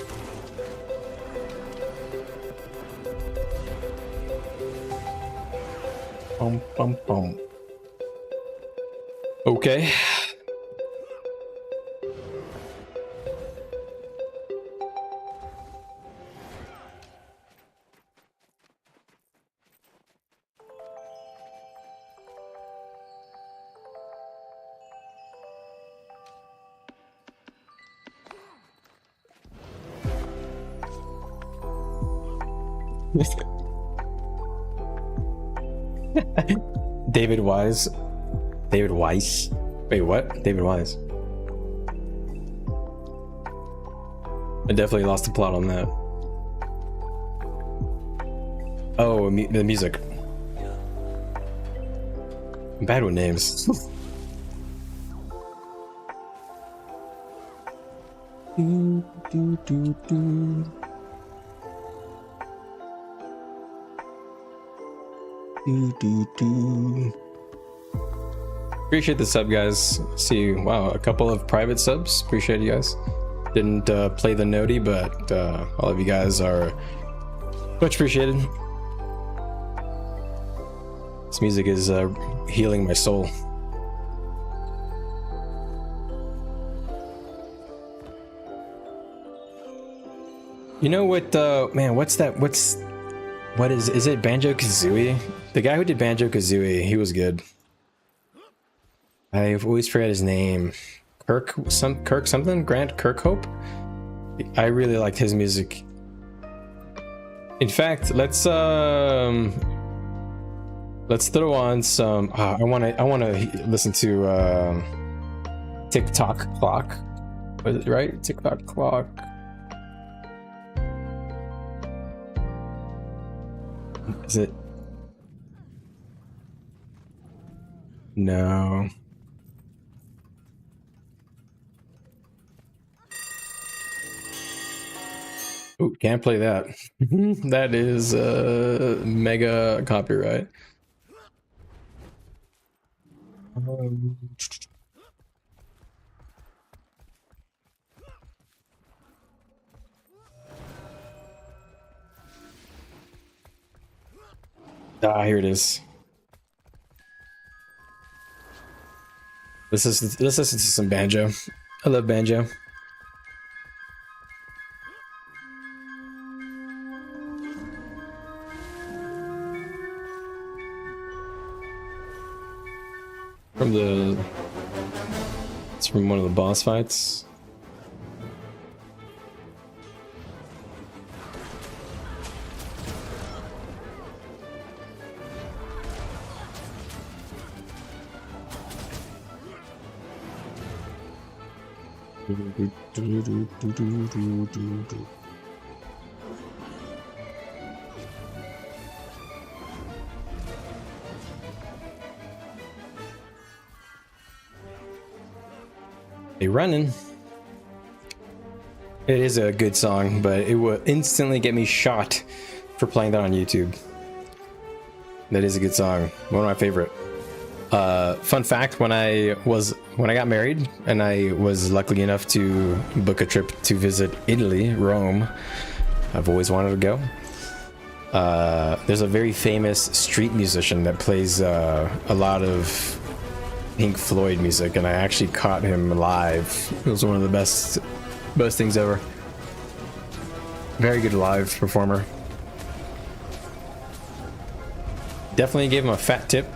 Boom, boom, boom. Okay. David Wise. David Weiss. Wait, what? David Wise. I definitely lost the plot on that. Oh, the music. I'm bad with names. do, do, do, do. Appreciate the sub, guys. See, wow, a couple of private subs. Appreciate you guys. Didn't play the noti, but all of you guys are much appreciated. This music is healing my soul. You know what, man, what is it Banjo-Kazooie? The guy who did Banjo-Kazooie, he was good. I've always forget his name. Kirk something? Grant Kirkhope? I really liked his music. In fact, let's throw on some I wanna listen to TikTok Clock. Was it right? TikTok Clock. Is it? No. Oh, can't play that. That is mega copyright. Ah, here it is. Let's listen to some banjo. I love banjo. It's from one of the boss fights. They running. It is a good song, but it will instantly get me shot for playing that on YouTube. That is a good song. One of my favorite. Fun fact, when I got married and I was lucky enough to book a trip to visit Italy, Rome, I've always wanted to go. There's a very famous street musician that plays a lot of Pink Floyd music, and I actually caught him live. It was one of the best things ever. Very good live performer. Definitely gave him a fat tip.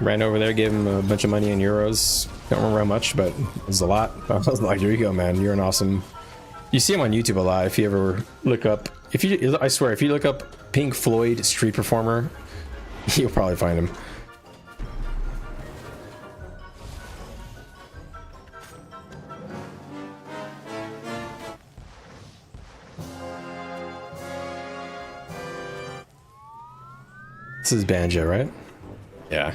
Ran over there, gave him a bunch of money in euros. Don't remember how much, but it was a lot. I was like, here you go, man. You're an awesome... You see him on YouTube a lot. If you ever look up... I swear, if you look up Pink Floyd street performer, you'll probably find him. This is banjo, right? Yeah.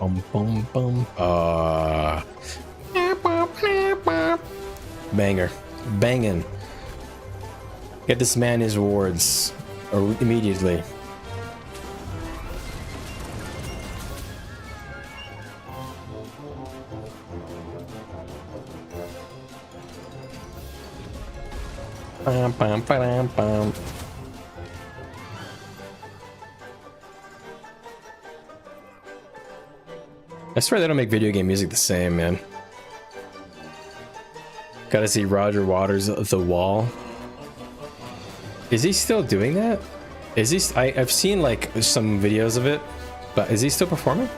Bum bum bum. Banger. Banging. Get this man his rewards immediately. Bum, bum, ba-dum, bum. I swear they don't make video game music the same, man. Gotta see Roger Waters' The Wall. Is he still doing that? Is he? I've seen like some videos of it, but is he still performing?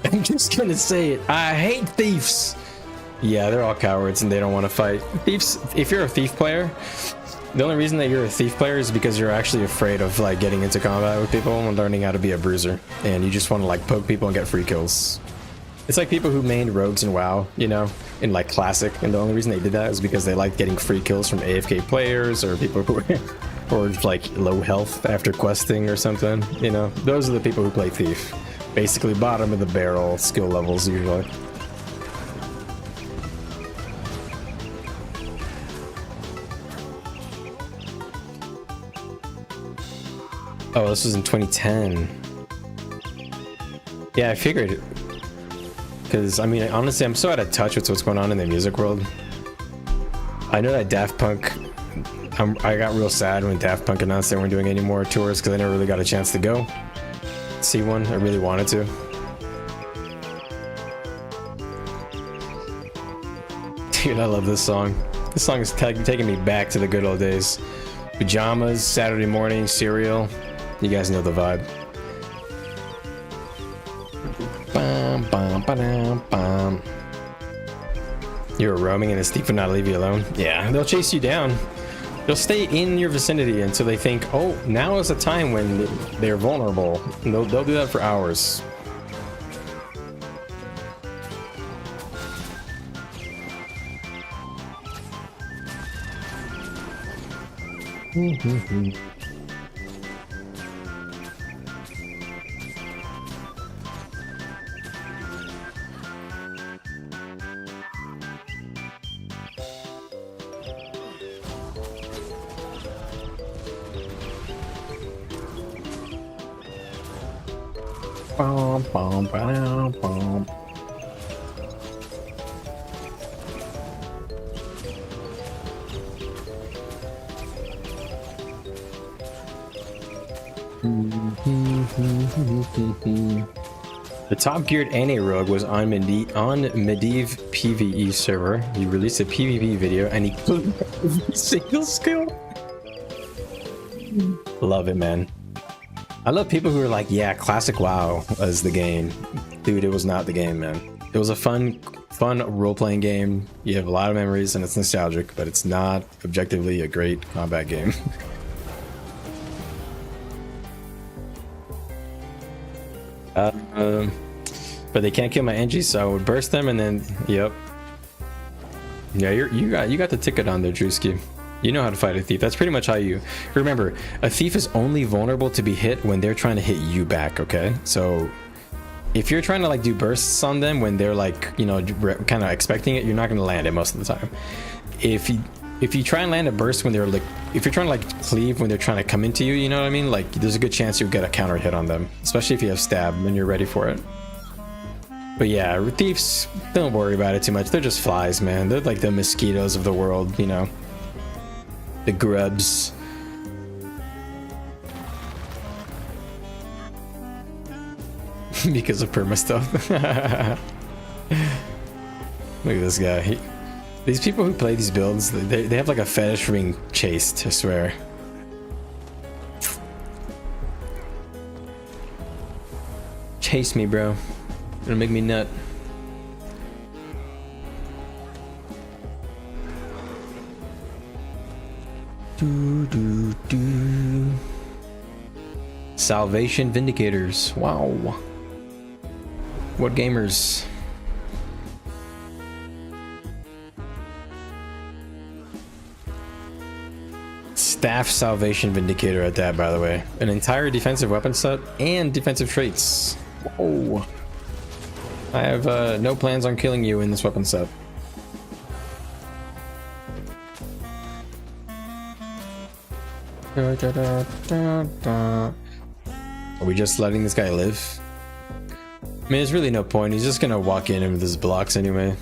I'm just gonna say it. I hate thieves. Yeah, they're all cowards and they don't want to fight. Thieves. If you're a thief player, the only reason that you're a thief player is because you're actually afraid of like getting into combat with people and learning how to be a bruiser, and you just want to like poke people and get free kills. It's like people who mained rogues in WoW, you know, in like Classic, and the only reason they did that is because they liked getting free kills from AFK players or people who were like low health after questing or something, you know. Those are the people who play Thief. Basically bottom of the barrel skill levels usually. Oh, this was in 2010. Yeah, I figured. Because, I mean, honestly, I'm so out of touch with what's going on in the music world. I know that Daft Punk... I got real sad when Daft Punk announced they weren't doing any more tours because I never really got a chance to go see one. I really wanted to. Dude, I love this song. This song is taking me back to the good old days. Pajamas, Saturday morning, cereal. You guys know the vibe. Bum, bum, ba-dum, bum. You're roaming and the thief will not leave you alone. Yeah, they'll chase you down. They'll stay in your vicinity until they think, oh, now is a time when they're vulnerable. And they'll do that for hours. Bum, bum, ba-dum, bum. The top geared NA rogue was on Medivh PvE server. He released a PvP video and he couldn't every single skill. Love it, man. I love people who are like, yeah, classic WoW is the game. Dude, it was not the game, man. It was a fun role-playing game. You have a lot of memories and it's nostalgic, but it's not objectively a great combat game. But they can't kill my Engies, so I would burst them and then, yep. Yeah, you got the ticket on there, Drewski. You know how to fight a thief. That's pretty much how you... Remember, a thief is only vulnerable to be hit when they're trying to hit you back, okay? So if you're trying to like do bursts on them when they're like, you know, kind of expecting it, you're not going to land it most of the time. If you try and land a burst when they're like... If you're trying to like cleave when they're trying to come into you, you know what I mean? Like, there's a good chance you'll get a counter hit on them. Especially if you have stab and you're ready for it. But yeah, thieves, don't worry about it too much. They're just flies, man. They're like the mosquitoes of the world, you know? The grubs. Because of perma stuff. Look at this guy. These people who play these builds, they have like a fetish for being chased, I swear. Chase me, bro. It'll make me nut. Salvation Vindicators. Wow. What gamers? Staff Salvation Vindicator at that, by the way. An entire defensive weapon set and defensive traits. Whoa. I have no plans on killing you in this weapon set. Are we just letting this guy live? I mean, there's really no point. He's just gonna walk in with his blocks anyway.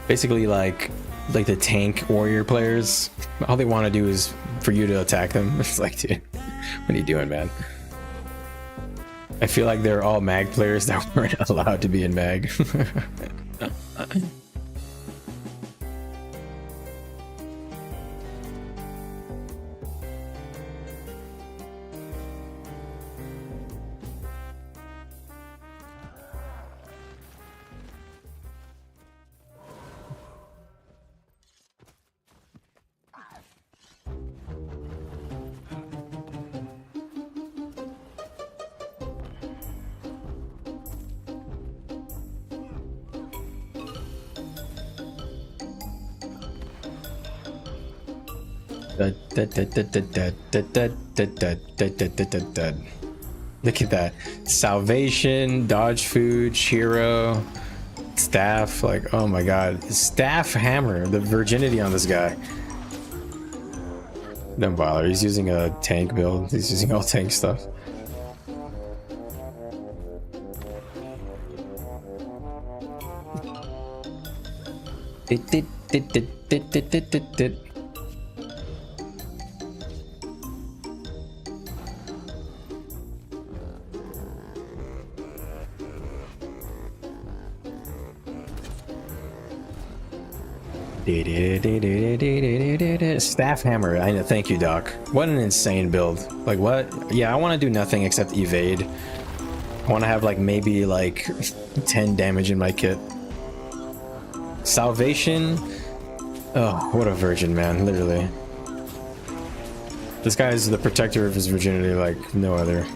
Basically, like the tank warrior players, all they want to do is for you to attack them. It's like, dude, what are you doing, man? I feel like they're all mag players that weren't allowed to be in mag. Look at that. Salvation, dodge food, hero, staff. Like, oh my god. Staff hammer. The virginity on this guy. Don't bother. He's using a tank build. He's using all tank stuff. Staff hammer. I know. Thank you, Doc. What an insane build. Like, what? Yeah, I want to do nothing except evade. I want to have like maybe like 10 damage in my kit. Salvation. Oh, what a virgin, man. Literally. This guy is the protector of his virginity like no other.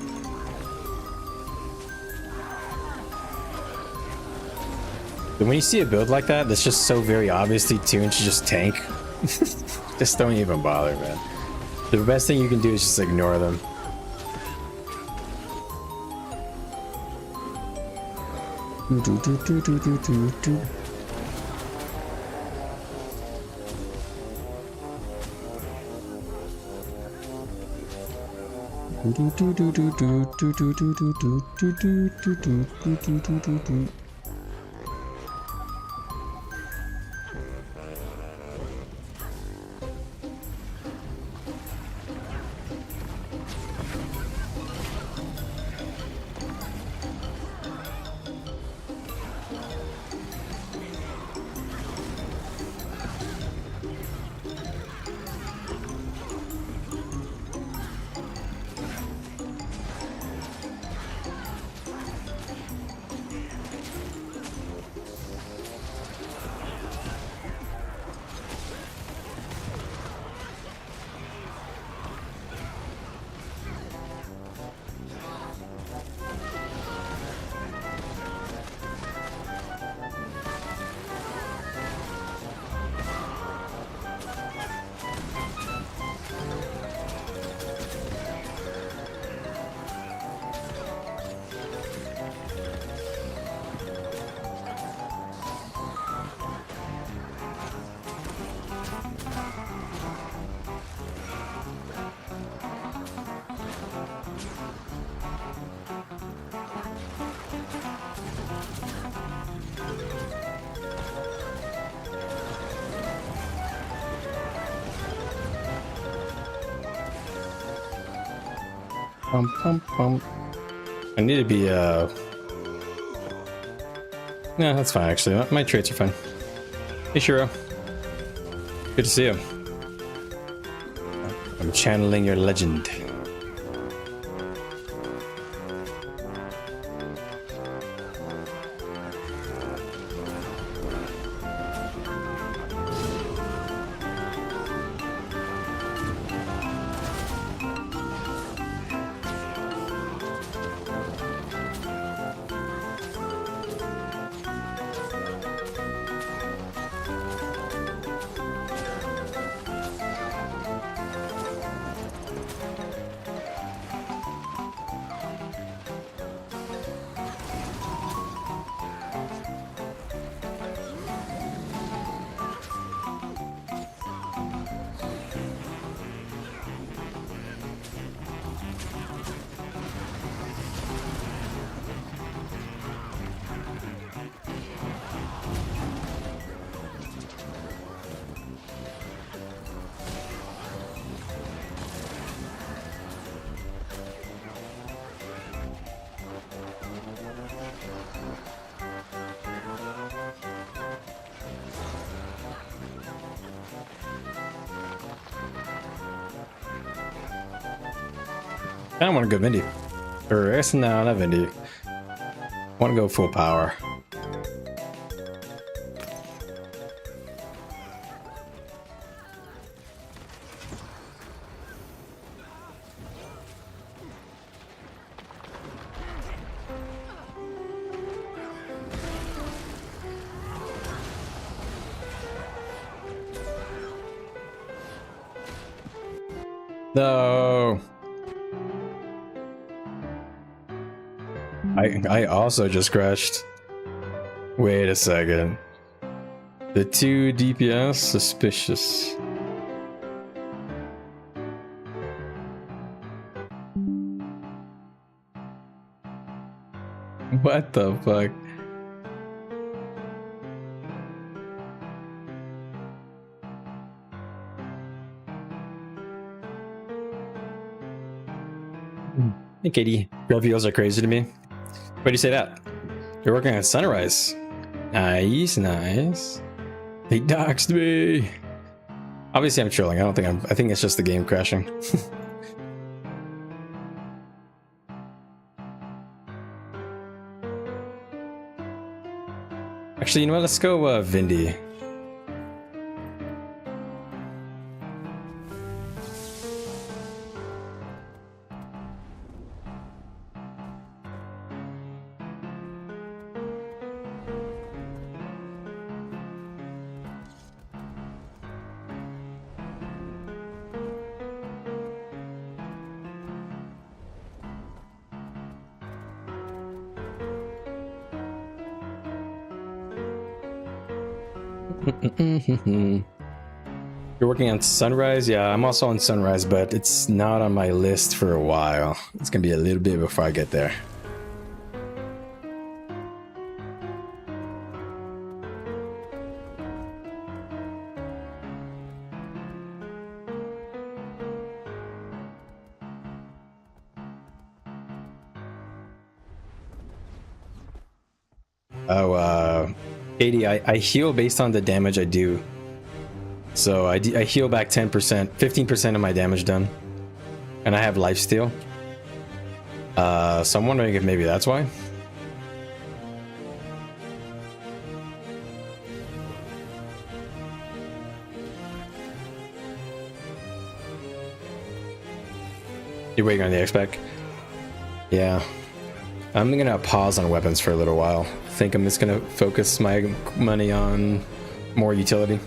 But when you see a build like that, that's just so very obviously tuned to just tank. Just don't even bother, man. The best thing you can do is just ignore them. I need to be yeah, that's fine actually. My traits are fine. Hey Shiro. Good to see you. I'm channeling your legend. I don't want to go Vindy. Or no, not Vindy. I want to go full power. No. I also just crashed. Wait a second. The 2 DPS? Suspicious. What the fuck? Hey Katie, reveals are crazy to me. Why do you say that? You're working on Sunrise. Nice, nice. They doxed me. Obviously I'm trolling. I think it's just the game crashing. Actually, you know what? Let's go Vindy. You're working on Sunrise? Yeah, I'm also on Sunrise, but it's not on my list for a while. It's gonna be a little bit before I get there. Oh, 80, I heal based on the damage I do. So I heal back 10%, 15% of my damage done. And I have lifesteal. So I'm wondering if maybe that's why. You're waiting on the X-Pack? Yeah. I'm gonna pause on weapons for a little while. I think I'm just gonna focus my money on more utility.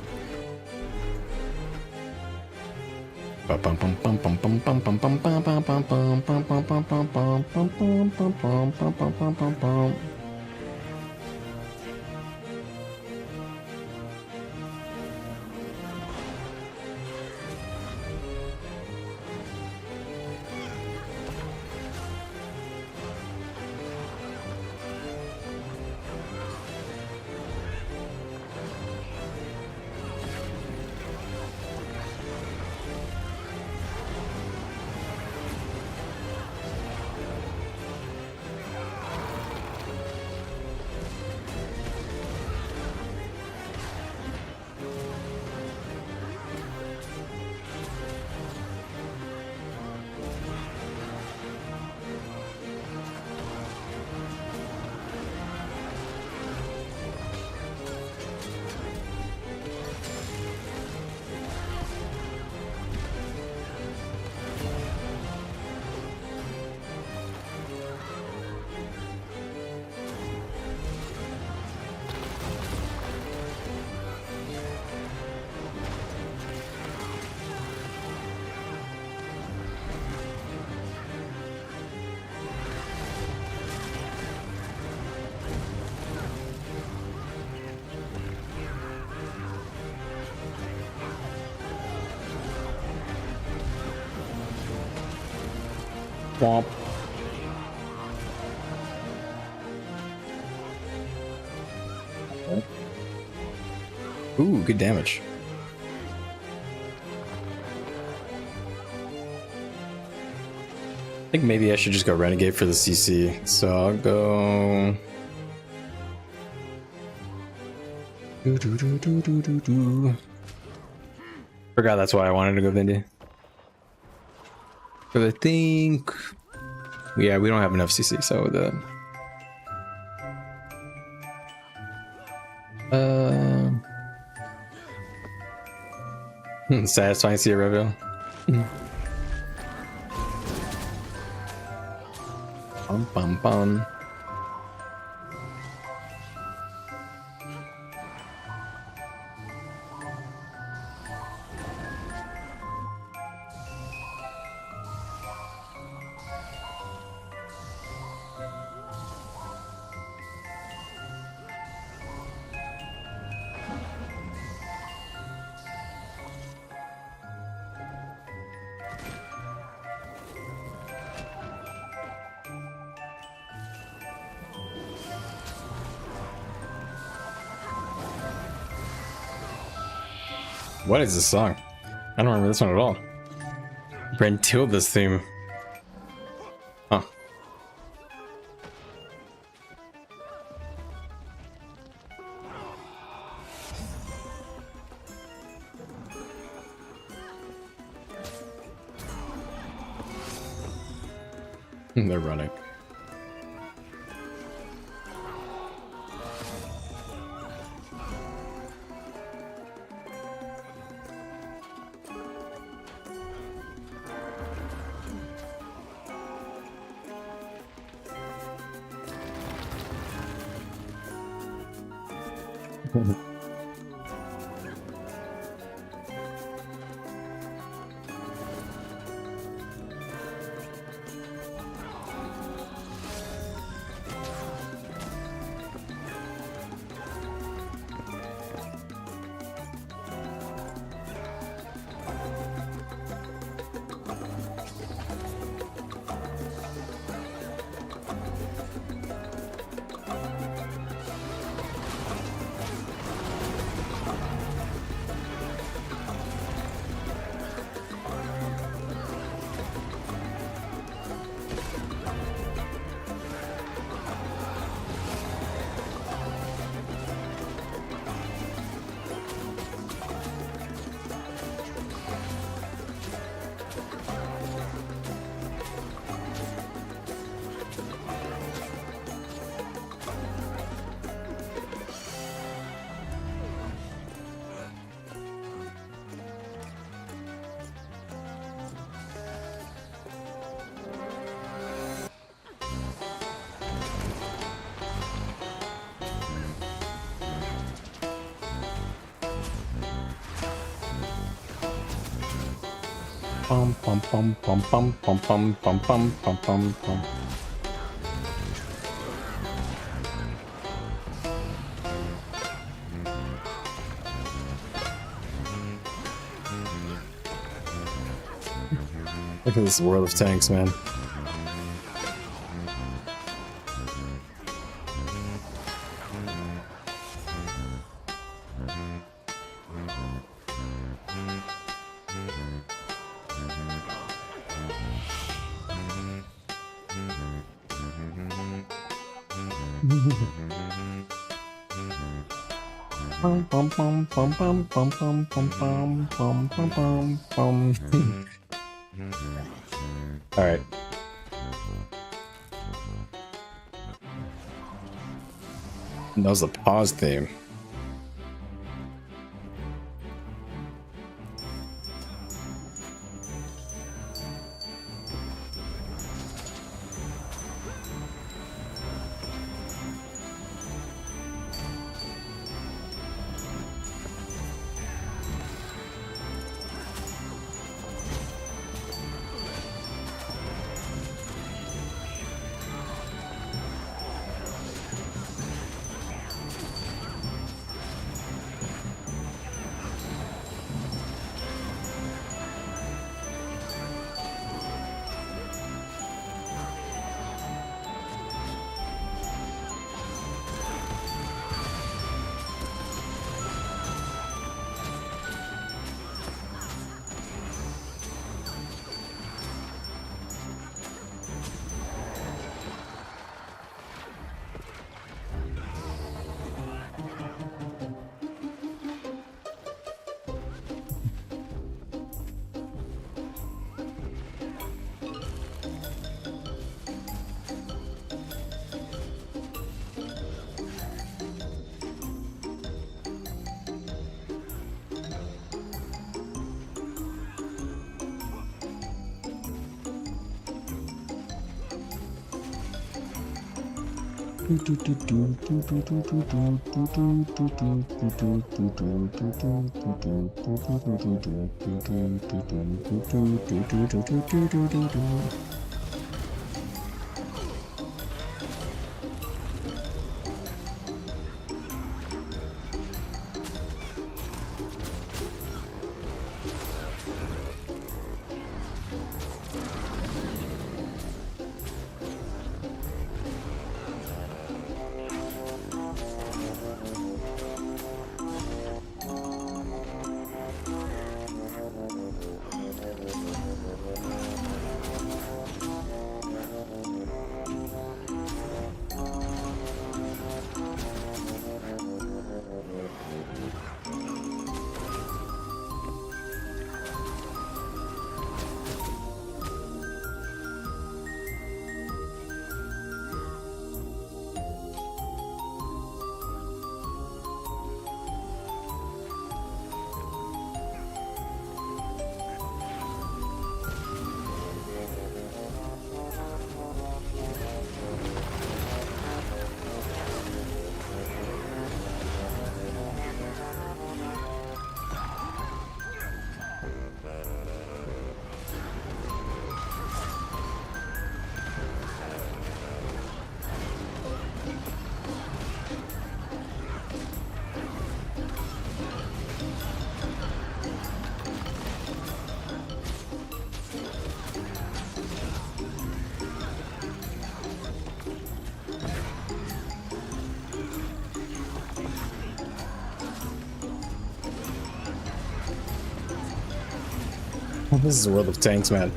Womp. Ooh, good damage. I think maybe I should just go Renegade for the CC. So I'll go... Forgot that's why I wanted to go Vindy. But I think Yeah, we don't have enough CC, so the satisfying to see a reveal. Bum bum bum. What is this song? I don't remember this one at all. Brent killed this theme. Huh. They're running. Bum bum bum bum bum bum bum bum bum bum bum bum. Look at this world of tanks, man. Bum bum bum bum bum bum bum bum bum bum bum bum bum. All right. That was the pause theme. This is a world of tanks, man.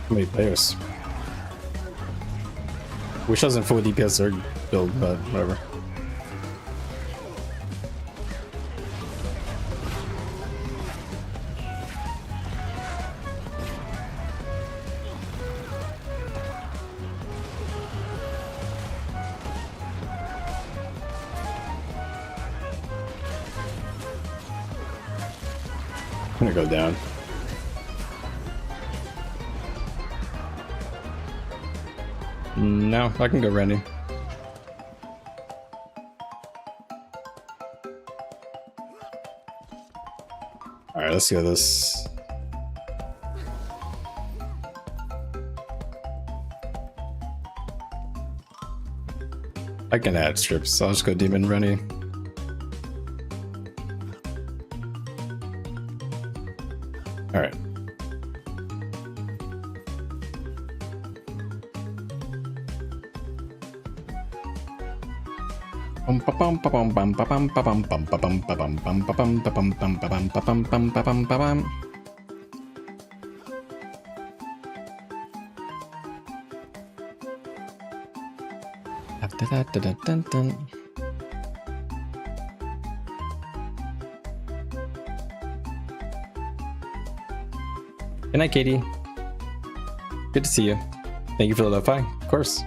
How many players? Wish I was in full DPS Zerg build, but whatever. I'm gonna go down. No, I can go Rennie. Alright, let's go this. I can add strips, so I'll just go Demon Rennie. Alright. Good night, Katie. Good to see you. Thank you for the lo-fi, of course.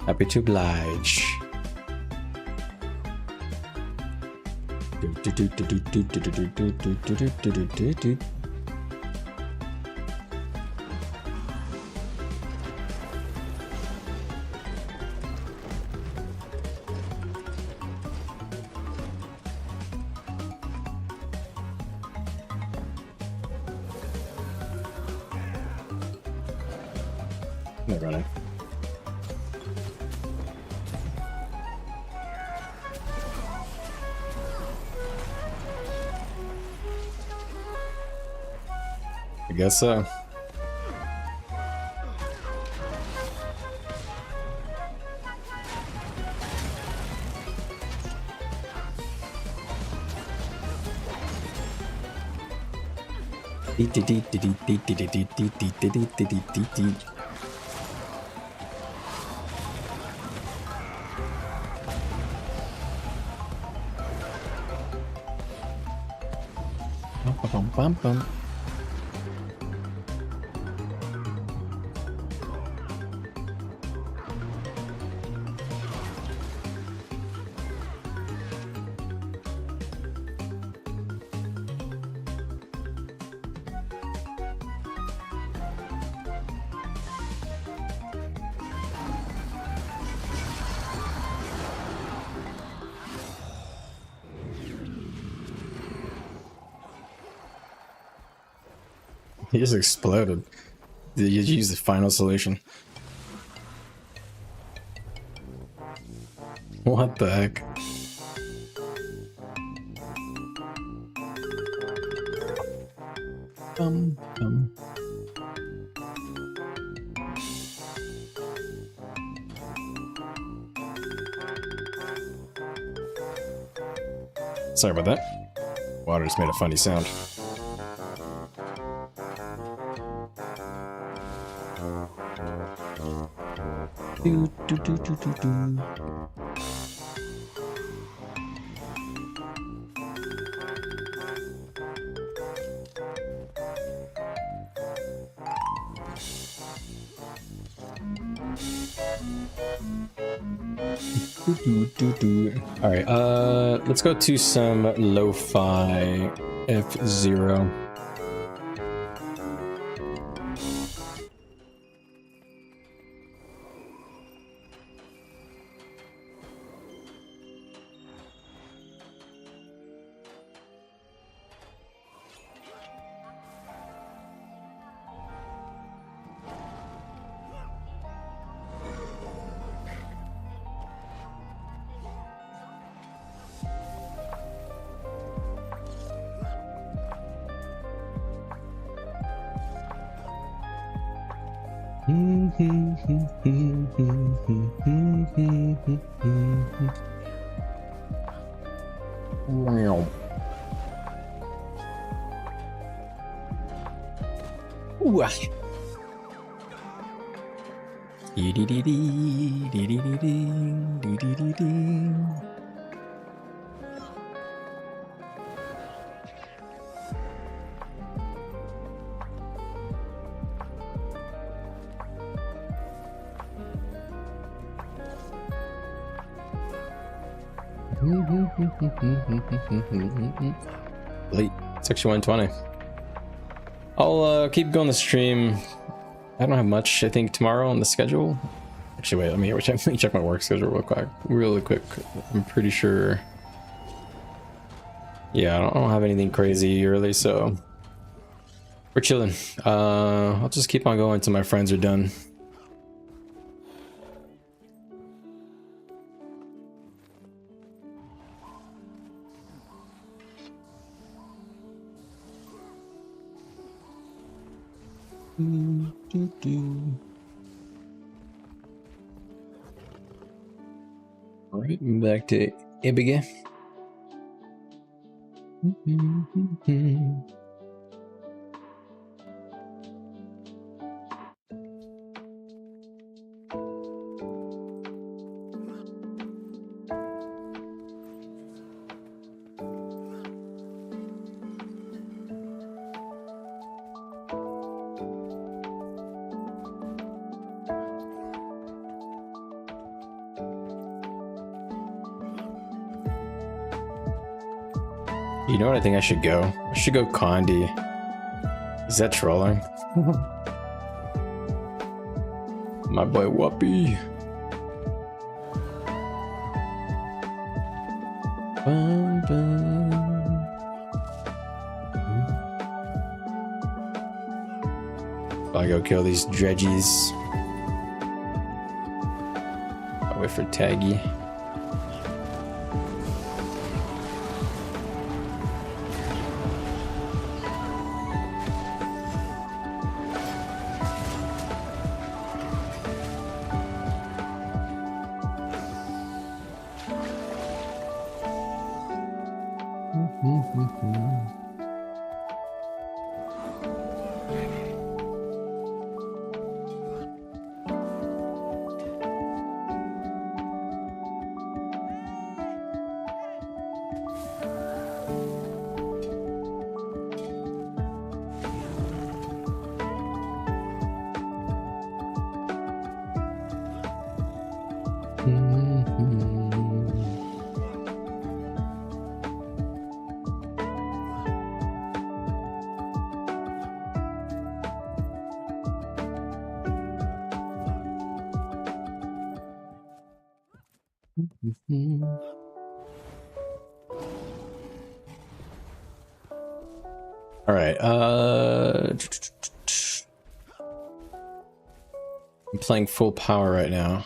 Happy to oblige. They're running. guess so. He just exploded. Did you use the final solution? What the heck? Sorry about that. Water just made a funny sound. All right, let's go to some lo-fi F0. Late. It's actually 1:20. I'll keep going the stream. I don't have much, I think, tomorrow on the schedule. Actually, wait, let me check my work schedule really quick. I'm pretty sure. Yeah, I don't have anything crazy early, so we're chilling. I'll just keep on going until my friends are done. All right, back to Ibiga. You know what I think I should go? I should go Condi. Is that trolling? My boy Whoopi. Bum, bum. I'll go kill these dredgies. I'll wait for Taggy. All right. I'm playing full power right now.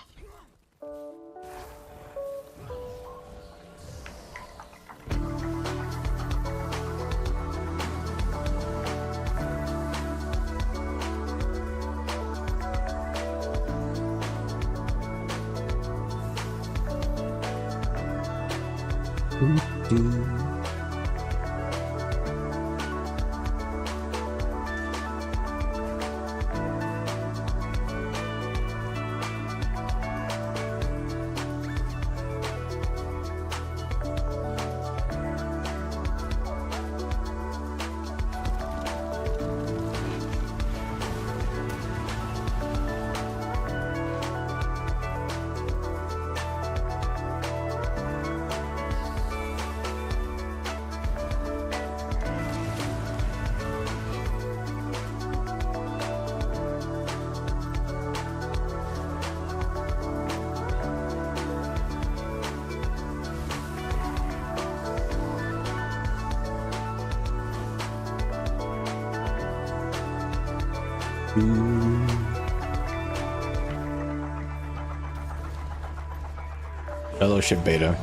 Fellowship beta.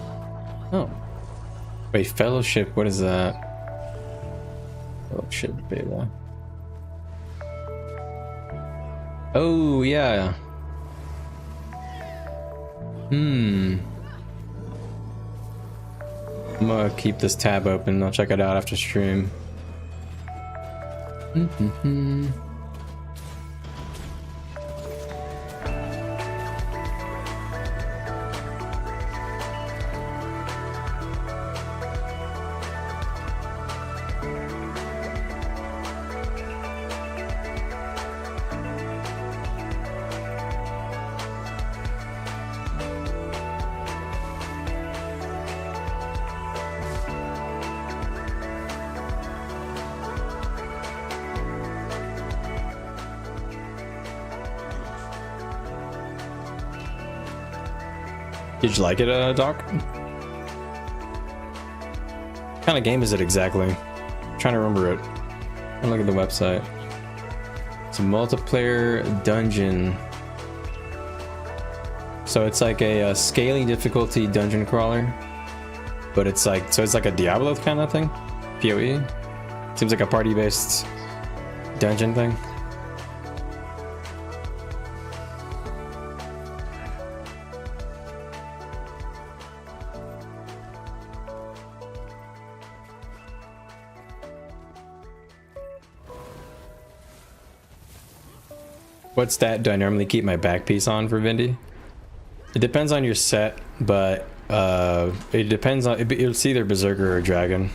Oh. Wait, fellowship, what is that? Fellowship beta. Oh, yeah. I'm gonna keep this tab open. I'll check it out after stream. Did you like it, Doc? What kind of game is it exactly? I'm trying to remember it. I'm looking at the website. It's a multiplayer dungeon. So it's like a scaling difficulty dungeon crawler, but it's like a Diablo kind of thing. PoE. Seems like a party-based dungeon thing. What stat do I normally keep my back piece on for Vindy? It depends on your set, but it depends on it's either Berserker or Dragon.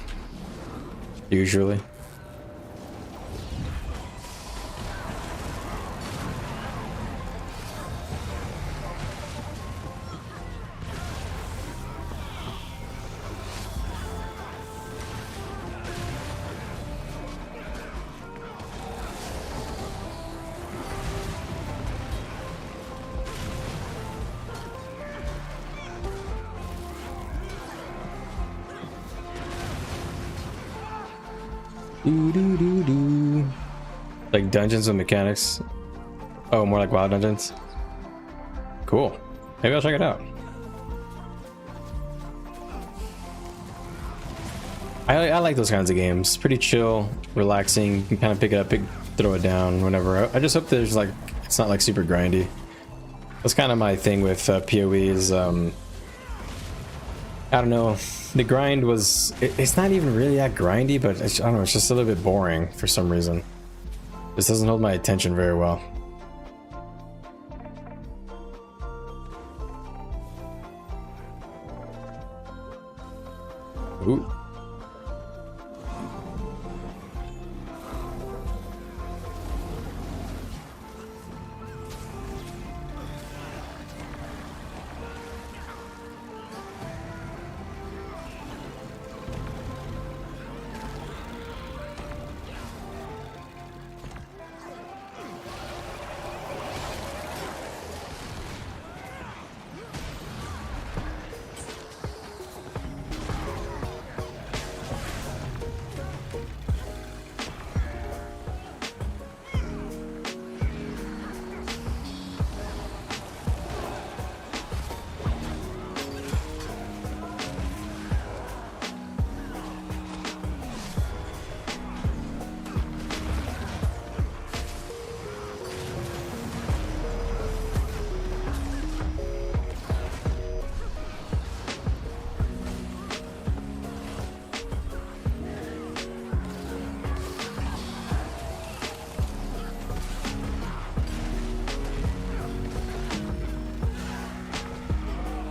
Usually. Like dungeons with mechanics. Oh, more like WoW dungeons. Cool. Maybe I'll check it out. I like those kinds of games. Pretty chill, relaxing. You can kind of pick it up, throw it down whenever. I just hope there's like it's not like super grindy. That's kind of my thing with PoE is I don't know. The grind was it's not even really that grindy, but I don't know, it's just a little bit boring for some reason. This doesn't hold my attention very well. Ooh.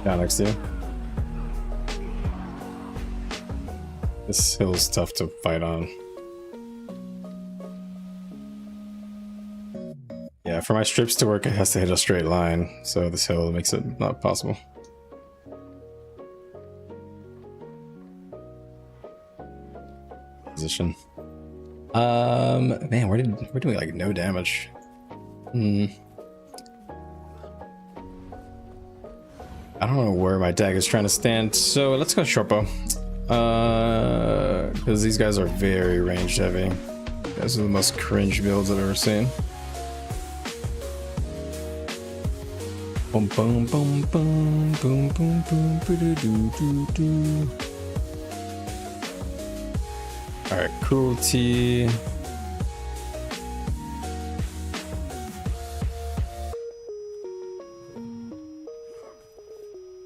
Down next to you. This hill's tough to fight on. Yeah, for my strips to work, it has to hit a straight line, so this hill makes it not possible. Position. Man, we're doing like no damage. I don't know where my dag is trying to stand, so let's go shortbow. Because these guys are very range heavy. Those are the most cringe builds I've ever seen. Boom, boom, boom, boom, boom, boom, boom, doo doo doo. All right, cruelty.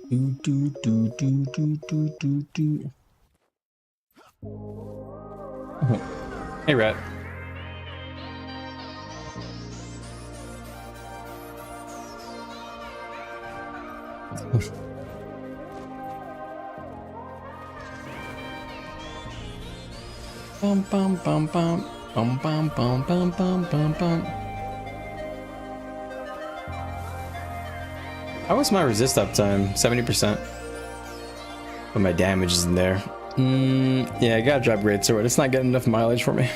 Do do do do do do do do. Hey, rat. Bum bum bum bum bum bum bum bum bum bum bum. How was my resist uptime? 70%. But my damage isn't there. Yeah, I gotta drop great sword. It's not getting enough mileage for me.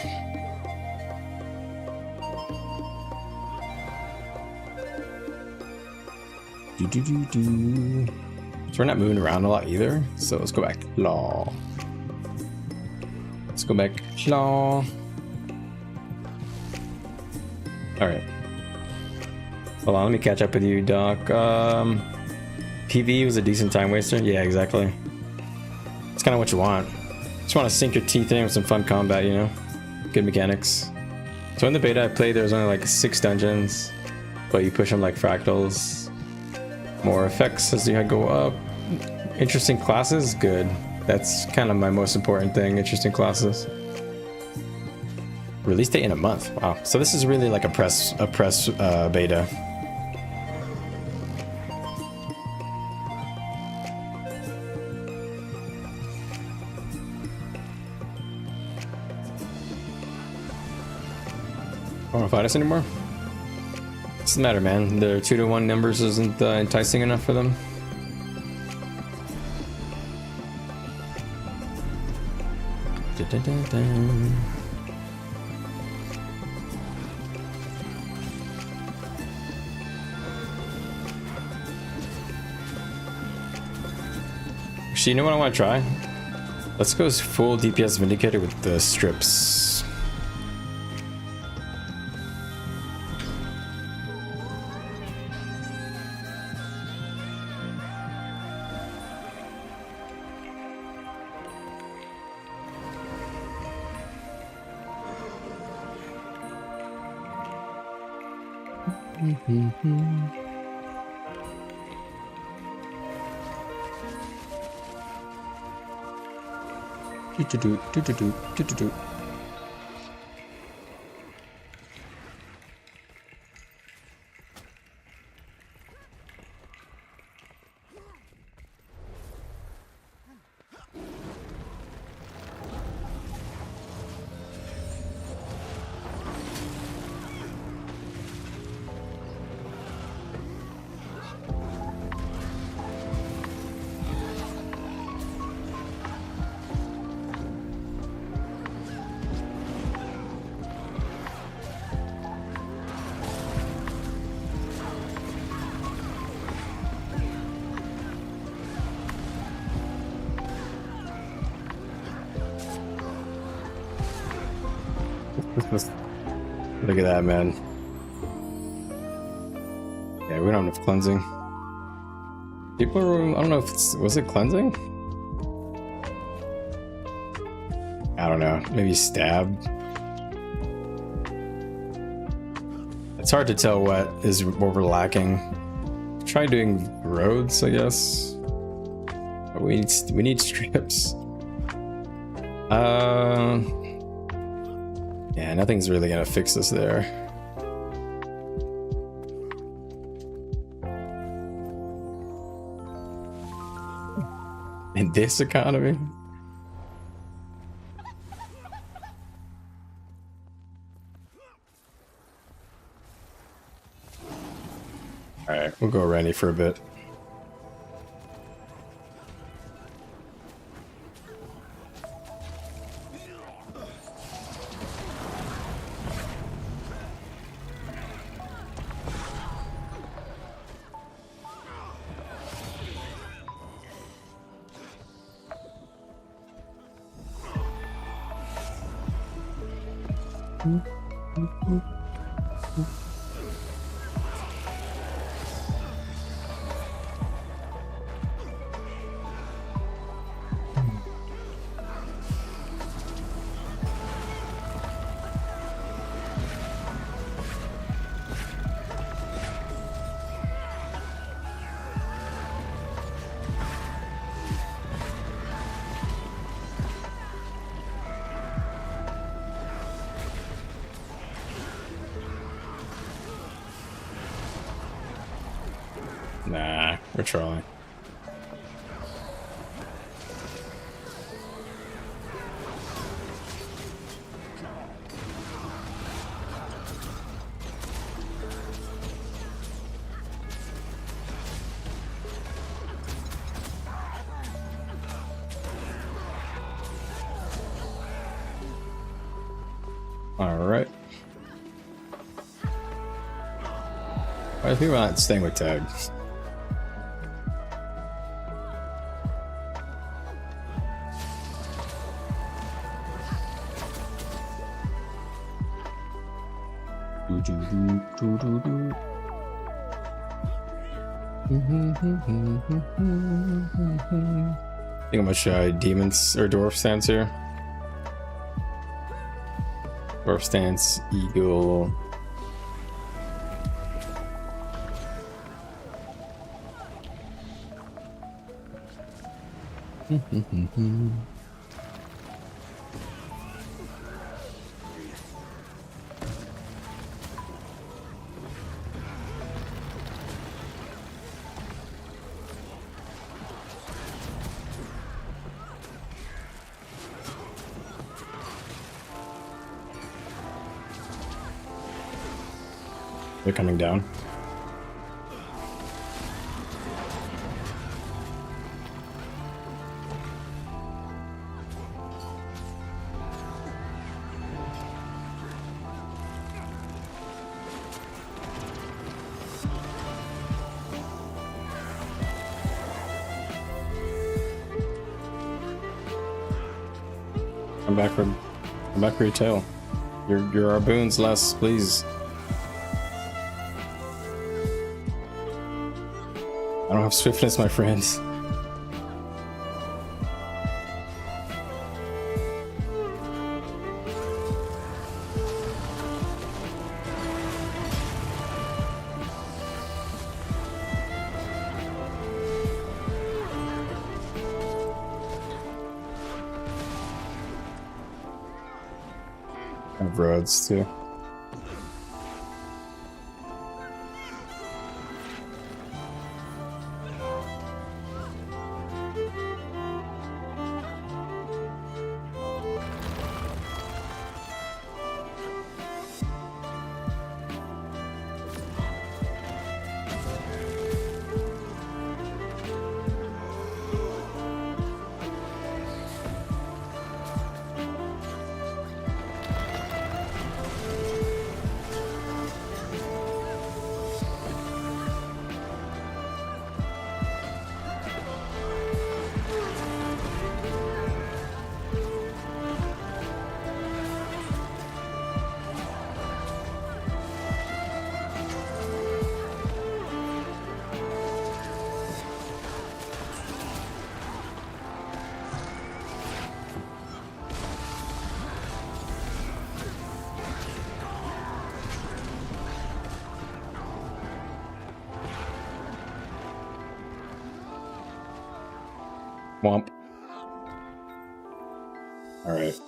Do do do do. So we're not moving around a lot either. So let's go back. Law. Let's go back. Law. All right. Hold on, let me catch up with you, Doc. PvE was a decent time waster. Yeah, exactly. It's kind of what you want. Just want to sink your teeth in with some fun combat, you know? Good mechanics. So in the beta I played, there was only like 6 dungeons, but you push them like fractals. More effects as you go up. Interesting classes, good. That's kind of my most important thing, interesting classes. Release date in a month. Wow. So this is really like a press beta. Don't want to fight us anymore? What's the matter, man? Their 2-to-1 numbers isn't enticing enough for them? Dun, dun, dun. Actually, you know what I want to try? Let's go full DPS Vindicator with the strips. Do. Look at that, man. Yeah, we don't have enough cleansing. People are, I don't know if it's, was it cleansing? I don't know, maybe stabbed. It's hard to tell what we're lacking. Try doing roads, I guess. But we need strips. Yeah, nothing's really gonna fix us there. In this economy? Alright, we'll go Rennie for a bit. Nah, we're trolling. All right. Why are people not staying with Tag? I think I'm gonna try demons or dwarf stance here. Dwarf stance, eagle. They're coming down. Come back for your tail. You're our boons, Les, please. I don't have swiftness, my friends. I have roads too. Womp. Alright.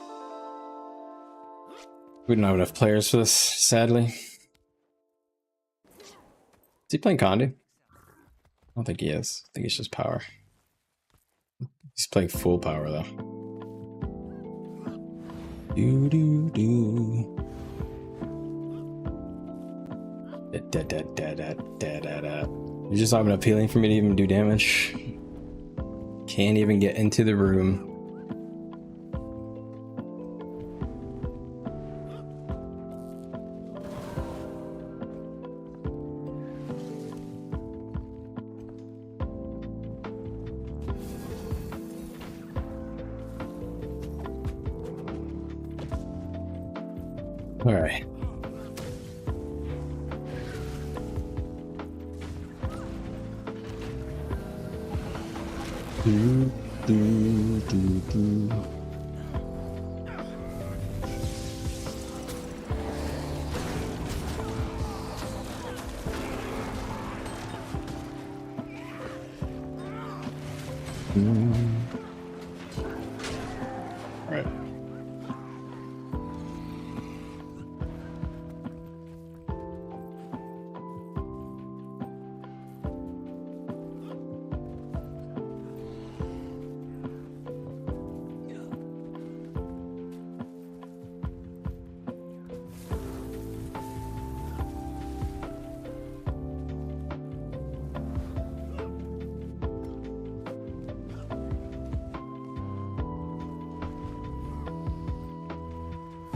We don't have enough players for this, sadly. Is he playing Condi? I don't think he is. I think he's just power. He's He's playing full power though. Do do do. Da, da, da, da, da, da, da. It's just not even appealing for me to even do damage. Can't even get into the room. All right. Do, do, do, do. All right.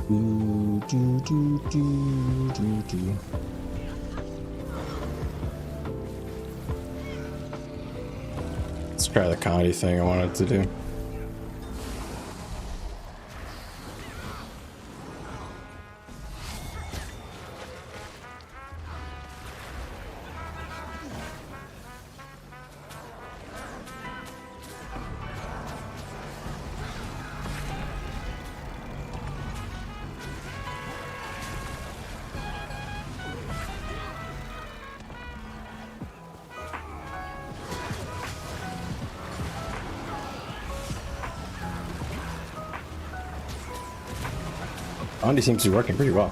Do, do, do, do, do, do. Let's try the comedy thing I wanted to do. Andy seems to be working pretty well.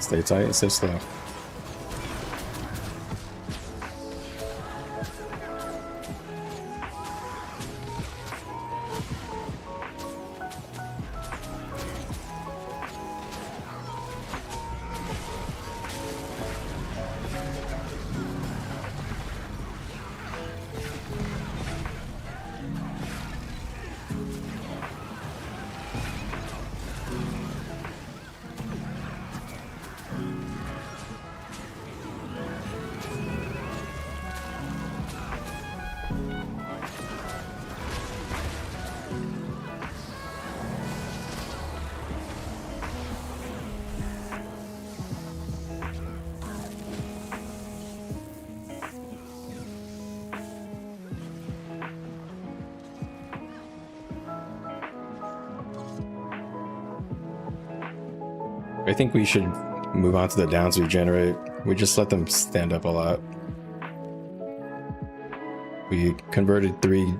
Stay tight and stay slow. I think we should move on to the downs we generate. We just let them stand up a lot. We converted three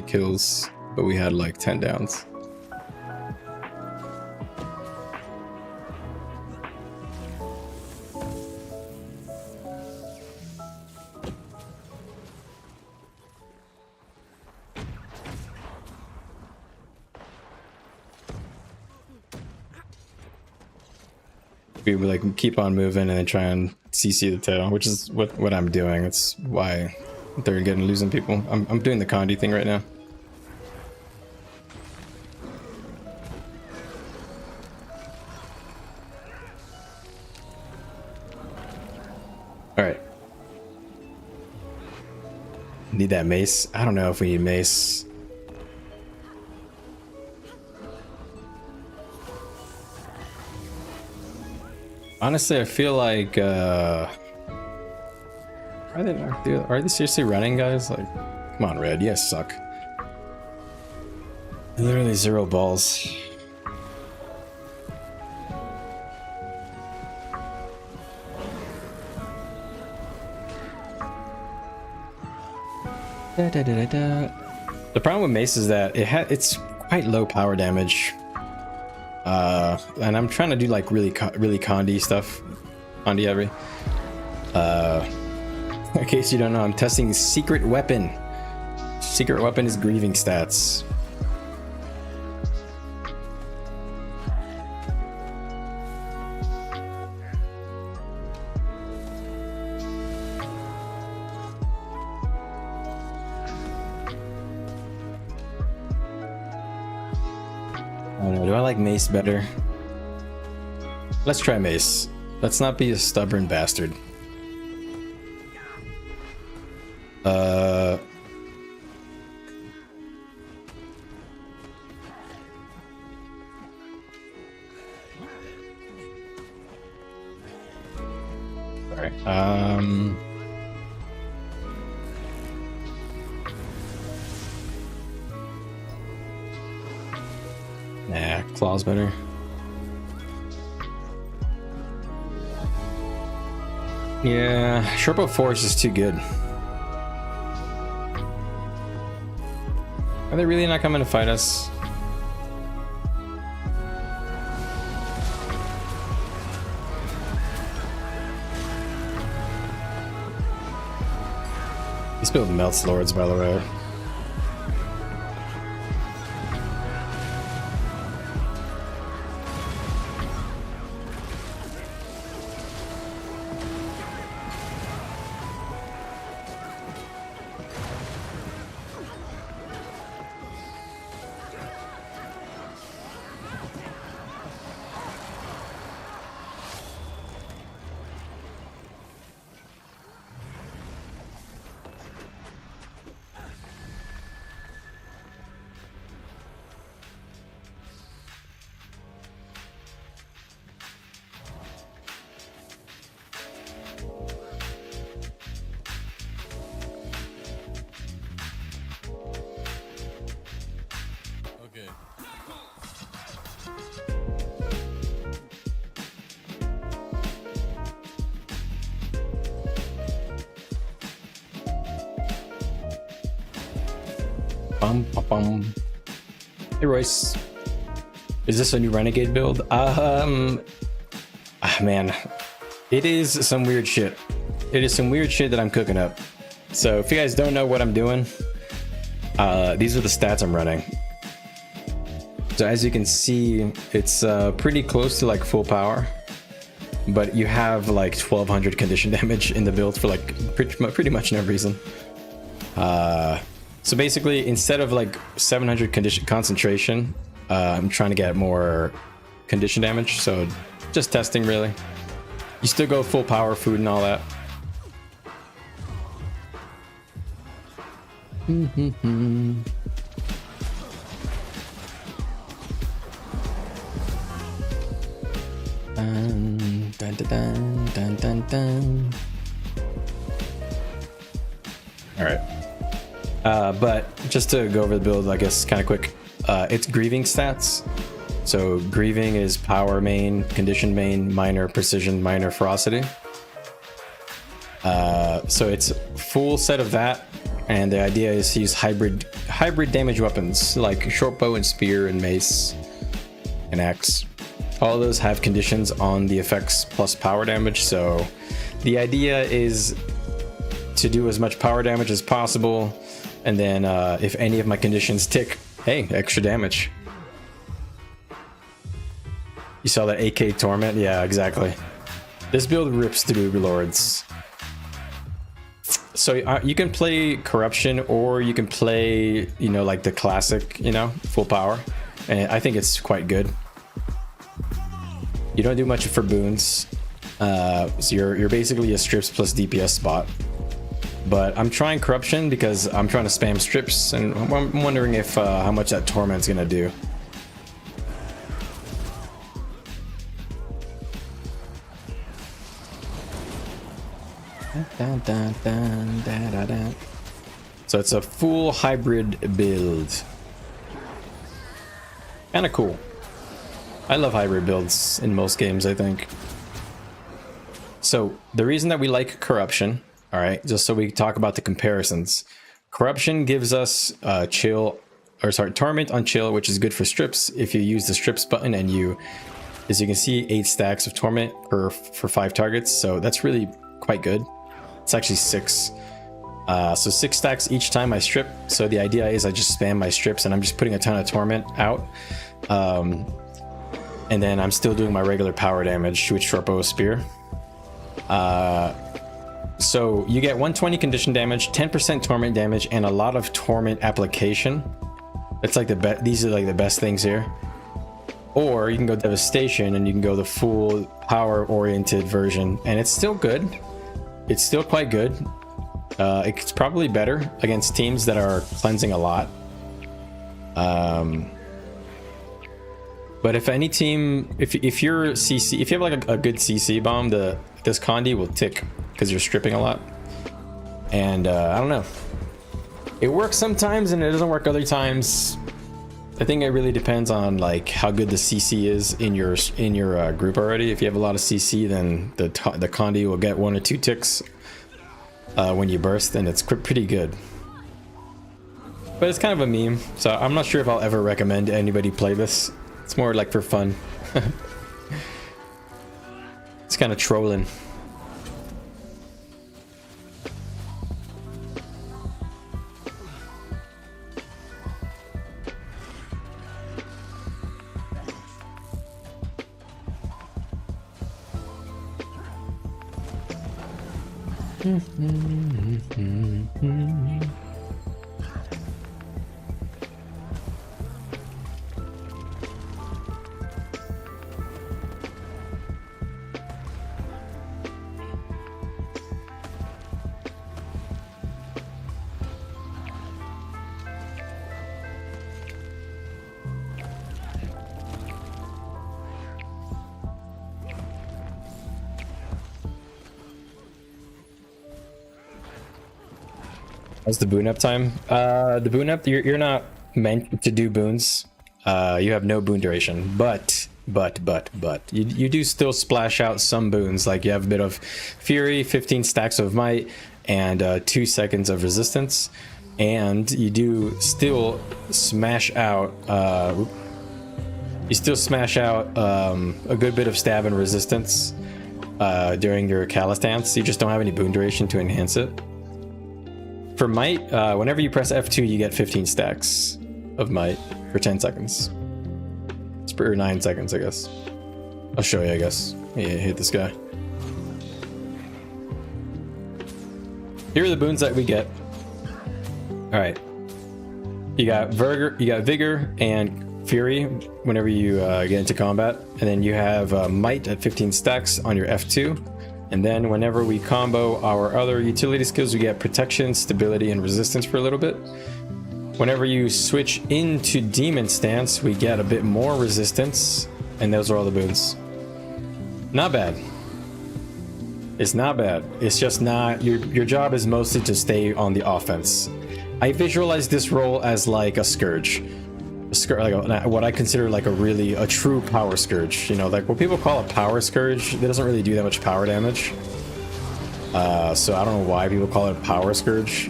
kills, but we had like 10 downs. We would like keep on moving and then try and CC the tail, which is what I'm doing. That's why they're getting losing people. I'm doing the Condi thing right now. All right. Need that mace? I don't know if we need mace. Honestly, I feel like are they seriously running, guys? Like, come on, Red, you guys suck. Literally 0 balls. The problem with Mace is that it's quite low power damage. And I'm trying to do like really Condi stuff. Condi heavy. In case you don't know, I'm testing secret weapon. Secret weapon is grieving stats. I don't know, do I like Mace better? Let's try Mace. Let's not be a stubborn bastard. Alright, nah, claw's better. Yeah, Sherpa Force is too good. Are they really not coming to fight us? This build melts lords, by the way. Hey Royce, is this a new Renegade build? Man, it is some weird shit. It is some weird shit that I'm cooking up. So if you guys don't know what I'm doing, these are the stats I'm running. So as you can see, it's pretty close to like full power, but you have like 1200 condition damage in the build for like pretty much no reason. So basically, instead of like 700 condition concentration, I'm trying to get more condition damage. So just testing, really. You still go full power, food and all that. Dun, dun, dun, dun, dun, dun. All right. But just to go over the build, I guess kind of quick, it's grieving stats. So grieving is power main, condition main, minor precision, minor ferocity. So it's full set of that, and the idea is to use hybrid damage weapons like short bow and spear and mace and axe. All of those have conditions on the effects plus power damage. So the idea is to do as much power damage as possible. And then if any of my conditions tick, hey, extra damage. You saw that AK Torment? Yeah, exactly. This build rips through lords. So you can play Corruption, or you can play, you know, like the classic, you know, full power. And I think it's quite good. You don't do much for boons. So you're basically a strips plus DPS spot. But I'm trying Corruption because I'm trying to spam strips, and I'm wondering if how much that Torment's gonna do. So it's a full hybrid build. Kind of cool. I love hybrid builds in most games, I think. So the reason that we like corruption, all right, just so we talk about the comparisons. Corruption gives us torment on chill, which is good for strips. If you use the strips button and you, as you can see, 8 stacks of torment for 5 targets. So that's really quite good. It's actually 6. So 6 stacks each time I strip. So the idea is I just spam my strips and I'm just putting a ton of torment out. And then I'm still doing my regular power damage with short bow spear. So you get 120 condition damage, 10% torment damage, and a lot of torment application. It's like these are like the best things here. Or you can go devastation and you can go the full power oriented version, and it's still good. It's still quite good. It's probably better against teams that are cleansing a lot. But if any team, if you're CC, if you have like a good CC bomb, this Condi will tick because you're stripping a lot. And I don't know. It works sometimes and it doesn't work other times. I think it really depends on like how good the CC is in your group already. If you have a lot of CC, then the Condi will get 1 or 2 ticks when you burst, and it's pretty good. But it's kind of a meme, so I'm not sure if I'll ever recommend anybody play this. It's more like for fun. It's kind of trolling. How's the boon up time? The boon up, you're not meant to do boons. You have no boon duration, but you do still splash out some boons. Like you have a bit of fury, 15 stacks of might, and 2 seconds of resistance, and you do still smash out. You still smash out a good bit of stab and resistance during your Callous Dance. You just don't have any boon duration to enhance it. For might, whenever you press F2, you get 15 stacks of might for 10 seconds. It's for 9 seconds, I guess. I'll show you, I guess. Yeah, hit this guy. Here are the boons that we get. All right. You got vigor and fury whenever you get into combat, and then you have might at 15 stacks on your F2. And then whenever we combo our other utility skills, we get protection, stability, and resistance for a little bit. Whenever you switch into demon stance, we get a bit more resistance, and those are all the boons. Not bad. It's not bad. It's just not, your job is mostly to stay on the offense. I visualize this role as like a scourge. Like what I consider like a true power scourge. You know, like what people call a power scourge, it doesn't really do that much power damage. So I don't know why people call it a power scourge,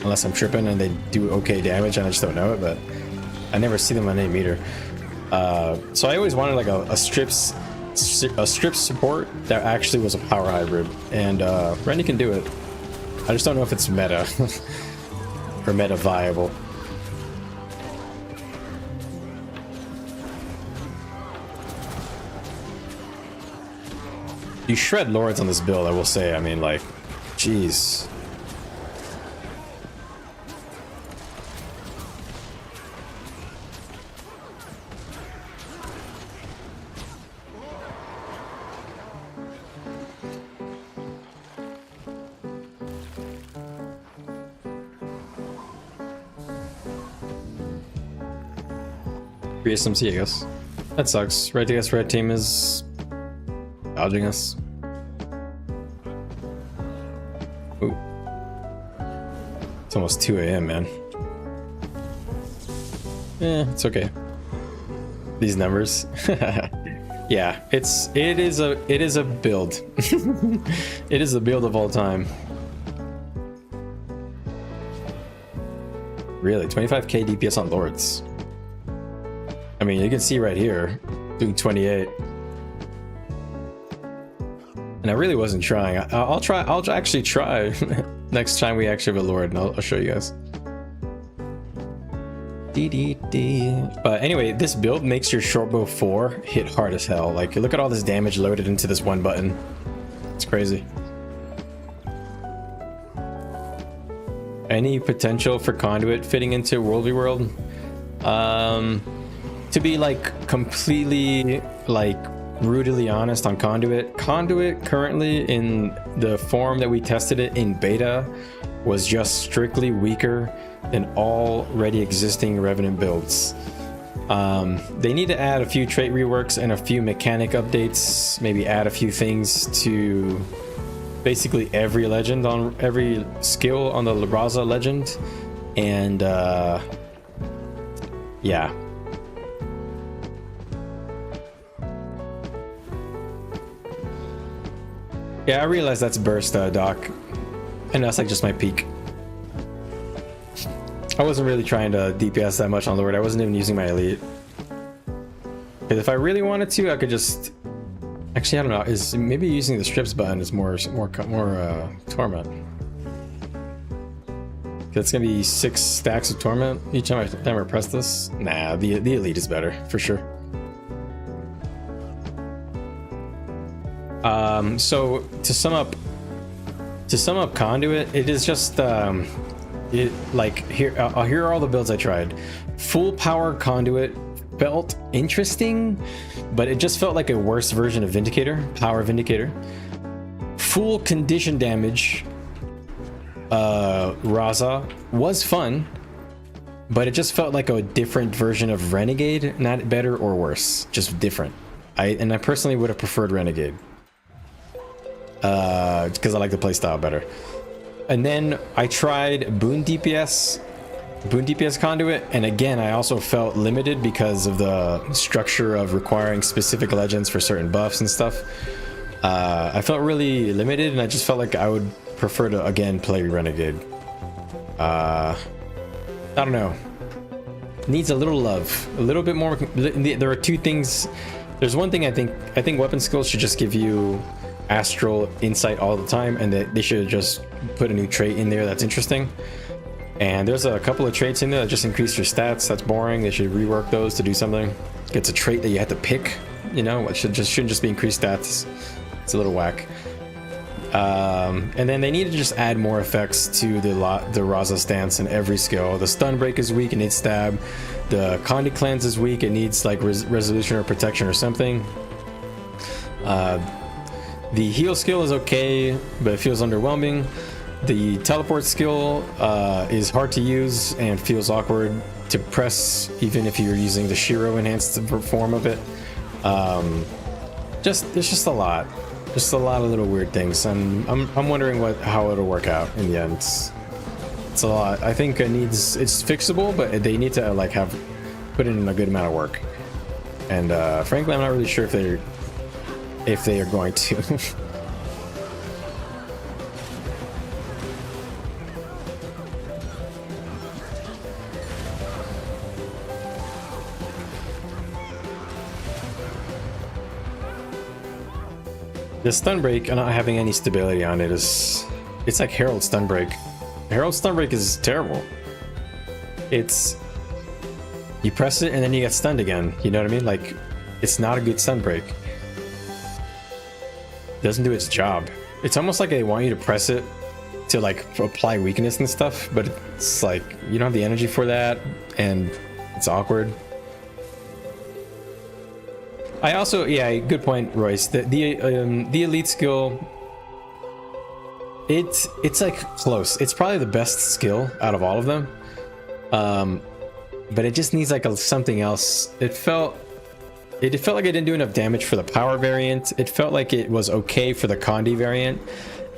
unless I'm tripping and they do okay damage and I just don't know it, but I never see them on any meter. So I always wanted like a strips support that actually was a power hybrid, and Rennie can do it. I just don't know if it's meta or meta viable. You shred lords on this build, I will say. I mean, like, jeez. Free SMC, I guess. That sucks. Right, I guess red team is dodging us. Ooh. It's almost 2 AM, man. Eh, it's okay. these numbers. Yeah, it is a build. It is the build of all time. Really, 25k DPS on Lords. I mean, you can see right here, doing 28. And I really wasn't trying. I'll actually try next time we actually have a Lord, and I'll show you guys. But anyway, this build makes your shortbow 4 hit hard as hell. Like, look at all this damage loaded into this one button. It's crazy. Any potential for Conduit fitting into World v World? To be like completely like brutally honest on Conduit currently in the form that we tested it in beta was just strictly weaker than already existing Revenant builds. They need to add a few trait reworks and a few mechanic updates, maybe add a few things to basically every legend, on every skill on the Raza legend, and yeah. Yeah, I realize that's burst, Doc, and that's like just my peak. I wasn't really trying to DPS that much on Lord. I wasn't even using my elite. Because if I really wanted to, I could just... Actually, I don't know. Is maybe using the strips button is more torment. It's gonna be 6 stacks of torment each time I press this. Nah, the elite is better for sure. So to sum up Conduit, it is just here are all the builds I tried. Full power Conduit felt interesting, but it just felt like a worse version of Power Vindicator. Full condition damage Raza was fun, but it just felt like a different version of Renegade, not better or worse, just different. I personally would have preferred Renegade. Because I like the playstyle better. And then I tried Boon DPS Conduit, and again I also felt limited because of the structure of requiring specific legends for certain buffs and stuff. I felt really limited, and I just felt like I would prefer to again play Renegade. I don't know. Needs a little love, a little bit more. There are two things. There's one thing I think weapon skills should just give you astral insight all the time, and that they should just put a new trait in there that's interesting. And there's a couple of traits in there that just increase your stats. That's boring. They should rework those to do something. It's a trait that you have to pick, you know. It shouldn't just be increased stats. It's a little whack. And then they need to just add more effects to the Raza stance in every skill. The stun break is weak, it needs stab. The Condi cleanse is weak, it needs like resolution or protection or something. The heal skill is okay, but it feels underwhelming. The teleport skill is hard to use and feels awkward to press, even if you're using the Shiro enhanced form of it. There's just a lot of little weird things, and I'm wondering how it'll work out in the end. It's a lot. I think it's fixable, but they need to like put in a good amount of work. And frankly, I'm not really sure if they are going to. The stun break and not having any stability on it it's like Herald stun break. Herald stun break is terrible. It's you press it and then you get stunned again. You know what I mean? Like, it's not a good stun break. It doesn't do its job. It's almost like they want you to press it to like apply weakness and stuff, but it's like you don't have the energy for that, and it's awkward. I also, yeah, good point, Royce. The elite skill, it's like close. It's probably the best skill out of all of them, but it just needs like something else. It felt like it didn't do enough damage for the power variant. It felt like it was okay for the Condi variant,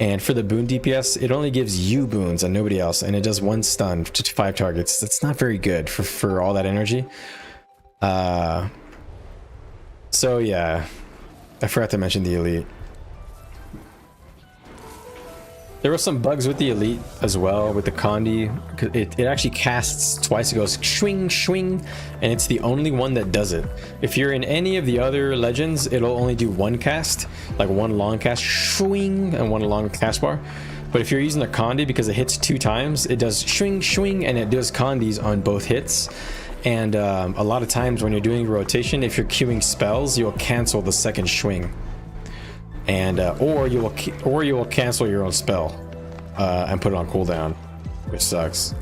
and for the boon DPS, it only gives you boons and nobody else, and it does 1 stun to 5 targets. That's not very good for all that energy. So yeah, I forgot to mention the elite. There were some bugs with the elite as well, with the Condi. It actually casts twice. It goes swing, swing, and it's the only one that does it. If you're in any of the other legends, it'll only do one cast, like one long cast, swing, and one long cast bar. But if you're using the Condi, because it hits 2 times, it does swing, swing, and it does Condis on both hits. And a lot of times when you're doing rotation, if you're queuing spells, you'll cancel the second swing. And or you will cancel your own spell and put it on cooldown, which sucks.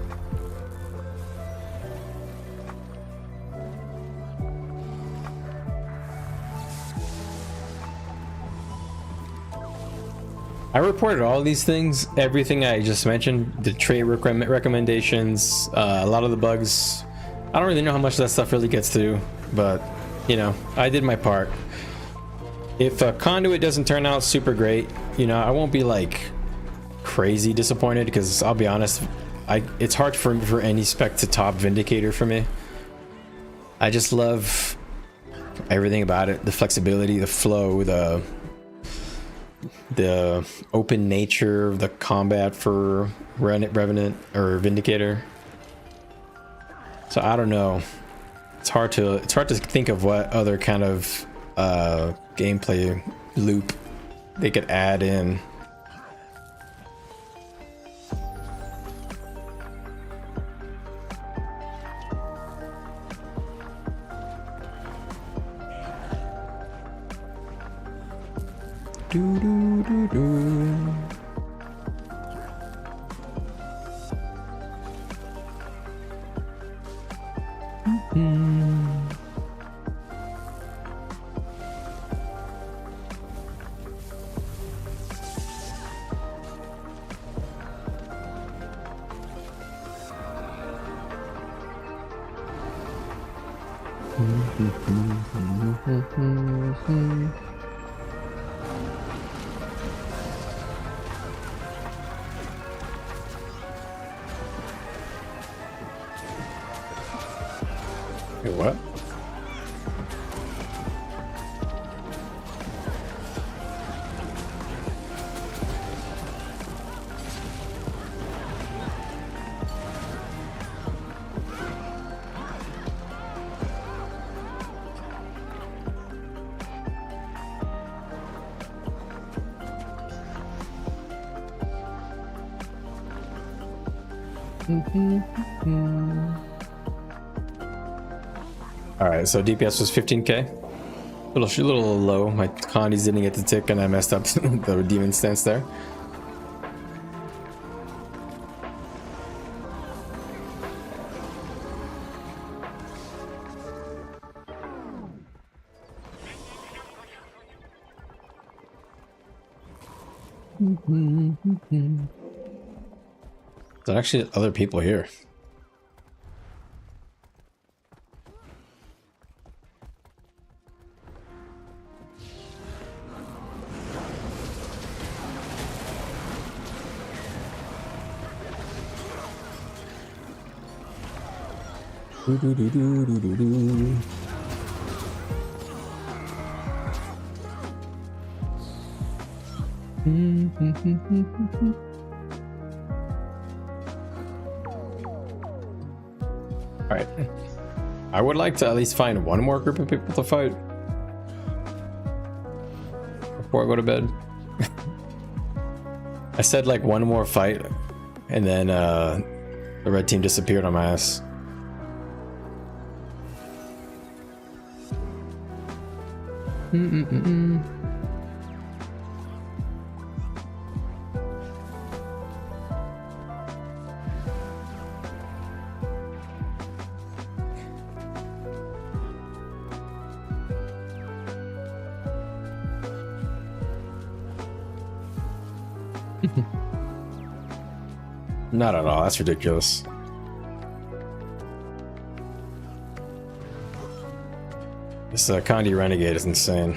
I reported all these things, everything I just mentioned, the trait recommendations, a lot of the bugs. I don't really know how much that stuff really gets through, but you know, I did my part. If a conduit doesn't turn out super great, you know, I won't be like crazy disappointed, because I'll be honest, it's hard for any spec to top Vindicator for me. I just love everything about it, the flexibility, the flow, the open nature of the combat for Revenant or Vindicator. So I don't know. It's hard to think of what other kind of gameplay loop they could add in. Do, do, do, do. Wait, what? All right, so DPS was 15k. A little low. My Condis didn't get to tick, and I messed up the demon stance there. There's actually other people here. Do, do, do, do, do, do, do. All right, I would like to at least find one more group of people to fight before I go to bed. I said like one more fight, and then the red team disappeared on my ass. Not at all. That's ridiculous. This Condi Renegade is insane.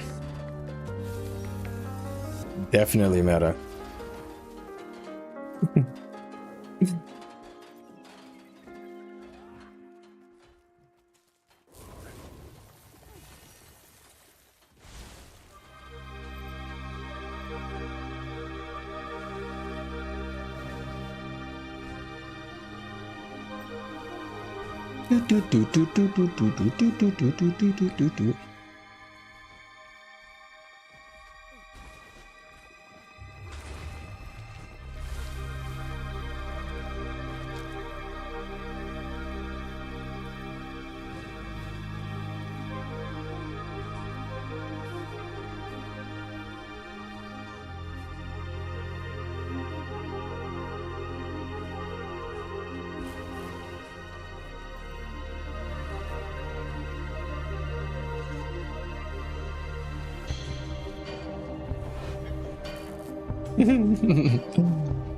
Definitely meta.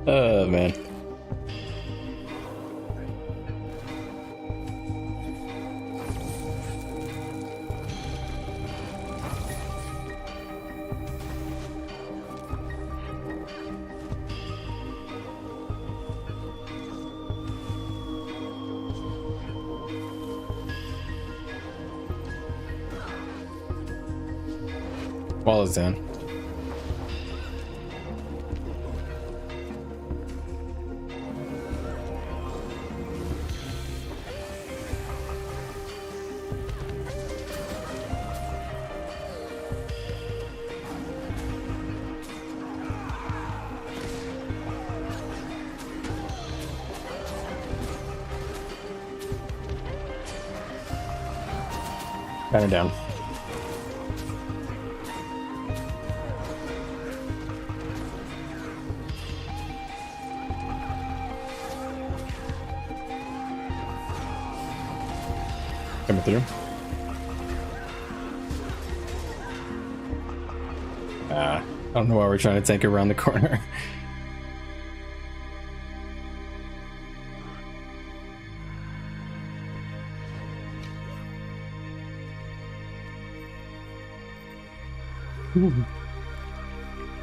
Oh man. Wall is down. Banner down. Coming through. I don't know why we're trying to tank around the corner.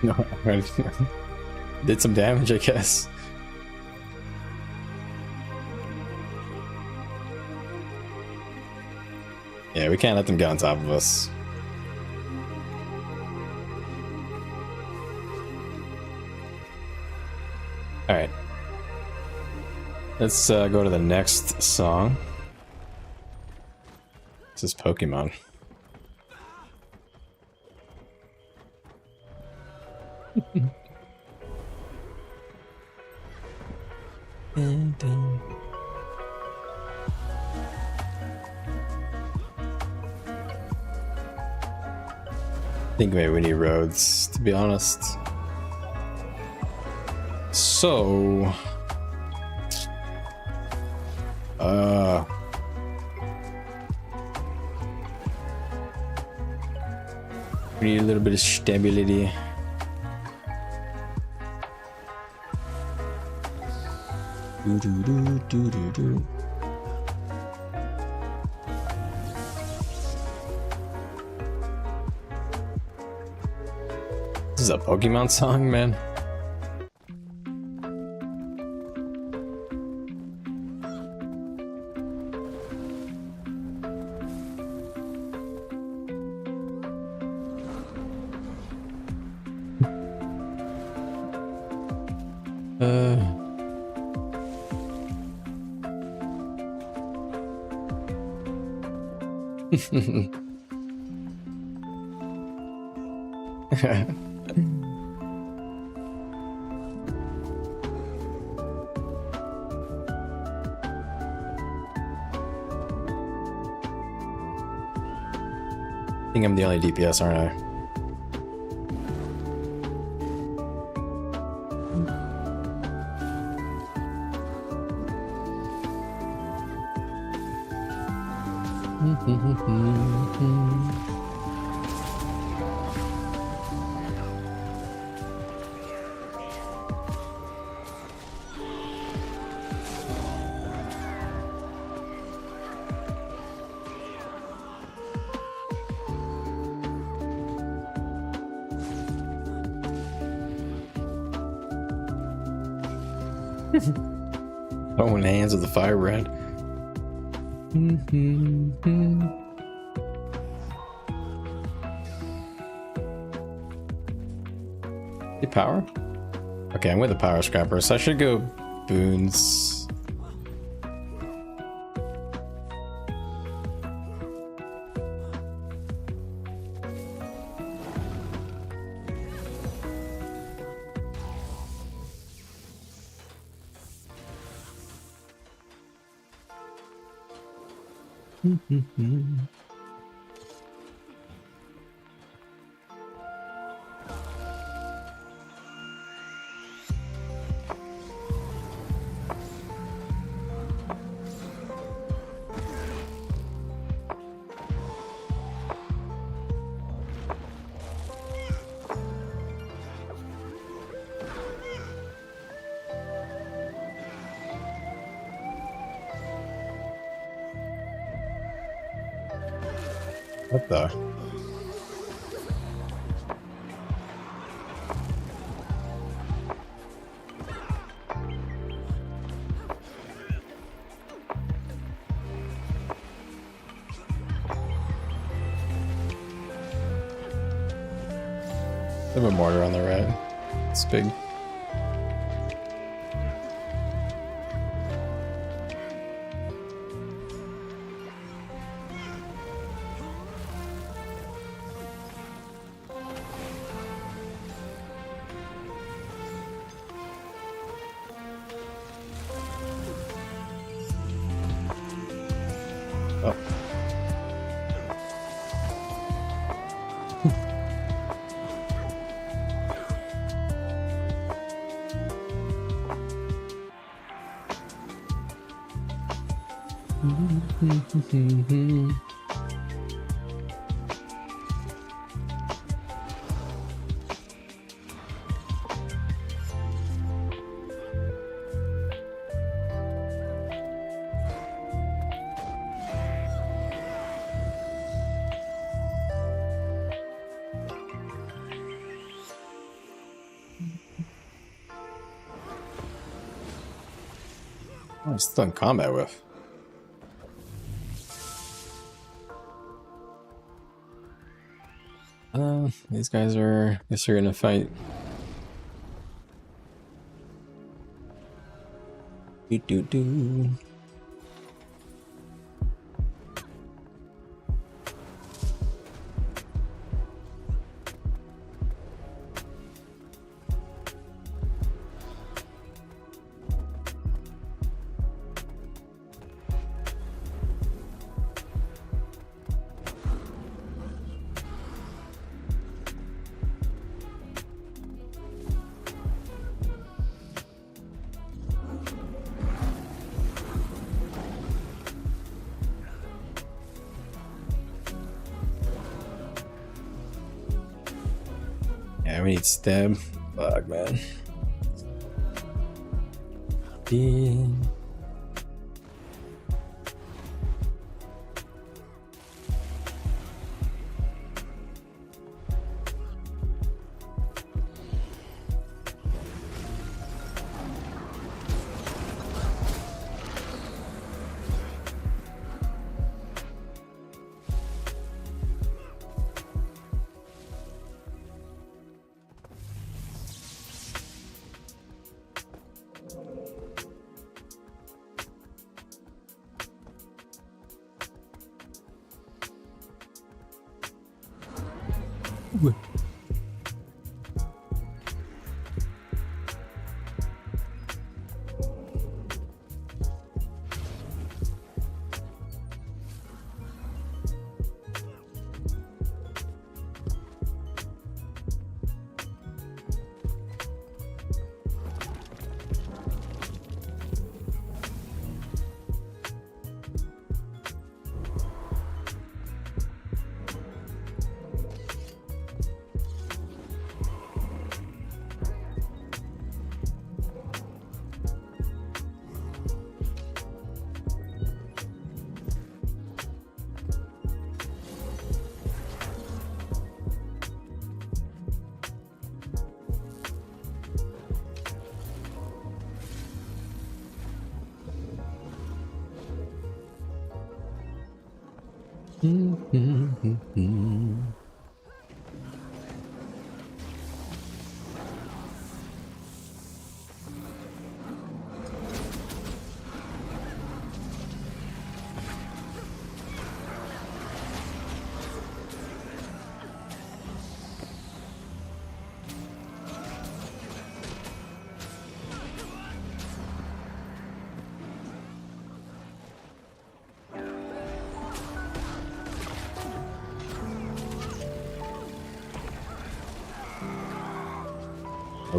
No, I did some damage, I guess. Yeah, we can't let them get on top of us. Alright. Let's go to the next song. This is Pokemon. I think maybe we need roads, to be honest. So... we need a little bit of stability. Do. This is a Pokemon song, man. I think I'm the only DPS, aren't I? Oh, in the hands of the fire red. The power? Okay, I'm with the power scrapper, so I should go boons. What the? They have a mortar on the right. It's big. Oh. Oh, it's still in combat with. These guys are, I guess they're gonna fight. Do. Yeah, we need stab. Fuck, man. Yeah.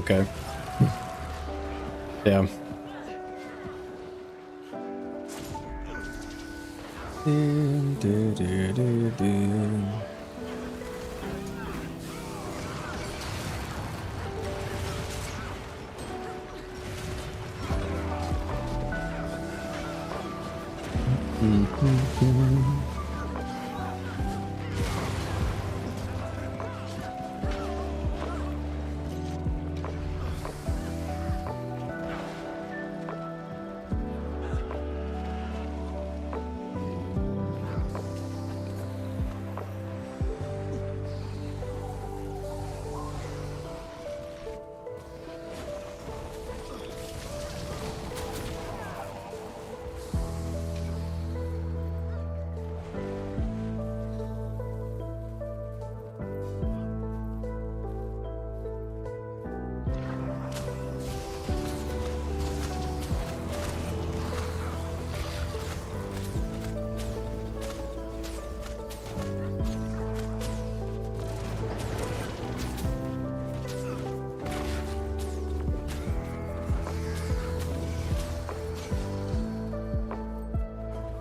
Okay. Yeah.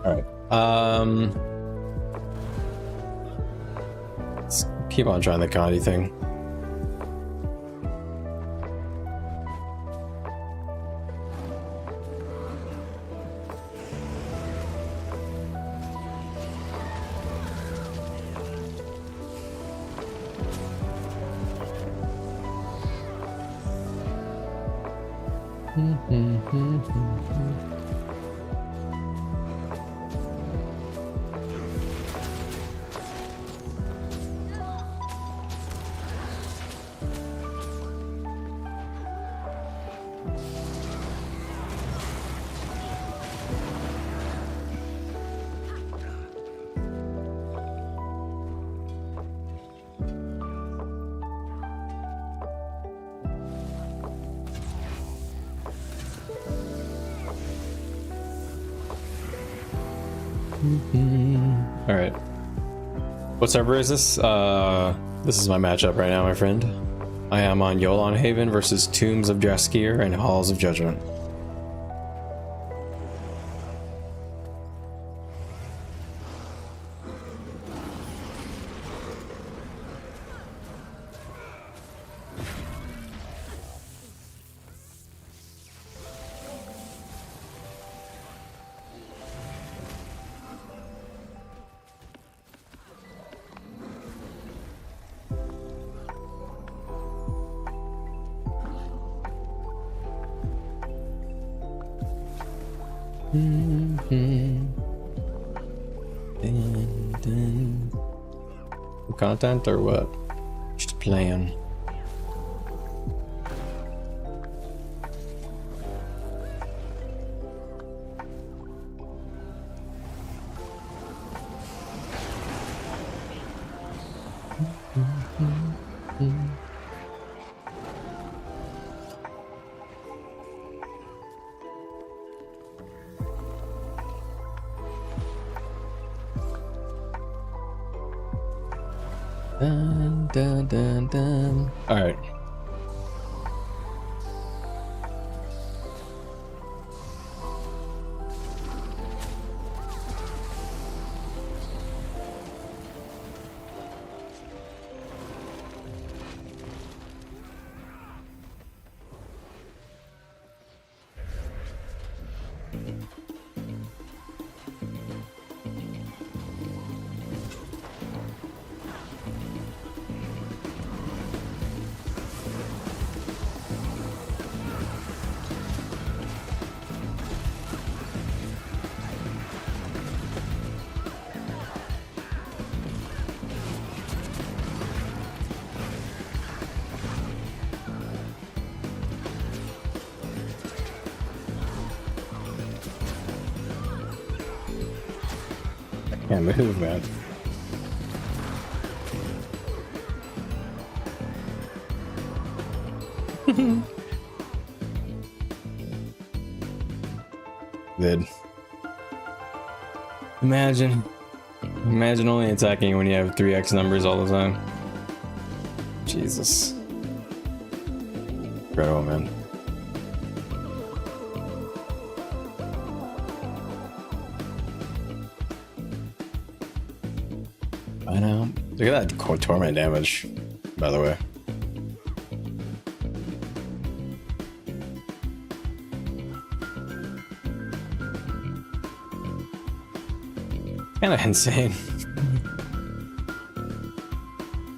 Alright. Let's keep on trying the Condi thing. All right. What server is this? This is my matchup right now, my friend. I am on Yolon Haven versus Tombs of Jaskier and Halls of Judgment. Content or what? Just playing. Dun, dun, dun, dun. All right. Can't move, man. Good. Imagine only attacking when you have 3x numbers all the time. Jesus. incredible, man. I know. Look at that torment damage, by the way. Kind of insane.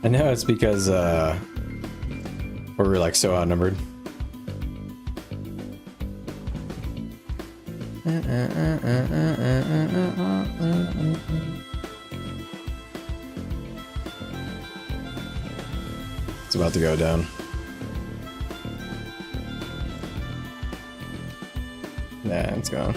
I know it's because we're like so outnumbered. It's about to go down. Yeah, it's gone.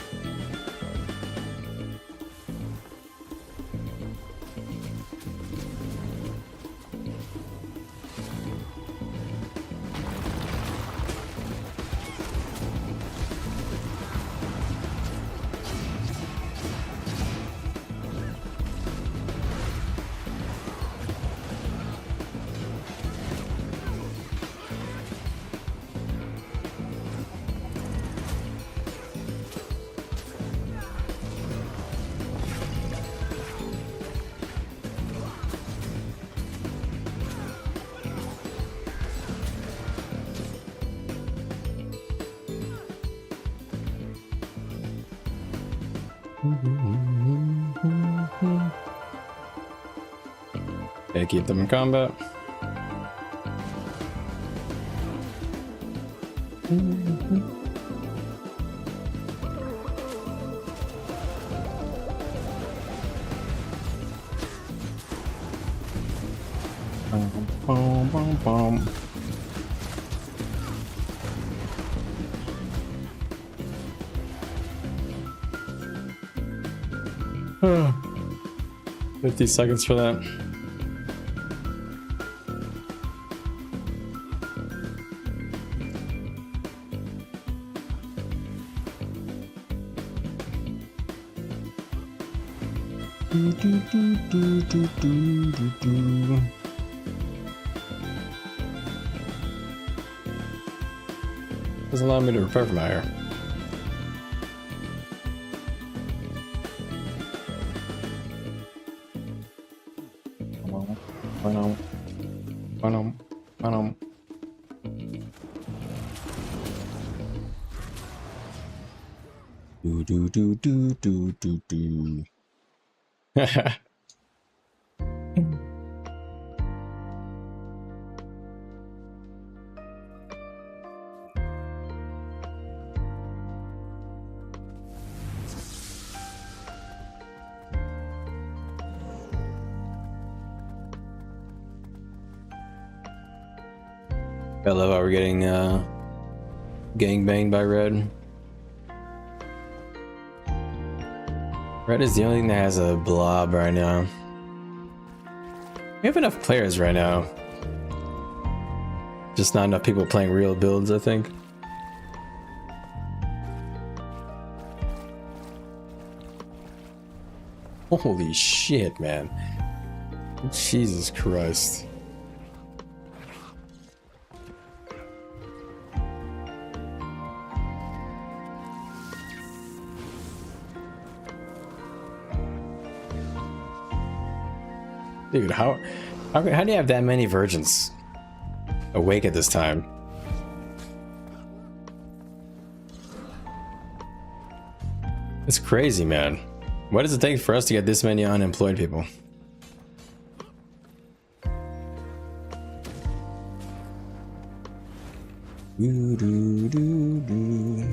Okay, keep them in combat. Bum. 50 seconds for that. Doesn't allow me to repair from higher. Do. I love how we're getting gangbanged by red. Red is the only thing that has a blob right now. We have enough players right now. Just not enough people playing real builds, I think. Holy shit, man. Jesus Christ. Dude, how do you have that many virgins awake at this time? It's crazy, man. What does it take for us to get this many unemployed people? Do.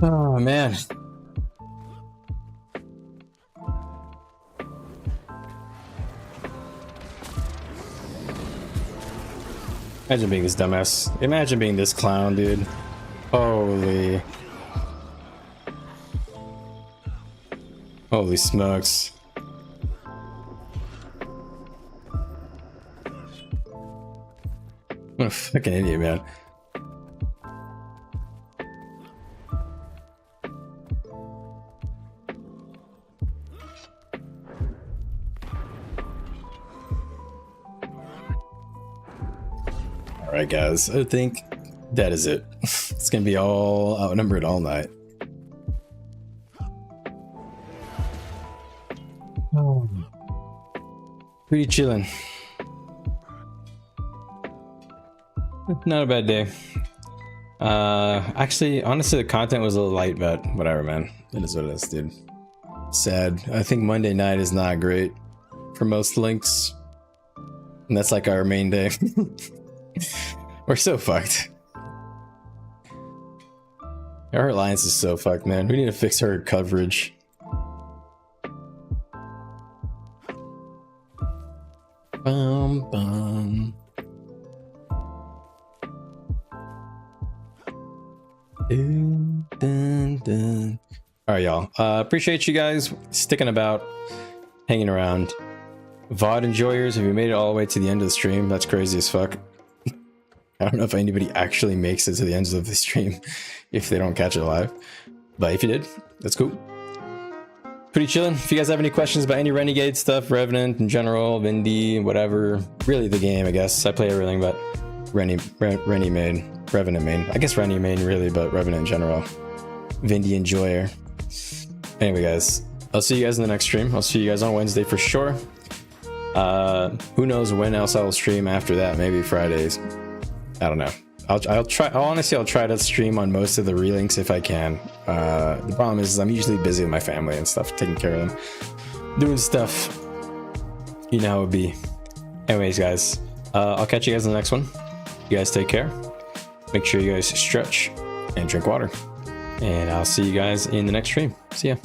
Oh man. Imagine being this dumbass. Imagine being this clown, dude. Holy. Holy smokes. What a fucking idiot, man. Alright guys, I think that is it. It's gonna be all outnumbered all night. Oh. Pretty chilling. Not a bad day. Actually, honestly, the content was a little light, but whatever, man. It is what it is, dude. Sad. I think Monday night is not great for most links. And that's like our main day. We're so fucked. Our alliance is so fucked, man. We need to fix her coverage. Bum bum. Dun, dun, dun. All right, y'all. Appreciate you guys sticking about, hanging around. VOD enjoyers, if you made it all the way to the end of the stream, that's crazy as fuck. I don't know if anybody actually makes it to the end of the stream if they don't catch it live, but if you did, that's cool. Pretty chilling. If you guys have any questions about any Renegade stuff, Revenant in general, Vindy, whatever, really the game, I guess. I play everything, but Rennie main, Revenant main. I guess Rennie main really, but Revenant in general. Vindy enjoyer. Anyway, guys, I'll see you guys in the next stream. I'll see you guys on Wednesday for sure. Who knows when else I'll stream after that? Maybe Fridays. I don't know. I'll try. Honestly, I'll try to stream on most of the relinks if I can. The problem is I'm usually busy with my family and stuff, taking care of them, doing stuff. You know how it would be. Anyways, guys, I'll catch you guys in the next one. You guys take care. Make sure you guys stretch and drink water. And I'll see you guys in the next stream. See ya.